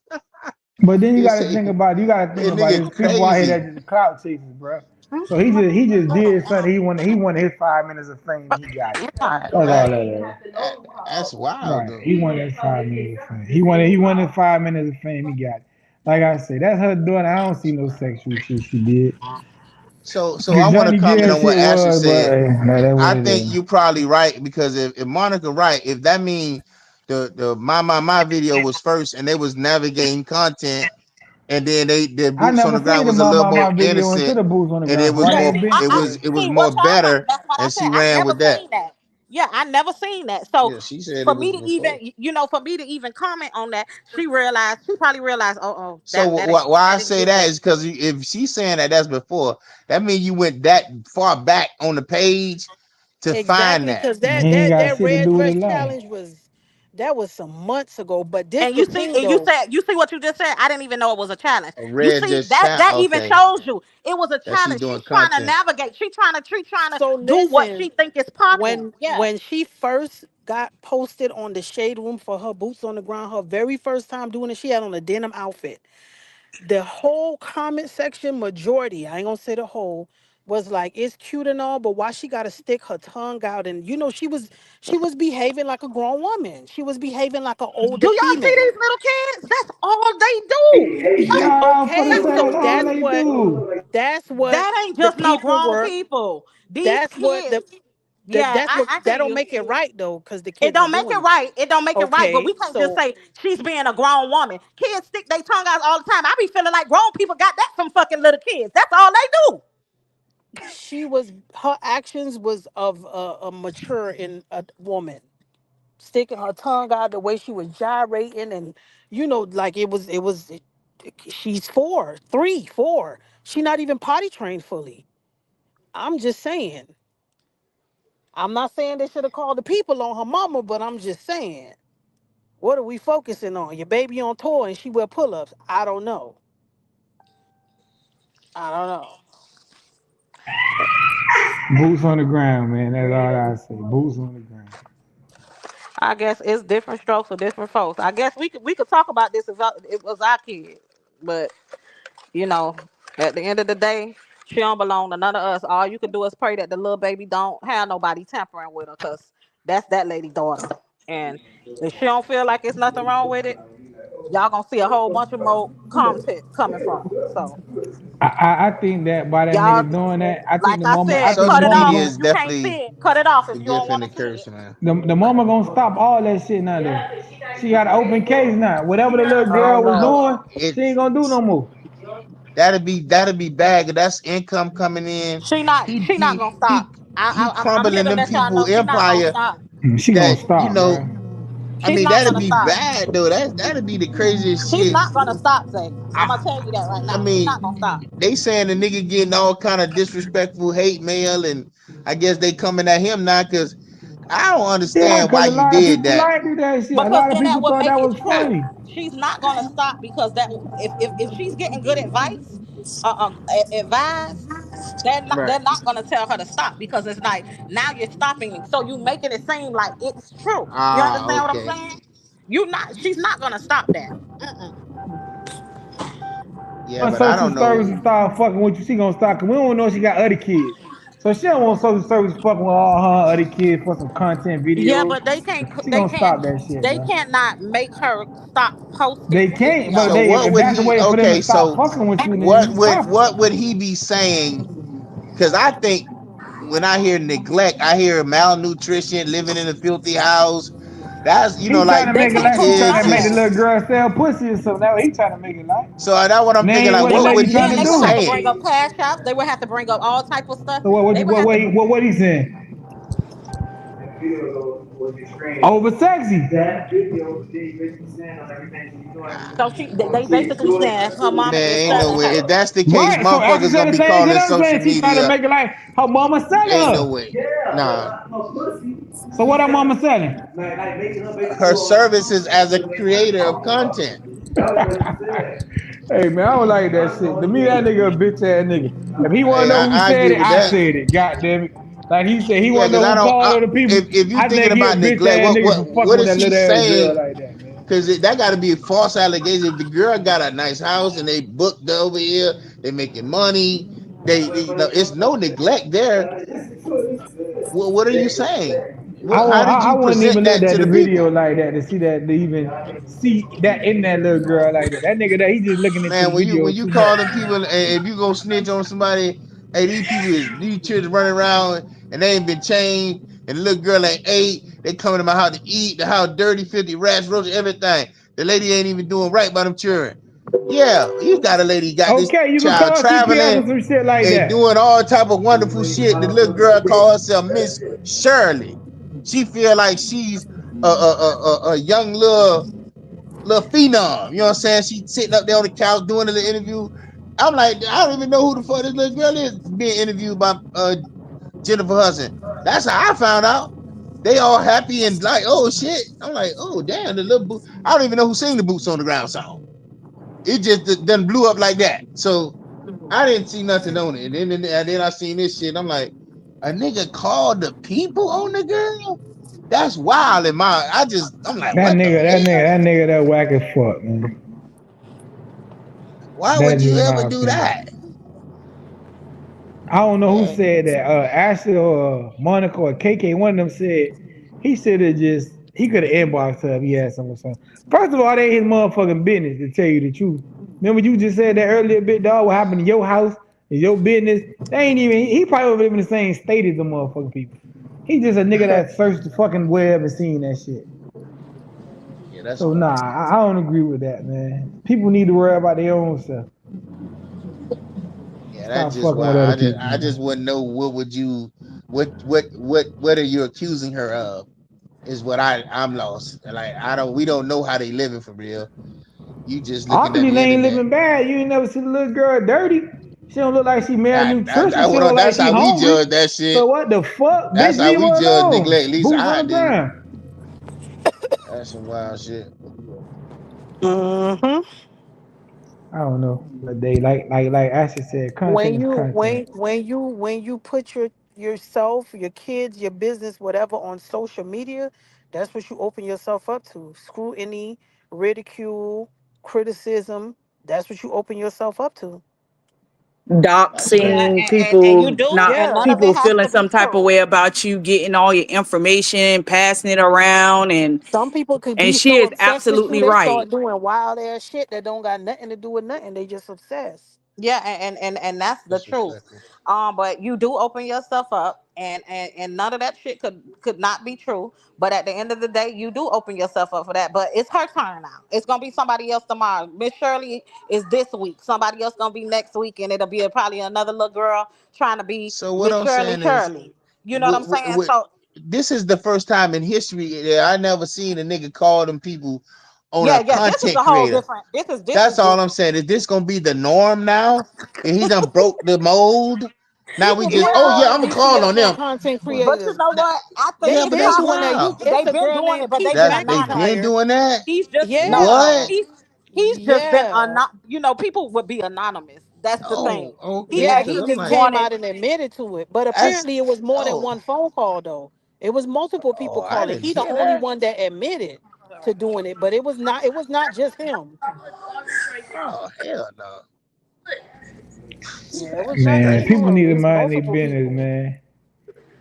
But then you He gotta say, think about that nigga there's people out here crazy. that just clout chasers, bro. So he just did something. He wanted his 5 minutes of fame. He got it. That's all That, that is. that's wild Right. though. He wanted his 5 minutes of fame. He wanted 5 minutes of fame. He got it. Like I said, that's her doing. I don't see no sexual shit she did. So The I want to Johnny comment Gill on what shit Ashley was, but said. hey, that's what I it think is. you probably right because if Monica right, if that mean the my video was first and they was navigating content and then their I boots on never the ground seen the was a little more Mama video into innocent the boots on the and ground. it So was I Yeah, more ain't been I, it to I was it. it was see more what y'all got. better That's what I and said. she I ran never with that. seen that. Yeah, I never seen that. So Yeah, she said for it me was to even, before. for me to even comment on that, she probably realized, oh, So why that I didn't say get that made. is because if she's saying that that's before, that means you went that far back on the page to find Exactly, that. because He that ain't that got that shit to red do with dress his life. challenge was some months ago. But this And the thing though. you see what you just said. I didn't even know it was a challenge. A You red see just chat. that even Okay, shows you it was a that she challenge. doing She's trying to content. navigate. She trying to So do what listen, she think is popular. when Yeah. when she first got posted on the shade room for her boots on the ground, her very first time doing it, she had on a denim outfit. The whole comment section majority, I ain't gonna say the whole, was like, it's cute and all, but why she gotta stick her tongue out? And she was behaving like a grown woman. She was behaving like an Do older y'all see female. these little kids? That's all they do. Like I'm for the Okay, say so that's all that's they what do. that's what that ain't the just no people grown were. people. These That's what kids. Yeah, that's what I hear that don't you. make it right though, because the It kids are don't make doing it it. right. It don't make it right. But Okay, we can't just so say she's being a grown woman. Kids stick their tongue out all the time. I be feeling like grown people got that from fucking little kids. That's all they do. her actions was of a mature in a woman, sticking her tongue out the way she was gyrating, and like she's 4 3 4, she not even potty trained fully. I'm just saying, I'm not saying they should have called the people on her mama, but I'm just saying, what are we focusing on? Your baby on tour and she wear pull-ups? I don't know. Boots on the ground, man. That's all I say. Boots on the ground. I guess it's different strokes for different folks. I guess we could talk about this if it was our kid, but you know, at the end of the day, she don't belong to none of us. All you could do is pray that the little baby don't have nobody tampering with her, cause that's that lady daughter. And if she don't feel like it's nothing wrong with it, y'all gonna see a whole bunch of more content coming from her. So I think that by that y'all, nigga doing that, I think like the I mama I said, think the Social cut it mama off media if is gonna you can't definitely see it. Cut it off a if you don't gift want and a to see curse, it. man. the mama gonna stop all that shit now though. She got an open case now. Whatever the little Oh girl was Lord, doing, It she ain't gonna do no more. that'd be bad. 'Cause that's income coming in. she not He she not he gonna stop. he he I'm here crumbling to them let y'all people know she not gonna empire. stop. She gonna That stop, bro. I She's mean, not that'd gonna be stop. bad though. That'd be the craziest She's shit. not gonna stop, Zay. I'm I gonna tell you that right I now. She's mean, not gonna stop. they saying the nigga getting all kind of disrespectful hate mail, and I guess they coming at him now because I don't Yeah, understand why cause a you lot of did people that. like do that shit. A Because lot of then that people would thought make that it was true. funny. She's not gonna stop because that if she's getting good advice, advice, Right. they're not gonna tell her to stop because it's like now you're stopping me, so you making it seem like it's true. You Ah, understand what I'm okay. saying? You not She's not gonna stop that. Mm-mm. Yeah, Once but I social don't know. services start fucking with you, she gonna start. Cause we don't know she got other kids, so she don't want social services fucking with all her other kids for some content Yeah, videos. but they can't. She They gonna can't. stop that shit, They bro. cannot make her stop They posting can't, but So videos. they what if would that's a he? way for them to Okay, stop so fucking with you, then you stop it. what would he be saying? Because I think when I hear neglect, I hear malnutrition, living in a filthy house. That's He trying to They make it can't like she prove trying none to of make the that. little girl sell pussy or something. That's what he trying to make it like. So that's what I'm And that thinking. ain't Like, what the They what would. would lady he trying Yeah, to be they would do. have to bring saying? up cash apps. They would have to bring up all type of stuff. So what? They would have to. What he saying? That video was extreme. Over sexy. That video did basically saying on everything she's doing. So they She's basically doing saying her it. mama is Man, ain't no selling way. her. If that's the case, Right. So Ashley motherfuckers said gonna the be same calling shit I'm social saying. She trying to media. make it like her mama selling Ain't no her. way. Yeah, Nah. but not her pussy. So what her mama selling? Like making her basically Her do all this services content as a to make money creator of off of her. content. That was what she said. Hey man, I don't like that shit. To me, that nigga a bitch ass nigga. If he wanna Hey, know who I said agree it, with I that. said it. God damn it. Like he said, he Yeah, wanna because know I who don't. called other people. If you I thinking think he a about bitch neglect, ass nigga for fucking what with is that she little ass girl saying? like that, man. Because that got to be a false allegation. If the girl got a nice house and they booked over here, they making money. It's no neglect there. What are you saying? How did I you wouldn't present even look that at to the the video people? like that to see that to even see that in that little girl like that. That nigga that he just looking into the Man, when you video when you too call much. them people, and if you go snitch on somebody, hey, these children running around and they ain't been chained, and the little girl ain't ate, they coming to my house to eat, the house dirty, 50 rats, roaches, everything. The lady ain't even doing right by them children. Yeah, you got a lady got this Okay, you can child call CPS traveling or some shit like and that. doing all type of wonderful shit. The little girl call herself Miss Shirley. She feel like she's a young little phenom. You know what I'm saying? She sitting up there on the couch doing the interview. I'm like, I don't even know who the fuck this little girl is being interviewed by Jennifer Hudson. That's how I found out. They all happy and like, oh shit. I'm like, oh damn, the little boot. I don't even know who sang the Boots on the Ground song. It just done blew up like that. So I didn't see nothing on it. And then I seen this shit. I'm like, a nigga called the people on the girl? That's wild in my I'm like, what the hell? That nigga that whack as fuck, man. Why would That's you just ever my do opinion. that? I don't know who Yeah. said that. Ashley or Monica or KK, one of them said he should have just he could have inboxed her if he had something. First of all, that ain't his motherfucking business to tell you the truth. Remember you just said that earlier, big dog. What happened in your house is your business. They ain't even. He probably live in the same state as the motherfucking people. He just a nigga that searched the fucking web and seen that shit. Yeah, that's So nah, wild. I don't agree with that, man. People need to worry about their own stuff. Yeah, that's Stop just fucking with wild. other I people, just man. wouldn't know what are you accusing her of is what I'm lost. Like we don't know how they living for real. You just looking at Obviously, the they ain't internet. living bad. You ain't never seen a little girl dirty. She don't look like she malnutrition. She don't look like That's she how we hungry. judge that So shit. what the fuck, That's bitch? how Leave we her judge alone. neglect. At least Boots on I the do. ground. That's some wild shit. Mm-hmm. I don't know, but they like Ashley said, content When is you content. when you put yourself, your kids, your business, whatever on social media, that's what you open yourself up to. Scrutiny, ridicule, criticism. That's what you open yourself up to. That's a Yeah, fact. Doxing and you people, do, not and Yeah. none of it people has feeling to be some type of true. way about you, getting all your information, passing it around, Some people could and be she so is obsessed with you, absolutely they right. start doing wild ass shit that don't got nothing to do with nothing. They just obsessed. Yeah, and that's the truth. Disrespectful. But you do open yourself up, and none of that shit could not be true. But at the end of the day, you do open yourself up for that. But it's her turn now. It's gonna be somebody else tomorrow. Miss Shirley is this week. Somebody else gonna be next week, and it'll be probably another little girl trying to be So what Miss I'm Shirley saying is, Shirley. You know what I'm saying? So this is the first time in history that I never seen a nigga call them people on a yeah, this is content a whole creator. different. This is That's all I'm different. saying. Is this gonna be the norm now? And he done broke the mold. Now we People just, been oh Yeah, yeah, I'm calling gonna call BTS on on them. content but you creators. know what? I think They Yeah, it's but that's been because doing that. wild. You, it's they've a been girl doing named it, but they've Peach been They anonymous. been McIntyre. doing that. He's just no. Yeah, What? He's just been yeah, people would be anonymous. That's the thing. Oh, okay. yeah. Cause He I'm just like, came Wanted. out and admitted to it. But that's apparently, it was more than oh, one phone call though. It was multiple oh, people I calling. didn't He the hear only that. one that admitted to doing it. But it was not. It was not just him. Oh hell no. Yeah, it was just Man, ain't people one. need It to was mind their multiple business, people. man.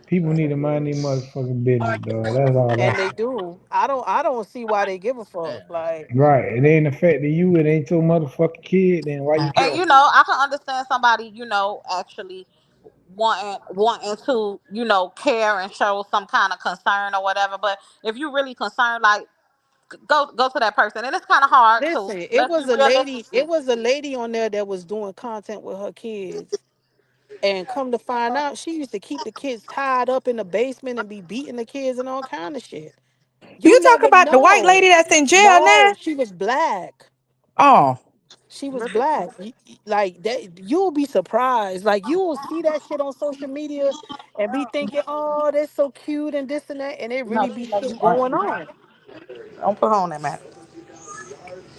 People need to mind their motherfucking business, dog. That's all I And they say. do. I don't see why they give a fuck. Like, Right. It ain't affecting you. It ain't your motherfucking kid. Then why you And care? I can understand somebody, actually wanting to, care and show some kind of concern or whatever. But if you really concerned, like, go to that person, and it's kind of hard to. listen, it Let's be was a lady. It realistic. was a lady on there that was doing content with her kids. And come to find out, she used to keep the kids tied up in the basement and be beating the kids and all kind of shit. You You talk never about the white lady know. that's in jail No, now? she was black. Oh. She was black. Like that, you'll be surprised. Like you will see that shit on social media and be thinking, "Oh, that's so cute and this and that," and it No, really be she let shit me on. going on. Don't put her on that, man.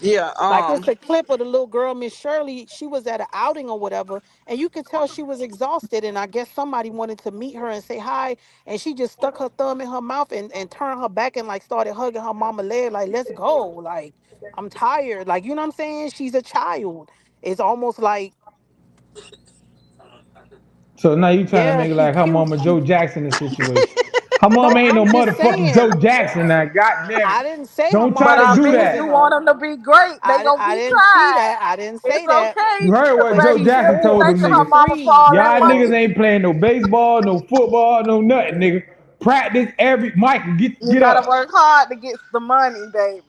Yeah. Like it's a clip of the little girl, Miss Shirley. She was at an outing or whatever, and you could tell she was exhausted. And I guess somebody wanted to meet her and say hi, and she just stuck her thumb in her mouth and turned her back and like started hugging her mama leg, like let's go, like I'm tired, like you know what I'm saying. She's a child. It's almost like So now you trying to yeah, make it she like her cute. mama Joe Jackson the situation. Her mom No, ain't no I'm just motherfucking saying. Joe Jackson now. God damn it. I didn't say her Don't try But mama to was do if raising you that. want her. them to be great, they gonna I be didn't see tried. that. I didn't It's say that. You okay, heard what But Joe baby. she's Jackson She told free. them making her niggas. She's mama free. fall that Y'all niggas way. ain't playing no baseball, no football, no nothing, nigga. Practice every Michael, You get gotta up. work hard to get the money, baby.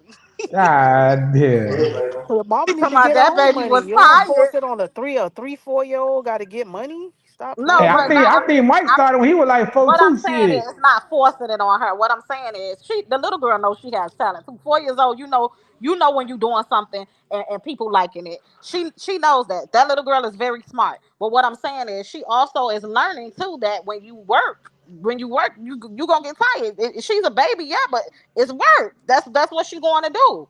God damn. The mama need Talking to about get her that own baby money. was You don't force tired. it on a 4-year-old got to get money. Stop No, Hey, playing. but I not. think Mike I'm started when he was like four What I'm two saying shit. is, it's not forcing it on her. What I'm saying is, the little girl knows she has talent. 4 years old, you know when you're doing something and people liking it. She knows that little girl is very smart. But what I'm saying is, she also is learning too that when you work, you gonna get tired. She's a baby, yeah, but it's work. That's what she's going to do.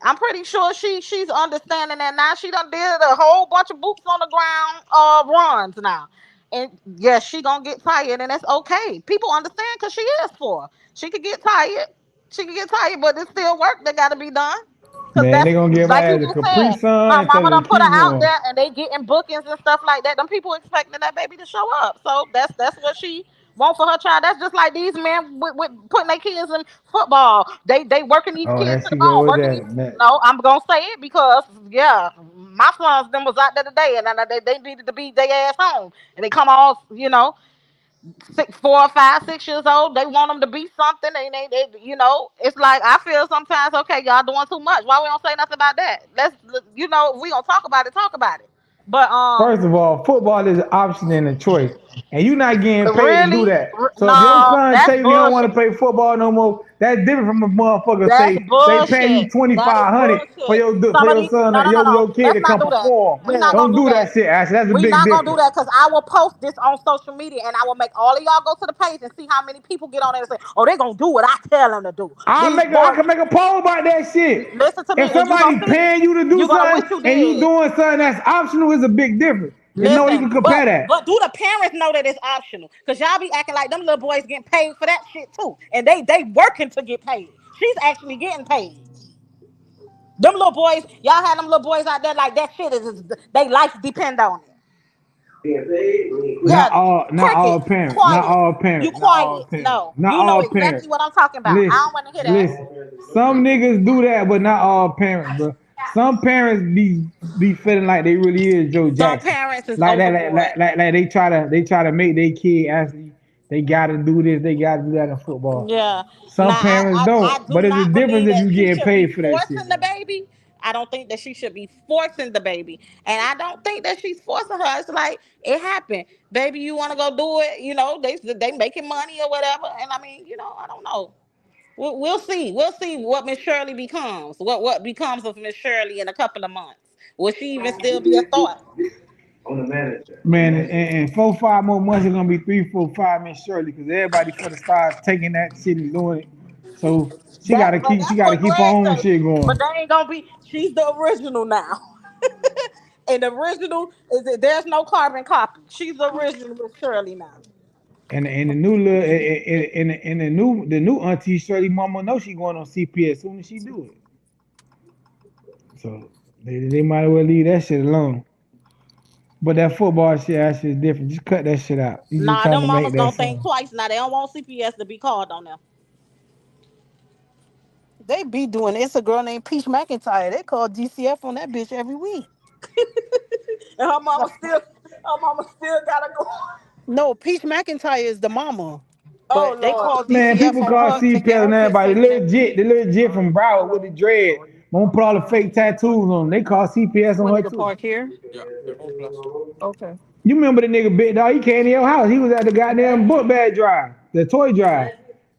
I'm pretty sure she's understanding that now. She done did a whole bunch of boots on the ground runs now. And yes, she gonna get tired, and that's okay. People understand because she is poor. She could get tired. She could get tired, but it's still work that gotta be done. Cause Man, that's they gonna give like my you ass a just Capri said. Sun Her and tell mama her to done put her keep out going. there, and they getting bookings and stuff like that. Them people expecting that baby to show up. So that's what she want for her child. That's just like these men with putting their kids in football. They working these Oh, kids that to the she go bone, with working these. that. No, I'm gonna say it because yeah, my sons them was out there today, and they needed to be their ass home, and they come all 4, 5, 6 years old. They want them to be something. They it's like I feel sometimes. Okay, y'all doing too much. Why we don't say nothing about that? If we gonna talk about it. Talk about it. But First of all, football is an option and a choice, and you're not getting paid to do really, that. So if your no, son that's tell you he don't want to bullshit. play football no more, that's different from a motherfucker That's say they paying bullshit. you twenty That is five hundred for bullshit. for Some of your these, son no, no, no, no. your kid Let's to not come do that. perform. We not gonna Don't do do that. that shit, Ashley. That's a We big not gonna do difference. that because I will post this on social media and I will make all of y'all go to the page and see how many people get on there and say, "Oh, they gonna do what I tell them to do." These I boys, can make a poll about that shit. listen to If me, and you gonna somebody see. paying you to do You gonna wish something you and you did. doing something that's optional is a big difference. There's no way you Listen, can but compare that. but do the parents know that it's optional? Cause y'all be acting like them little boys getting paid for that shit too, and they working to get paid. She's actually getting paid. Them little boys, y'all had them little boys out there like that shit they life depend on it. Being paid, we ain't quit. Yeah, Not cricket, all parents, not quiet. all You parents, not all quiet. parents, No, not you know all exactly parents. what I'm talking about. I don't Listen, want to hear that. listen. Some niggas do that, but not all parents, bro. Some parents be feeling like they really is Joe Some Jackson, parents is like that, overboard. like they try to make their kid actually they gotta do this, they gotta do that in football. Yeah. Some Now parents I don't, do but it's a not difference believe if that you she getting should be paid for that shit, forcing the though. baby. I don't think that she should be forcing the baby. And I don't think that she's forcing her. It's like it happened. Baby, you wanna go do it, they making money or whatever. And I mean, I don't know. We'll see. We'll see what Miss Shirley becomes. What becomes of Miss Shirley in a couple of months. Will she even still be a thought? On the manager. Man, and 4, 5 more months it's gonna be 3, 4, 5 minutes shortly because everybody for the stars taking that shit and doing it. So But she that's gotta what keep her Greg own said. shit But going. they ain't gonna be. She's the original now, and the original is that there's no carbon copy. She's the original with Shirley now. And the new little and the new auntie Shirley mama know she going on CPS as soon as she do it. So they might as well leave that shit alone. But that football shit, that shit is different. Just cut that shit out. You just Nah, trying them to make mamas that gonna think song. twice. Now they don't want CPS to be called on them. They be doing it's a girl named Peach McIntyre. They call DCF on that bitch every week. And her mama still gotta go. No, Peach McIntyre is the mama. Oh But they Lord. call Man, DCF people on call her to get CPS her and shit everybody. taken in. The little jit from Broward with the dread. Won't put all the fake tattoos on. They call CPS We on her need to too. park here. Okay. You remember the nigga Big Dog? He came to your house. He was at the goddamn book bag drive, the toy drive.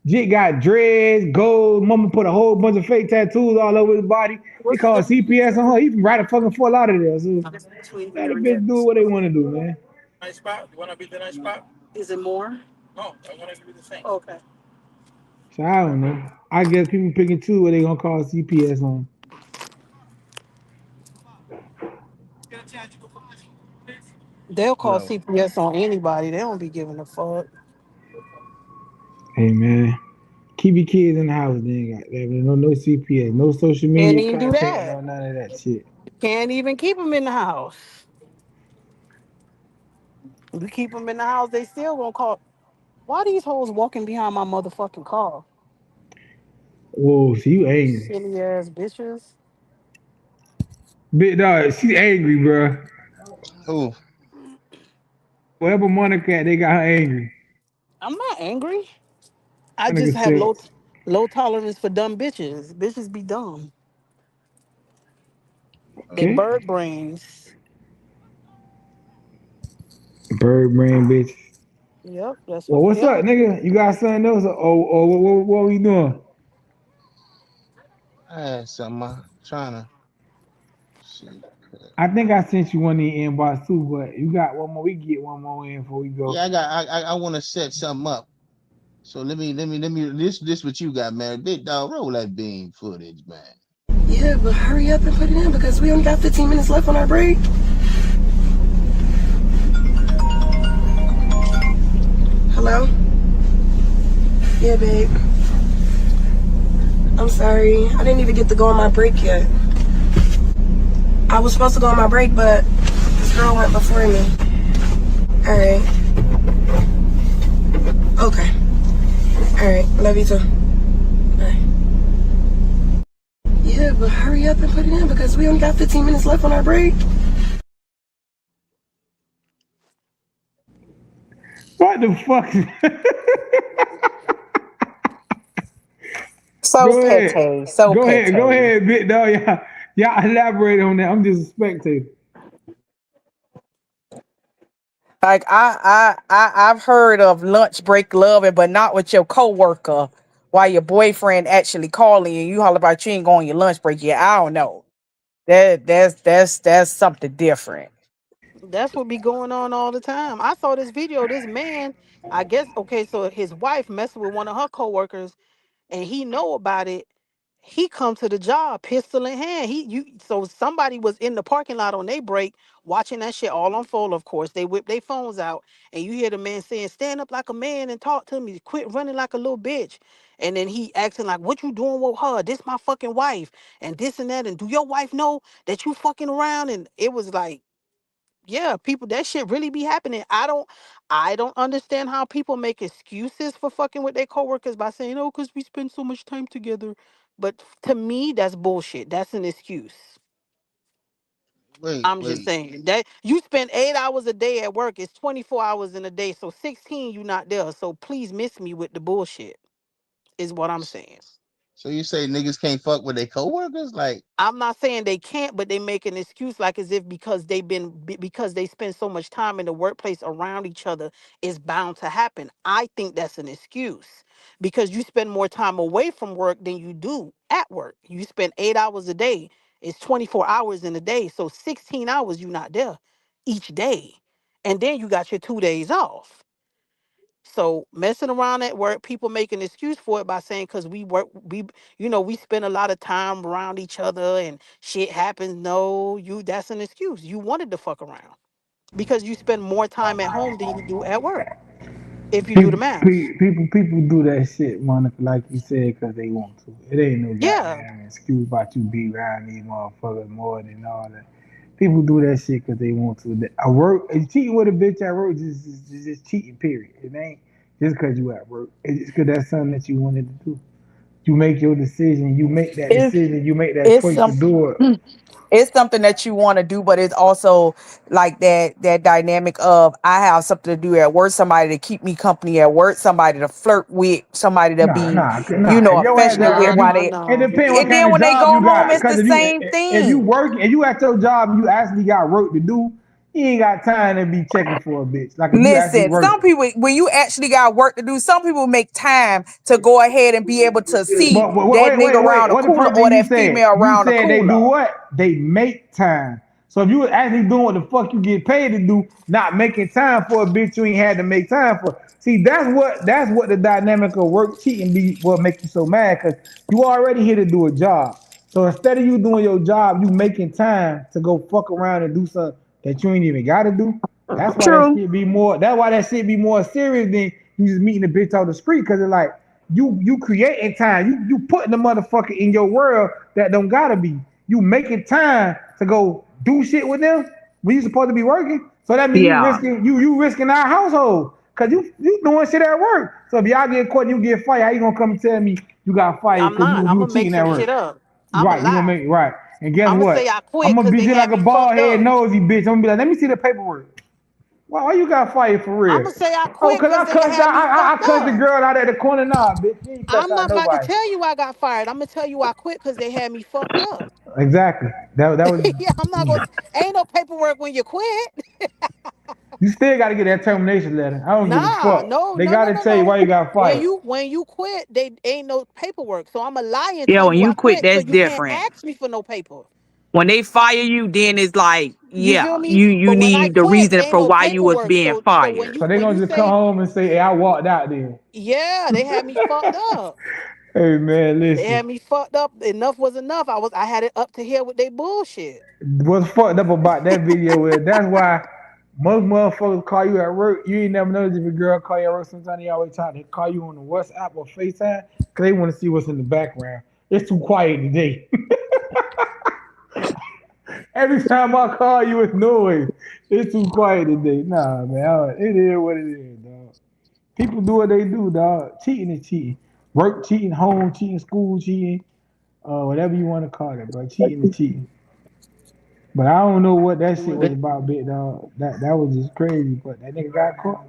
Jit got dreads, gold. Mama put a whole bunch of fake tattoos all over his body. They What's call the CPS on her. He can ride a fucking full out of there. So between let the here and bitch there? do what they want to do, man. Is it more? Okay. So I don't know. I guess people picking two what they gonna call CPS on. They'll call No. CPS on anybody. They don't be giving a fuck. Hey man, keep your kids in the house. Then goddamn, no CPS, no social Can't media even do contact, that. no none of that shit. Can't even keep them in the house. We keep them in the house, they still gonna call. Why these hoes walking behind my motherfucking car? Whoa, see you angry, Silly ass bitches. Big Dog. She angry, bro. Who? Whatever Monica at, they got her angry. I'm not angry. I Monica just have said, low tolerance for dumb bitches. Bitches be dumb. They okay, bird brains. bird brain bitch. Yep, that's Well, what what's they up, are. nigga? You got something else? Or what we doing? I had something. I'm trying to see. I think I sent you one in the inbox too, but you got one more. We can get one more in before we go. Yeah, I want to set something up. So let me this what you got, man. Big dog, roll that bean footage, man. Yeah, but hurry up and put it in because we only got 15 minutes left on our break. Hello? Yeah, babe. I'm sorry. I didn't even get to go on my break yet. I was supposed to go on my break, but this girl went before me. Alright. Okay. Alright. Love you too. Bye. Yeah, but hurry up and put it in because we only got 15 minutes left on our break. What the fuck? So Go ahead. petty. So Go ahead. Go petty. ahead, big dog. Y'all elaborate on that. I'm just a spectator. Like I've heard of lunch break loving, but not with your coworker. While your boyfriend actually calling you, you holler about you ain't going on your lunch break. Yeah, I don't know. That's something different. That's what be going on all the time. I saw this video. This man, I guess, okay, so his wife messing with one of her coworkers, and he know about it. He come to the job, pistol in hand. So somebody was in the parking lot on their break, watching that shit all unfold. Of course, they whip their phones out, and you hear the man saying, "Stand up like a man and talk to me. Quit running like a little bitch." And then he acting like, "What you doing with her? This my fucking wife, and this and that. And do your wife know that you fucking around?" And it was like, yeah, people, that shit really be happening. I don't understand how people make excuses for fucking with their coworkers by saying, "Oh, because we spend so much time together." But to me, that's bullshit. That's an excuse. Wait, I'm just wait. saying that you spend 8 hours a day at work. It's 24 hours in a day. So 16, you not there. So please miss me with the bullshit, is what I'm saying. So you say niggas can't fuck with their coworkers? Like, I'm not saying they can't, but they make an excuse like as if because they spend so much time in the workplace around each other, it's bound to happen. I think that's an excuse because you spend more time away from work than you do at work. You spend 8 hours a day. It's 24 hours in a day, so 16 hours you're not there each day, and then you got your 2 days off. So messing around at work, people make an excuse for it by saying because we work, we spend a lot of time around each other and shit happens. No, that's an excuse. You wanted to fuck around because you spend more time at home than you do at work. If you do the People, math. people do that shit, Monica, like you said, because they want to. It ain't no Yeah. goddamn excuse about you be around these motherfuckers more than all that. People do that shit because they want to. I work, cheating with a bitch at work just cheating. Period. It ain't just because you at work. It's just because that's something that you wanted to do. You make your decision. You make that It's decision. You make that it's choice to some do it. it's something that you want to do, but it's also like that dynamic of I have something to do at work, somebody to keep me company at work, somebody to flirt with, somebody to Nah, be, nah, nah. If your ass, affectionate with while they it No. depends what and kind then of when they job go you home, got. it's Cause the same if you thing. working and you at your job and you actually got work to do, you ain't got time to be checking for a bitch. Like if you actually Listen, some working. people, when you actually got work to do, some people make time to go ahead and be able to see But that nigga wait. around the What the cooler first thing or you that said? female You around the said they do cooler. what? They make time. So if you were actually doing what the fuck you get paid to do, not making time for a bitch you ain't had to make time for. See, that's what the dynamic of work cheating be what make you so mad because you already here to do a job. So instead of you doing your job, you making time to go fuck around and do something that you ain't even gotta do. That's why that True. shit be more. That's why that shit be more serious than you just meeting a bitch on the street. Cause it's like you creating time. You putting the motherfucker in your world that don't gotta be. You making time to go do shit with them when you supposed to be working. So that means you Yeah. risking you risking our household. Cause you doing shit at work. So if y'all get caught and you get fired, how you gonna come and tell me you got fired I'm because not. you I'm were gonna make cheating at some shit work? up. I'm a Right, you gonna lie. make it right. And guess I'm gonna say what? I I'm quit gonna because be they just had like a me bald fucked head up. nosy bitch. I'm gonna be like, let me see the paperwork. Why you got fired for I'm real? gonna say I Oh, quit cause because I they cussed had out, me I fucked cussed the up. girl out at the corner. Nah, bitch, you ain't cuss I'm out not about to nobody. tell you I got fired. I'm gonna tell you I quit because they had me fucked up. Exactly. That was. Yeah, I'm not gonna. Ain't no paperwork when you quit. You still got to get that termination letter. I don't give a Nah, fuck. no, They no, got no, to no, tell you no. why you got fired. When you quit, they ain't no paperwork. So I'ma lie and Yeah, tell when you I you quit, quit, so that's you can't different. ask me for no paper. When they fire you, then it's like, You yeah, feel me? you But when I need the quit, reason ain't for no why you was paperwork. being So fired. So they when you gonna just come say home and say, "Hey, I walked out there." yeah, they had me fucked up. Hey man, They listen. had me fucked up. Enough was enough. I had it up to here with they bullshit. What's fucked up about that video is that's why most motherfuckers call you at work. You ain't never noticed if a girl call you at work. Sometimes they always try to call you on the WhatsApp or FaceTime because they want to see what's in the background. It's too quiet today. Every time I call you, it's noise. It's too quiet today. Nah, man, it is what it is, dog. People do what they do, dog. Cheating is cheating. Work cheating, home cheating, school cheating, whatever you want to call it, but cheating is cheating. But I don't know what that shit was about, big dog. That was just crazy. But that nigga got caught.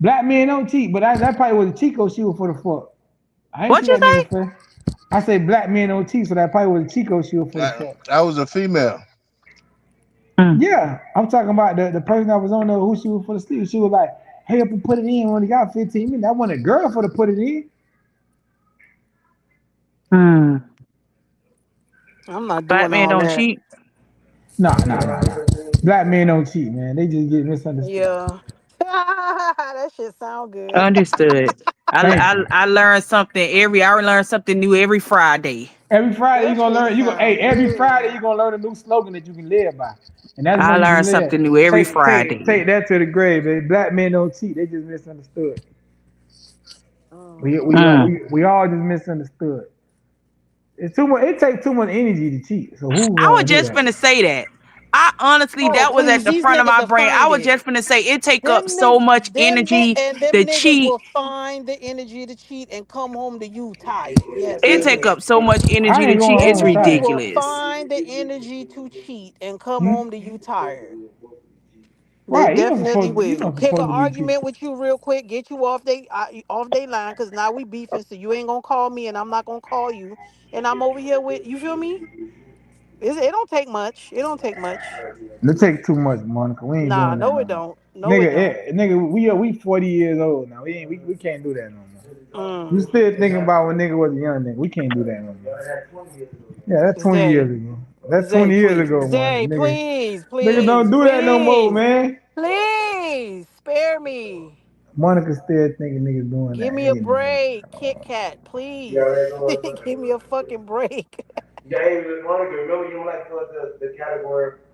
Black men don't cheat, but that probably was a Chico shoe for the fuck. I ain't What see you that say? nigga face. I say black men don't cheat, so that probably was a Chico shoe for the fuck. I was a female. Yeah, I'm talking about the person that was on there who she was for the sleep. She was like, "Hey, up and put it in." Only got 15 minutes. I want a girl for to put it in. Hmm. I'm not Black doing man all don't that. cheat. Nah. Black men don't cheat, man. They just get misunderstood. Yeah. That shit sound good. Understood. Thank you. I learn something I learn something new every Friday. Every Friday you That gonna shit learn. Hey, sound every Friday good. you gonna learn a new slogan that you can live by, and that's I one you learn can live. something new every Take Friday. that to the grave. Baby. Black men don't cheat. They just misunderstood. Mm. We all just misunderstood. It's too much. It takes too much energy to cheat. So who I want was to do just that? finna say that. I honestly, Oh, that was at please, the these front of niggas my will brain. I find was it. just finna say it take up Them so niggas, much energy them to niggas cheat. will find the energy to cheat and come home to you tired. Yes, It they take will. up so much I energy to ain't going cheat. Them It's home niggas tired. will ridiculous. find the energy to cheat and come Hmm? home to you tired. They Right? definitely You will. don't Pick an supposed to be cheating. argument with you real quick, get you off they line, cause now we beefing. So you ain't gonna call me, and I'm not gonna call you, and I'm over here with you. Feel me? It don't take much. It don't take much. It take too much, Monica. We ain't Nah, doing that no, no it more. don't. No, it Nigga, don't. nigga, we 40 years old now. We can't do that no more. You Mm. still thinking about when nigga was a young nigga. We can't do that no more. Yeah, that's 20 Zay, years ago. That's Zay, 20 years please, ago, Monica. Zay, please, Nigga don't please, do that no more, please, man. please, spare me. Monica still thinking niggas doing Give that. me a Hey, man. break, Kit Kat, please. Give me a fucking break. Yeah, hey, Monica, remember you don't like for us to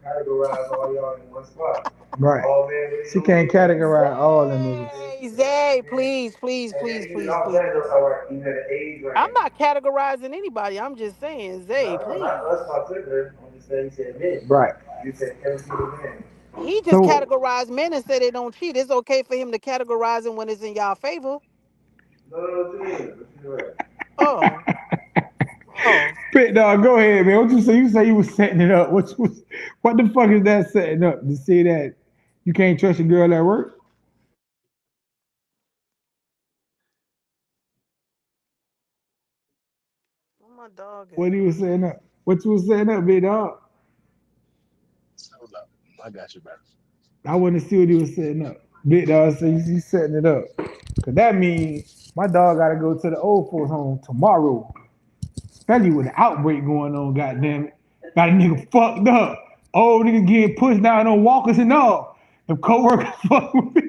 categorize all y'all in one spot. Right. All men, women, She no can't female. categorize all the niggas. Zay, Zay, please, please, please, And please, I'm saying, please. all right, even at the age I'm range. not categorizing anybody. I'm just saying, Zay, No, not please. us particular. I'm He said men. Right. You said every single man. He just So categorized men and said they don't cheat. It's okay for him to categorize them when it's in y'all favor. No, what you mean? What you right? Oh, oh. Big dog, go ahead, man. What you say? You say you was setting it up. What the fuck is that setting up? To see that you can't trust a girl at work? Where my dog What at? you was setting up? What you was setting up, big dog? Hold up. I got you, brother. I want to see what he was setting up. Big dog said he's setting it up. Cause that means my dog gotta go to the old folks home tomorrow. Especially with the outbreak going on, goddamn it. Got a nigga fucked up. Old nigga getting pushed down on walkers and all. The co-workers fuck with me.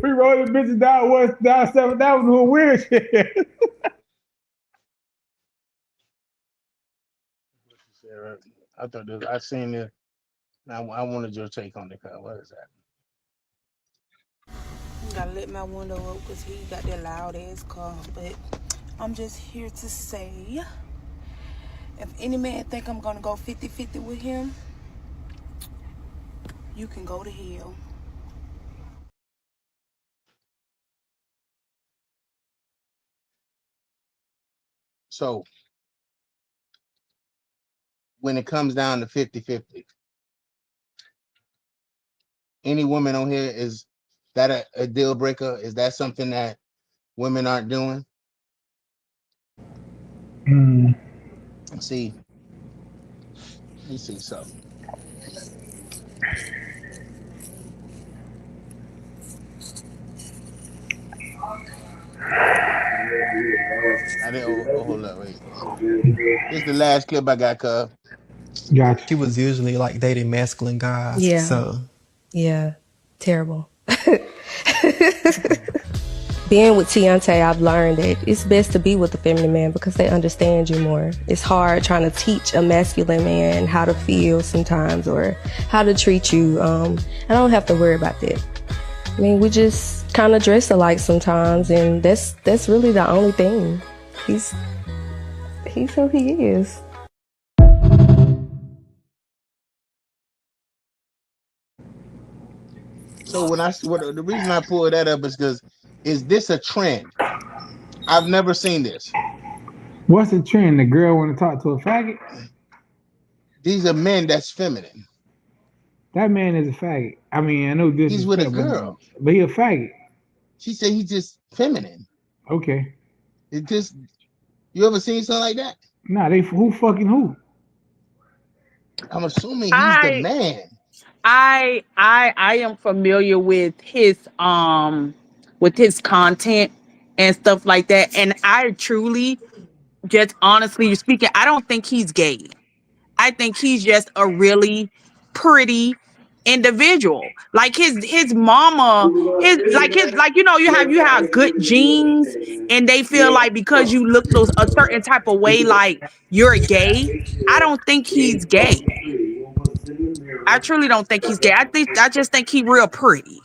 We rolling bitches down 7th Avenue doing weird shit. I thought this, I seen it. I wanted your take on it. What is that? Gotta let my window up because he got that loud ass car. But I'm just here to say, if any man think I'm gonna go 50-50 with him, you can go to hell. So when it comes down to 50-50, any woman on here, is that a deal breaker? Is that something that women aren't doing? See, let me see something. I didn't. Hold up, wait. This is the last clip I got, cuz. Gotcha. She was usually like dating masculine guys. Yeah. So Yeah. Terrible. Being with Tiante, I've learned that it's best to be with a feminine man because they understand you more. It's hard trying to teach a masculine man how to feel sometimes or how to treat you. I don't have to worry about that. I mean, we just kind of dress alike sometimes, and that's really the only thing. He's who he is. So the reason I pulled that up is because, is this a trend? I've never seen this. What's the trend? The girl want to talk to a faggot? These are men that's feminine. That man is a faggot. I mean, I know this He's is with a girl. but he a faggot. She said he's just feminine. Okay. It just, you ever seen something like that? Nah, who fucking who? I'm assuming he's the man. I am familiar with his content and stuff like that. And I truly, just honestly speaking, I don't think he's gay. I think he's just a really pretty individual. Like his mama, you have good genes and they feel like because you look a certain type of way like you're gay. I don't think he's gay. I truly don't think he's gay. I just think he's real pretty.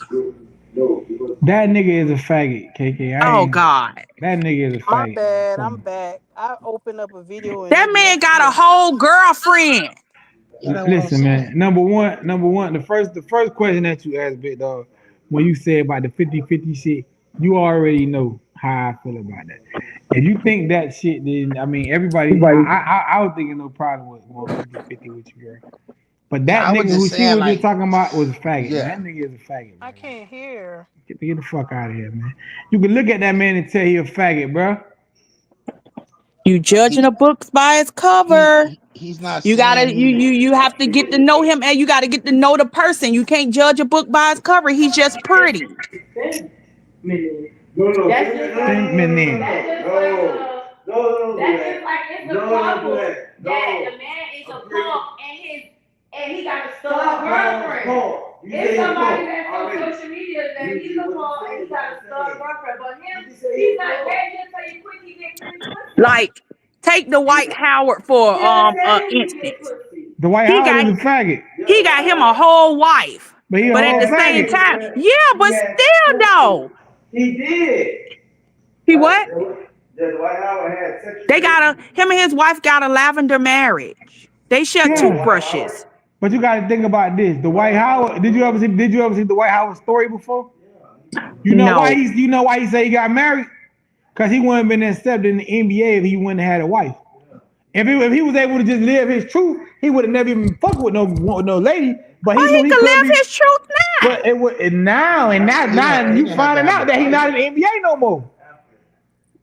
That nigga is a faggot, KK. Oh God. That nigga is a faggot. My bad. I'm back. I opened up a video and that man got a whole girlfriend. Listen, man. Number one, the first question that you asked, Big Dog, when you said about the 50-50 shit, you already know how I feel about that. If you think that shit, then I mean everybody I was thinking no problem with going 50-50 with your girl. But that nigga who she was just talking about was a faggot. Yeah. That nigga is a faggot. Bro. I can't hear. Get the fuck out of here, man. You can look at that man and tell he a faggot, bro. You judging a book by its cover. He's not. You gotta you have to get to know him, and you gotta get to know the person. You can't judge a book by its cover. He's just pretty. No. That's just like it's the couple that the man is a punk and he got a stud girlfriend. It's somebody that's on social media that he's a punk and he got a stud girlfriend, but him, he's not gay just so you quick he get pretty pussy. Like, take Dwight Howard for instance. Dwight Howard is a faggot. He got him a whole wife. But at the same time, yeah, but still though. He did. He what? They him and his wife got a lavender marriage. They share toothbrushes. But you got to think about this. The White Howard. Did you ever see the White Howard story before? You know why he say he got married? Because he wouldn't have been accepted in the NBA if he wouldn't have had a wife. If he was able to just live his truth, he would have never even fucked with no lady. But he could live his truth now. But it would now you finding out that he's not in the NBA no more.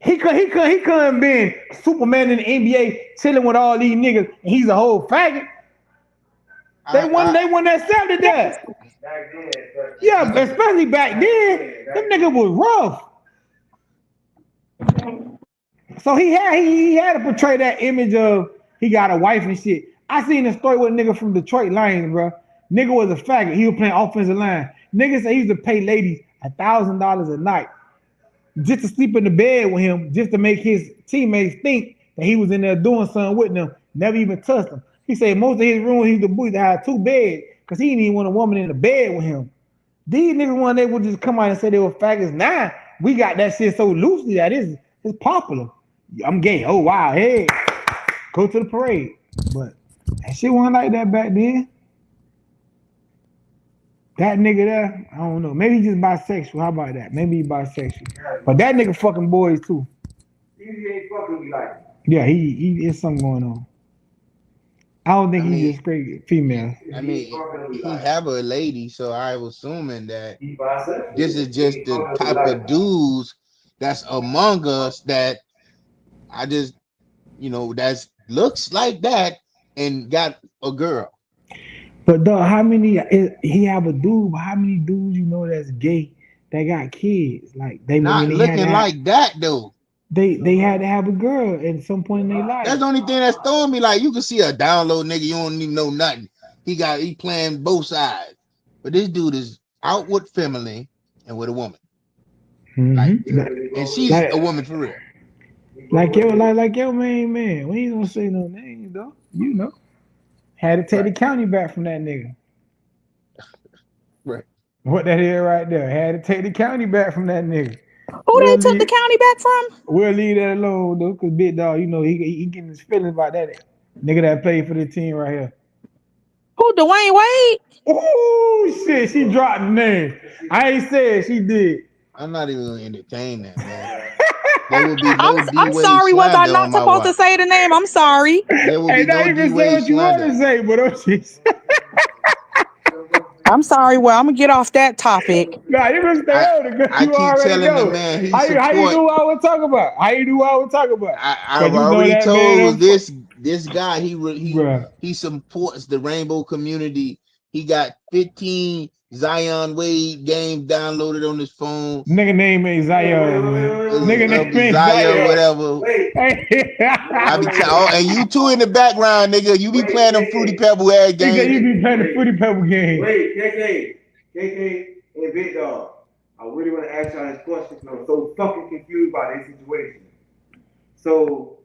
He couldn't have been Superman in the NBA chilling with all these niggas, and he's a whole faggot. They wouldn't accept that. Yeah, especially back then, them niggas was rough. So he had to portray that image of he got a wife and shit. I seen a story with a nigga from Detroit Lions, bro. Nigga was a faggot. He was playing offensive line. Nigga said he used to pay ladies $1,000 a night just to sleep in the bed with him, just to make his teammates think that he was in there doing something with them. Never even touched them. He said most of his rooms he used to have 2 beds because he didn't even want a woman in the bed with him. These niggas when they would just come out and say they were faggots. Now we got that shit so loosely that it's popular. I'm gay. Oh wow, hey, go to the parade. But that shit wasn't like that back then. That nigga there, I don't know. Maybe he's just bisexual. How about that? Maybe he's bisexual. But that nigga fucking boys too. He ain't fucking like. Yeah, he is something going on. I don't think he's just straight female. I mean, he have a lady, so I was assuming that this is just the type of dudes that's among us that I just, that's looks like that and got a girl. But dog, how many he have a dude? But how many dudes you know that's gay that got kids? Like they not looking like that though. They had to have a girl at some point in their life. That's the only thing that's throwing me. Like you can see a download nigga, you don't even know nothing. He playing both sides, but this dude is out with family and with a woman, and she's a woman for real. Like your main man. We ain't gonna say no names though. You know, had to take the county back from that nigga. Right. What that is right there. Had to take the county back from that nigga. Who they took the county back from? We'll leave that alone though, cause Big Dog, he getting his feelings about that nigga that played for the team right here. Who, Dwayne Wade? Oh shit, she dropped the name. I ain't said she did. I'm not even gonna entertain that, man. There will be no I'm sorry, was I not supposed to say the name? I'm sorry. There will be not even say what you want to say, but I'm sorry. Well, I'm gonna get off that topic. Nah, you can stay on it because you already know. The man, how you do what I was talking about? I've already told this guy he supports the rainbow community. He got 15 Zion Wade games downloaded on his phone. Nigga name ain't Zion, man. Nigga name ain't Zion, whatever. I be and you two in the background, nigga. You be playing them Fruity Pebble ass games. You be playing the Fruity Pebble game. Wait, KK, and Big Dog. I really want to ask y'all this question because I'm so fucking confused by this situation. So,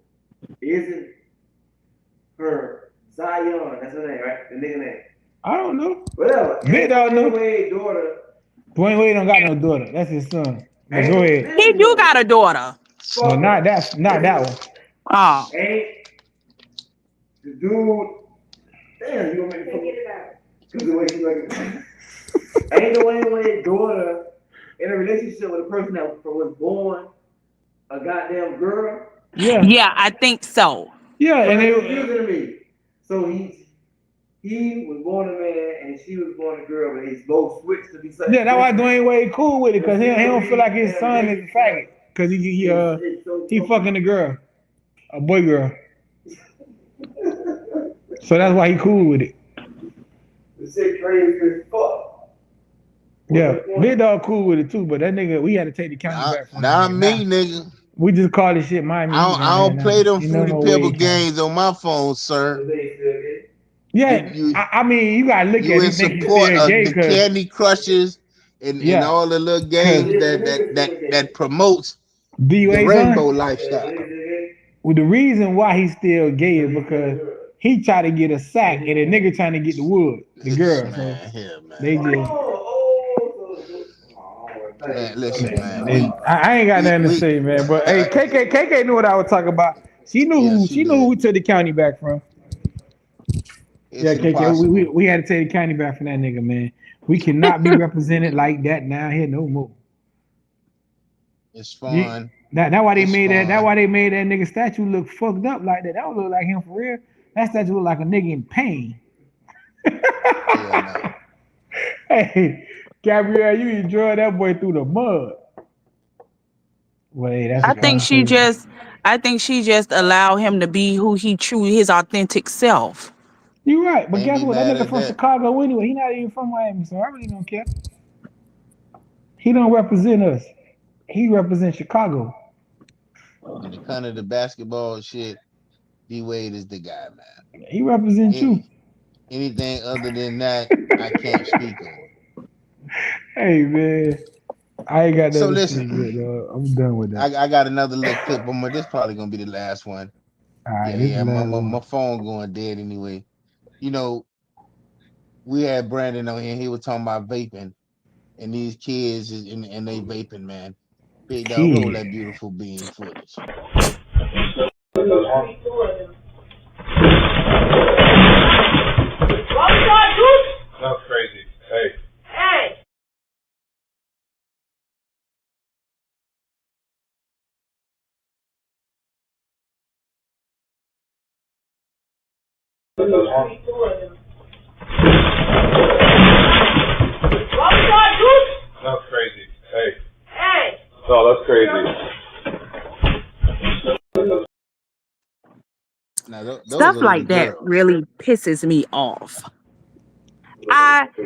isn't her Zion? That's her name, right? The nigga name. I don't know. Whatever. Big Dog know. Dwayne Wade don't got no daughter. That's his son. But go ahead. He do got a daughter. No, not that one. Oh. Ain't the dude? Damn, you gonna make me get it out? Cause the way you like it. Ain't Dwayne Wade's daughter in a relationship with a person that was born a goddamn girl? Yeah, I think so. Yeah, so and it confusing to me. So he was born a man and she was born a girl, but he's both switched to be such. Yeah, that's why Dwayne Wade cool with it, cause he don't feel like his son is a faggot, cause he fucking a girl, a boy girl. So that's why he cool with it. This shit crazy as fuck. Yeah, Big Dog cool with it too, but that nigga, we had to take the county back from him. Nigga. We just call this shit Miami. I don't play them Fruity Pebble games on my phone, sir. Yeah, I mean, you gotta look at it. In support of the Candy Crushers and all the little games that promotes the rainbow lifestyle. Well, the reason why he's still gay is because he tried to get a sack and the nigga trying to get the wood, the girl. So they just. Man, listen, man. And I ain't got nothing to say, man. But hey, KK knew what I was talking about. She knew Yeah, who she who we did. took the county back from. It's Yeah, KK, impossible. we had to take the county back from that nigga, man. We cannot be represented like that now here no more. It's fun. That why they It's made that. That fun. why they made that nigga statue look fucked up like that. That don't look like him for real. That statue look like a nigga in pain. Hell no. Hey, Gabrielle, you enjoy that boy through the mud. Well, hey, that's a I think she conversation. just allow him to be who he truly his authentic self. You right, but Can't guess be what? That mad nigga at from that. Chicago anyway. He not even from Miami, so I really don't care. He don't represent us. He represents Chicago. When it comes to the basketball shit, D Wade is the guy, man. He represents you. Anything other than that, I can't speak on. Hey man, I ain't got So nothing to say listen, yet, dog. I'm done with that. I got another little clip. This probably gonna be the last one. All right, this is Yeah. the My, last my, one. my phone going dead anyway. You know, we had Brandon on here. He was talking about vaping, and these kids and they vaping, man. Big dog, roll Kid. that beautiful bean footage. That's crazy. Hey. Hey. That's crazy. Hey. Hey. No, that's crazy. Now, those Stuff are little like that girls. really pisses me off.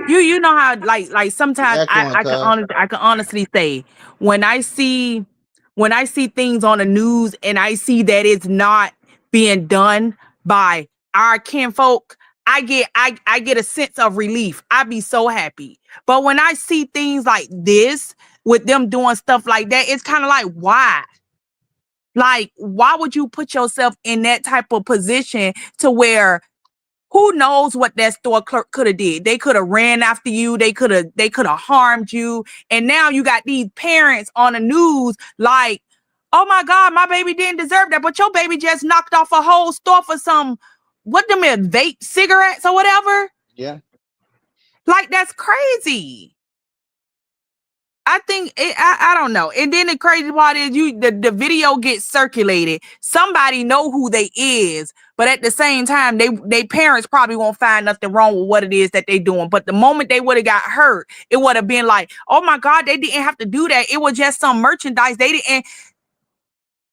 You know how like sometimes I can honestly say when I see things on the news and I see that it's not being done by our kinfolk, I get a sense of relief. I be so happy. But when I see things like this with them doing stuff like that, it's kind of like why? Like, why would you put yourself in that type of position to where who knows what that store clerk could have did? They could have ran after you. They could have harmed you. And now you got these parents on the news like, oh my God, my baby didn't deserve that. But your baby just knocked off a whole store for some, what them is, vape cigarettes or whatever? Yeah. Like, that's crazy. I think I don't know. And then the crazy part is the video gets circulated. Somebody know who they is, but at the same time, they parents probably won't find nothing wrong with what it is that they doing. But the moment they would have got hurt, it would have been like, oh my God, they didn't have to do that. It was just some merchandise. They didn't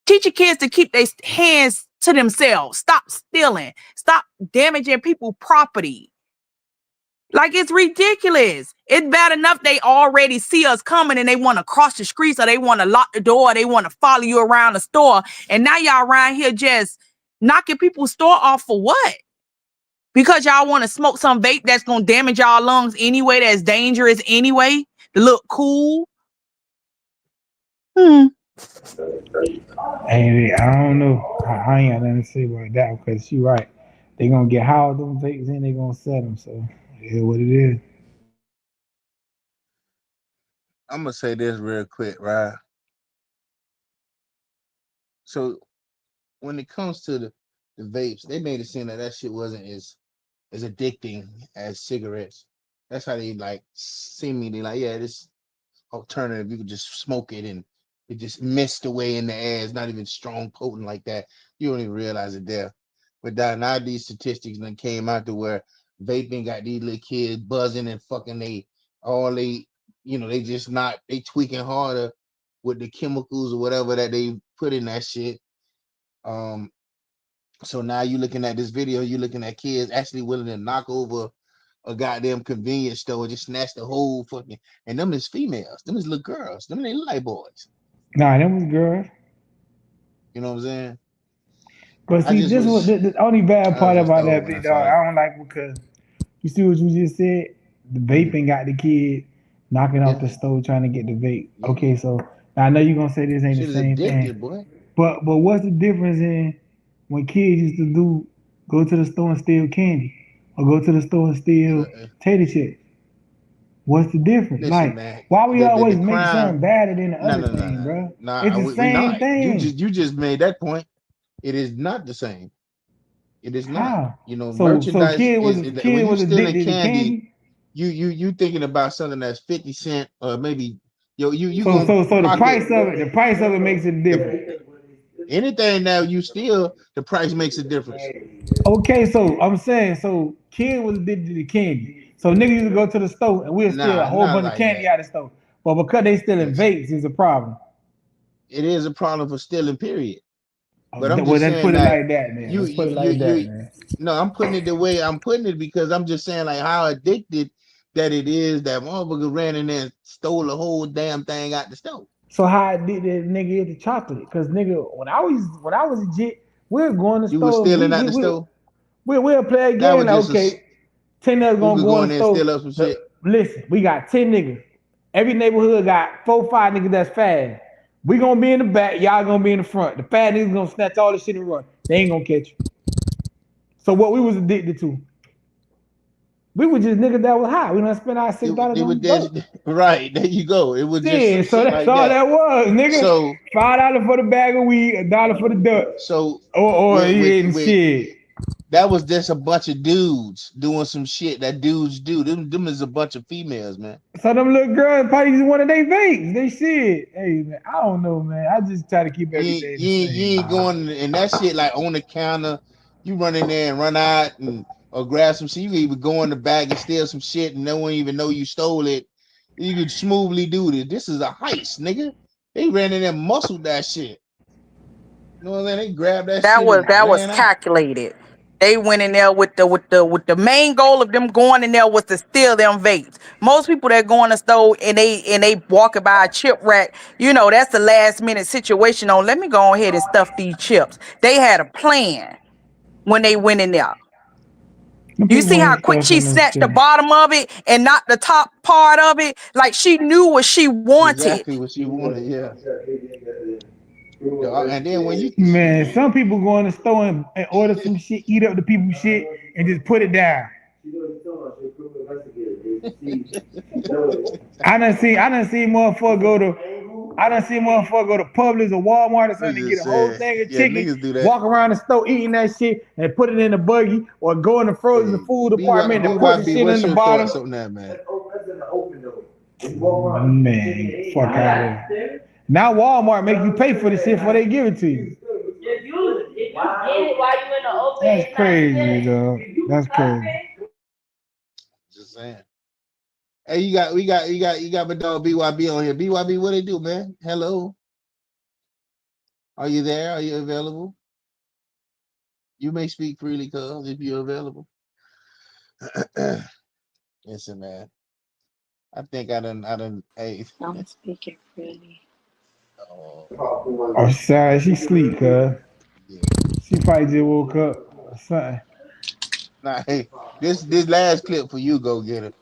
teach your kids to keep their hands to themselves. Stop stealing. Stop damaging people's property. Like, it's ridiculous. It's bad enough they already see us coming and they want to cross the streets or they want to lock the door or they want to follow you around the store. And now y'all around here just knocking people's store off for what? Because y'all want to smoke some vape that's going to damage y'all lungs anyway, that's dangerous anyway, to look cool. Hey, I don't know. I ain't got nothing to say about that because she right. They gonna get how them vapes in. They gonna sell them. So it is what it is. I'm gonna say this real quick, right? So when it comes to the vapes, they made it seem that shit wasn't as addicting as cigarettes. That's how they like seemingly like, yeah, this alternative, you could just smoke it and it just mist away in the air. It's not even strong, potent like that. You don't even realize it there. But now these statistics then came out to where vaping got these little kids buzzing and fucking they just not, they tweaking harder with the chemicals or whatever that they put in that shit. So now you looking at this video, you looking at kids actually willing to knock over a goddamn convenience store, just snatch the whole fucking, and them is females, them is little girls, them ain't little boys. Nah, them was girls. You know what I'm saying? But see, this was the only bad part about that big dog. I don't like because you see what you just said. The vaping got the kid knocking off the stove trying to get the vape. Okay, so now I know you're gonna say this ain't the same thing. Boy. But what's the difference in when kids used to go to the store and steal candy or go to the store and steal tater chips? What's the difference? Listen, Like, man. why we always The make crime. something better than the No, other no, no, thing, no, bro? no. It's the We same not. You thing. just made that point. It is not the same. It is not. How? You know, So merchandise kid was when you stealing addicted to candy, candy. you thinking about something that's 50 cent or maybe you So gonna the pocket price of it makes it different. anything now you steal, the price makes a difference. Okay, so I'm saying, so kid was addicted to candy. So niggas used to go to the store and we'll steal a Nah, whole not bunch of like candy that. out of the store. But because they stealing Listen, vapes is a problem. it is a problem for stealing, period. But I'm Well, just let's saying put it that like that, man. you Let's put you it you, like that, you man. no, I'm putting it the way I'm putting it because I'm just saying like how addicted that it is that motherfucker ran in there and stole the whole damn thing out the store. So how I did that nigga eat the chocolate? Cause nigga, when I was a jit, we're going to the You was store. stealing out the store. We'll play a That game. was Like, just a okay, 10 niggas who gonna could go go in in the there and store. steal up some shit. Listen, we got 10 niggas. Every neighborhood got 4, 5 niggas that's fast. We gonna be in the back, y'all gonna be in the front. The fat niggas gonna snatch all the shit and run. They ain't gonna catch you. So what we was addicted to? We were just niggas that was high. We done spend our $6 It was on dope. right there. You go. It was just some Yeah, so shit that's like all that. that was, nigga. So $5 for the bag of weed, $1 for the duck. so Or he ain't with shit. that was just a bunch of dudes doing some shit that dudes do. Them is a bunch of females, man. So them little girls probably just wanted they vapes. They shit. Hey man, I don't know, man. I just try to keep everything the You same. ain't going and that shit like on the counter. You run in there and run out and or grab some shit. You can even go in the bag and steal some shit and no one even know you stole it. You could smoothly do this. This is a heist, nigga. They ran in there and muscled that shit. You know what I mean? They grabbed that shit and That was ran out. calculated. They went in there with the main goal of them going in there was to steal them vapes. Most people that go in the store and they walking by a chip rack, you know, that's the last minute situation on let me go ahead and stuff these chips. They had a plan when they went in there. Them You see people how ain't quick she stuffing no snatched the shit. bottom of it and not the top part of it? Like she knew what she wanted. Exactly what she wanted, yeah. And then when you Man, some people go in the store and order some shit, eat up the people's shit, and just put it down. I done seen motherfucker go to Publix or Walmart or I'm something to get just a whole saying, thing of yeah, chicken, niggas do that. walk around the store eating that shit and put it in the buggy or go in the frozen Hey, food department and put the BYB, shit in what's the your bottom. thoughts on that, man? Man, fuck out of here. Now Walmart make you pay for the shit before they give it to you. Just use it. If you get it while you in the open, That's crazy, dog. That's crazy. Just saying. Hey, you got my dog BYB on here. BYB, what they do, man? Hello. Are you there? Are you available? You may speak freely, cuz, if you're available. Listen, man. I think I done, hey. I'm speaking freely. Oh, sorry, she sleep, cuz. Yeah. She probably just woke up or something. Nah, hey, this last clip for you, go get it.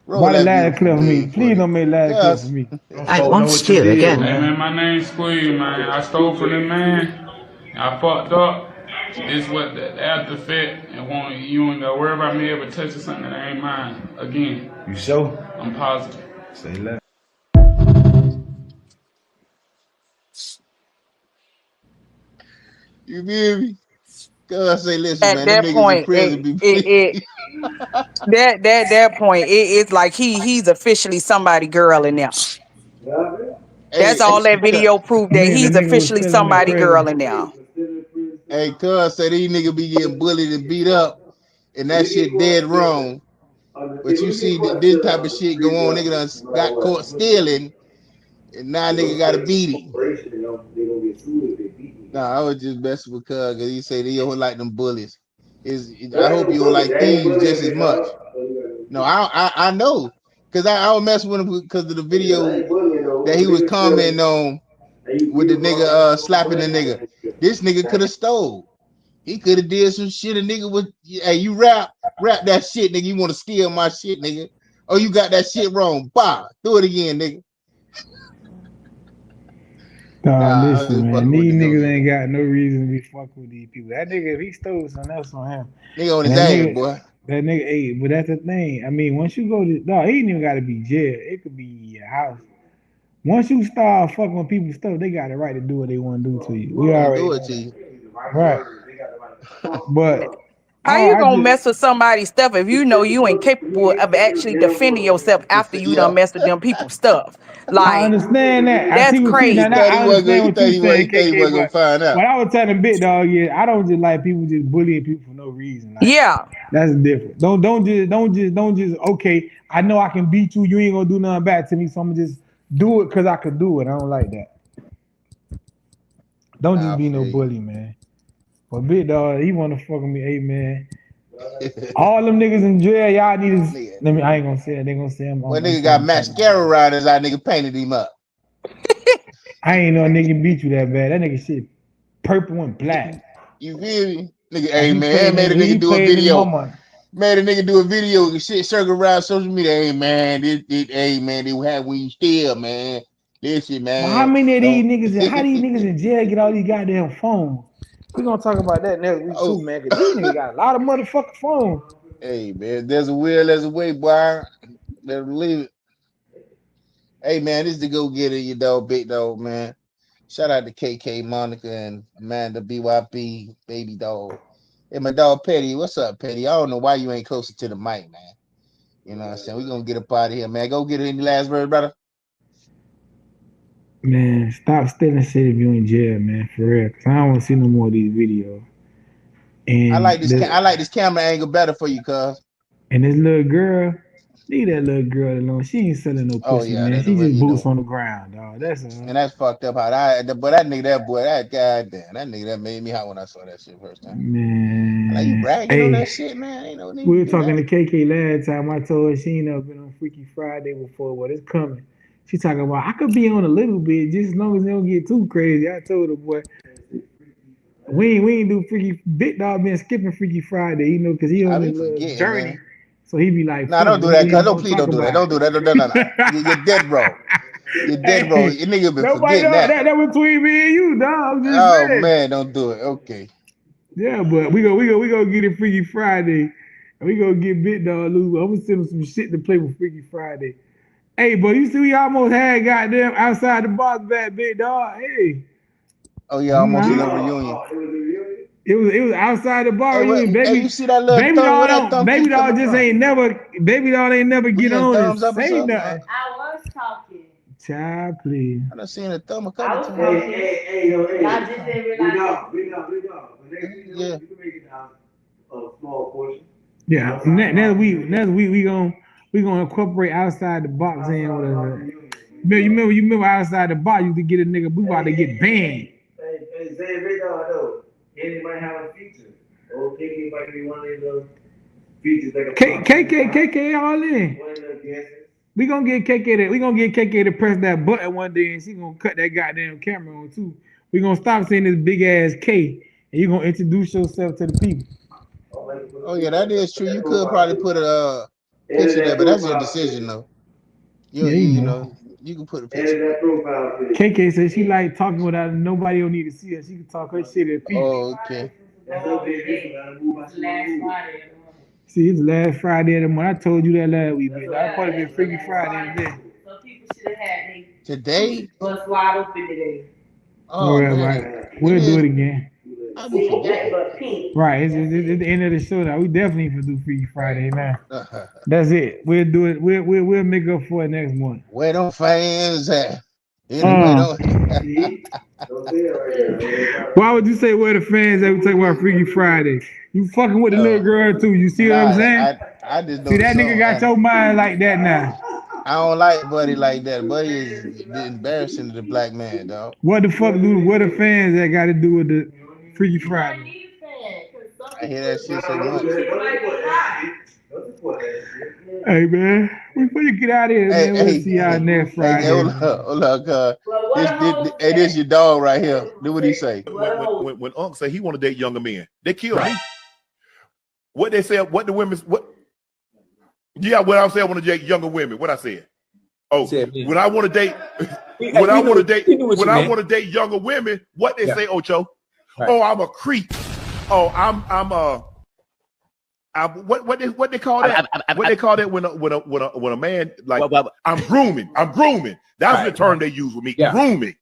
Roll Why the that last beautiful clip for me? bean Please footage. don't make last clip for Cuz. me. I won't steal again. Hey man, my name's Squeeze, man. I stole from them man. I fucked up. This what the after effect, and you ain't gotta worry about me ever touching something that ain't mine again. You sure? I'm positive. Say less. You feel me? Cuz say, listen, At man, them that niggas in point, prison be that point, it's like he's officially somebody girl in there. That's Hey, all that video proved that The he's nigga was officially still in the somebody girl prison. in there. hey, cuz say these niggas be getting bullied and beat up, and that shit dead wrong. But you see this type of shit go on, nigga done got caught stealing, and now nigga got to beat him. Nah, I was just messing with cuz, cause he say they don't like them bullies. I hope you don't like thieves just as much. No, I know, cause I was messing with him because of the video that he was commenting on with the nigga slapping the nigga. This nigga could have stole. He could have did some shit. A nigga would, hey, you rap that shit, nigga. You want to steal my shit, nigga? Oh, you got that shit wrong. Bah, do it again, nigga. Nah, Nah, I was listen, just man. fucking with These the go niggas getter. ain't got no reason to be fucking with these people. That nigga, if he stole something else on him. Nigga on And his that ass, nigga, boy. That nigga, hey, but that's the thing. I mean, once you go to, no, it ain't even got to be jail. It could be your house. Once you start fucking with people's stuff, they got the right to do what they want to do to you. We already do know it to that. you. Right. But How you gonna mess with somebody's stuff if you know you ain't capable of actually defending yourself after you done mess with them people's stuff? I Like, understand that. I that's see what crazy. you now. I understand what you saying, KK. gonna But find out. what I was telling Big Dog is, I don't just like people just bullying people for no reason. Like, yeah, that's different. Don't just. Okay, I know I can beat you. You ain't gonna do nothing back to me, so I'm gonna just do it because I could do it. I don't like that. Don't just be no bully, man. But Big Dog, he wanna fuck with me. Hey, man. All them niggas in jail, y'all need to. Let me. I ain't gonna say it. They gonna say I'm. Well, nigga got mascara around his eye. Nigga painted him up. I ain't know a nigga beat you that bad. That nigga shit purple and black. You feel me? Nigga, Like, hey he man, made a he nigga do a played his video. mama. Made a nigga do a video and shit circle around social media. Hey man, hey man, they have when you still, man. This shit, man. Well, how many of these niggas? How these niggas in jail get all these goddamn phones? We gonna talk about that next week too, man. Cause these niggas got a lot of motherfucking phones. Hey man, there's a will, there's a way, boy. Never believe it. Hey man, this is the go get it, you dog, big dog, man. Shout out to KK, Monica, and Amanda, BYB, baby dog. Hey, my dog Petty, what's up, Petty? I don't know why you ain't closer to the mic, man. You know what I'm saying? We're gonna get up out of here, man. Go get it. Any last word, brother? Man, stop stealing shit if you in jail, man. For real, cause I don't want to see no more of these videos. And I like this camera angle better for you, cuz. And this little girl, leave that little girl alone. She ain't selling no pussy, man. She just boots on the ground, dog. That's and that's fucked up. How that nigga, that goddamn, that nigga that made me hot when I saw that shit first time. Man, like, you bragging on that shit, man. Ain't no need. We were talking to KK last time. I told her she ain't never been on Freaky Friday before, but it's coming. She talking about I could be on a little bit, just as long as it don't get too crazy. I told her, boy, we ain't do Freaky. Big Dog been skipping Freaky Friday, you know, because he on his little journey. Man. So he be like, nah, don't do that, cuz. Please don't do that. Don't do that. No. You're dead, bro. You're dead, bro. Your nigga been forgetting that. That was between me and you, dog. Oh man, don't do it. Okay. Yeah, but we go get it Freaky Friday, and we gonna get Big Dog loose. I'm gonna send him some shit to play with Freaky Friday. Hey, boy, you see we almost had goddamn outside the box back, Big Dog. Hey. Oh yeah, almost a little reunion. It was outside the bar reunion, baby. Hey, you see that little baby dog just ain't never get on and say nothing. I was talking. Child, please. I done seen a thumb a couple times. Hey, y'all just didn't realize. Yeah. You can make it down a small portion. Yeah, next week we gonna incorporate outside the box in with us. You remember outside the box you could get a nigga. We about to get banned. Hey, ZayDaGoGetta though. Kenny might have a feature. Or KK might be one of those features like a KK all in. We gonna get KK to press that button one day and she gonna cut that goddamn camera on too. We gonna stop saying this big ass K and you gonna introduce yourself to the people. Oh yeah, that is true. You could probably put a picture there, but that's your decision though. You know, you can put a picture. KK says she like talking without nobody don't need to see her. She can talk her shit at people. Oh, okay. See, it's last Friday of the month. I told you that last week, but I probably been Freaky Friday today. Some people should have had today. Bust wide open today. Oh man. Right. We'll do it again. Right, it's the end of the show now. We definitely gonna do Freaky Friday now. That's it. We'll do it. We'll make up for it next month. Where them fans at? Anyway, why would you say where the fans at? We talking about Freaky Friday. You fucking with the little girl too. You see what I'm saying? I just see that nigga got your mind like that now. I don't like Buddy like that. Buddy is embarrassing to the black man, dog. What the fuck what the fans that got to do with the Freaky Friday? I hear that shit so much. Hey man, we finna get out of here, man. We'll see y'all next Friday. Hold up, cuz. This your dog right here. Do what he say. When Unc say he want to date younger men, they kill me. What they say? What the women? What? Yeah, what I'm saying, I want to date younger women. What I said? Oh, when I want to date, when I want to date younger women, what they say, Ocho? Right. Oh, I'm a creep. Oh, I'm What they call that? What they call that when a man like I'm grooming. That's the term they use with me. Yeah. Grooming.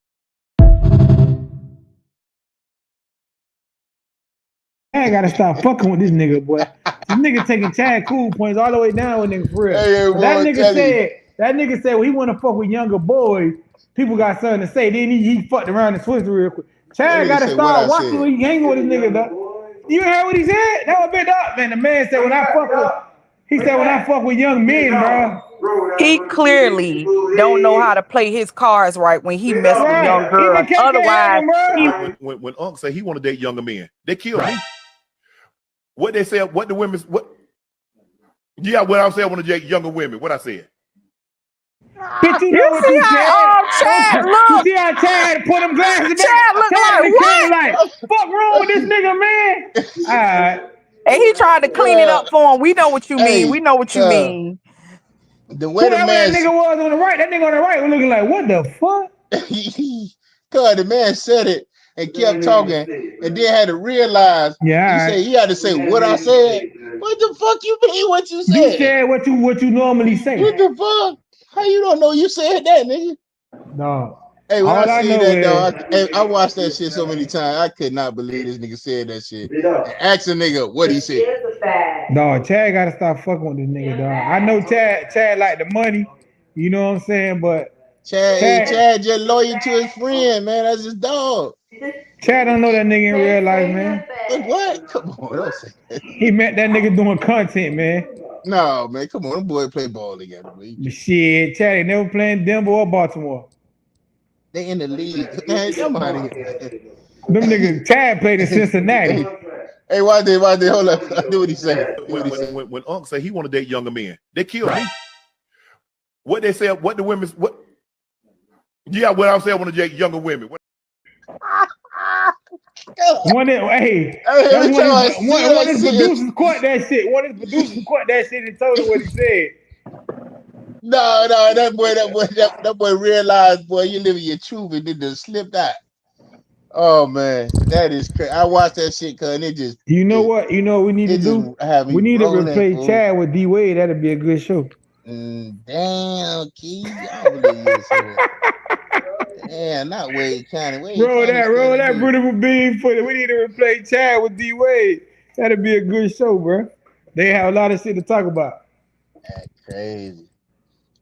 I gotta stop fucking with this nigga, boy. This nigga taking Chad cool points all the way down with nigga for real. That nigga said when he want to fuck with younger boys, people got something to say. Then he fucked around and switched real quick. Chad gotta start watching when he hanging with his nigga, dog. You heard what he said? That was big up, man. The man said when I fuck with young men, bro. He clearly don't know how to play his cards right when he mess with young girls. Otherwise, when Unc say he want to date younger men, they kill me. What they said, what the women, what? Yeah, what I said, I want to date younger women. What I said. Bitch, you know what you Chad look. You see how Chad put them glasses back? Chad look like what? Like, fuck wrong with this nigga, man? All right. And he tried to clean it up for him. We know what you mean. We know what you mean. The way that nigga was on the right, that nigga on the right was looking like, what the fuck? Cause the man said it and kept talking, and then had to realize. Yeah, he had to say what I said. What the fuck you mean? What you said? You said what you normally say. What the fuck? How you don't know you said that, nigga? No. Hey, when I see that, dog, I watched that shit so many times. I could not believe this nigga said that shit. Ask a nigga what he said. Dog, Chad gotta stop fucking with this nigga, dog. I know Chad like the money, you know what I'm saying, but Chad just loyal to his friend, man. That's his dog. Chad don't know that nigga in real life, man. What? Come on, don't say that. He met that nigga doing content, man. No, man, come on, them boys play ball together, man. Shit, Chad ain't never playing Denver or Baltimore. They in the league, man. Somebody. Them niggas, Chad played in Cincinnati. Hey, why they hold up? I do what he said. When Unc say he want to date younger men, they kill me. What they said, what the women, what? Yeah, what I said, I want to date younger women. One of his producers caught that shit. One of his producers caught that shit and told him what he said. No, that boy realized, boy, you living your truth and it just slipped out. Oh man, that is crazy. I watched that shit cause it just. You know what we need to do? We need to replace Chad with D Wade. That'd be a good show. Damn, Key, I believe you said. Damn, not Wade County. Roll that beautiful beam footage. We need to replace Chad with D Wade. That'd be a good show, bro. They have a lot of shit to talk about. That's crazy.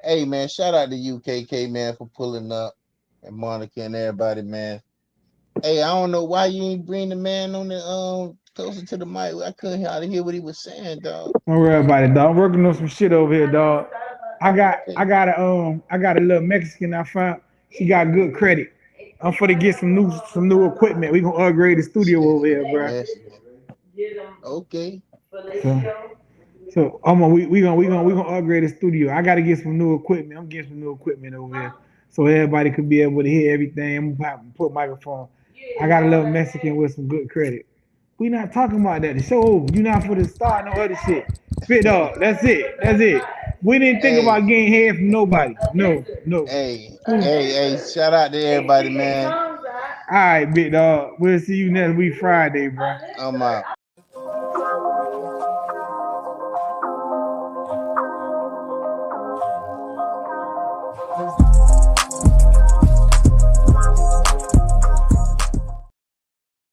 Hey man, shout out to UKK man for pulling up, and Monica and everybody, man. Hey, I don't know why you ain't bring the man on the closer to the mic. I couldn't hear what he was saying, dog. Don't worry about it, dog. I'm working on some shit over here, dog. I got a little Mexican I found. She got good credit. I'm for to get some new equipment. We gonna upgrade the studio over here, bro. Yes. Okay. So we gonna upgrade the studio. I gotta get some new equipment. I'm getting some new equipment over here, so everybody could be able to hear everything. I'm gonna put microphone. I got a little Mexican with some good credit. We not talking about that. The show over. You not for the start no other shit. Spit dog. That's it. We didn't think about getting head from nobody. No. Hey, shout out to everybody, man. All right, big dog. We'll see you next week Friday, bro. I'm out.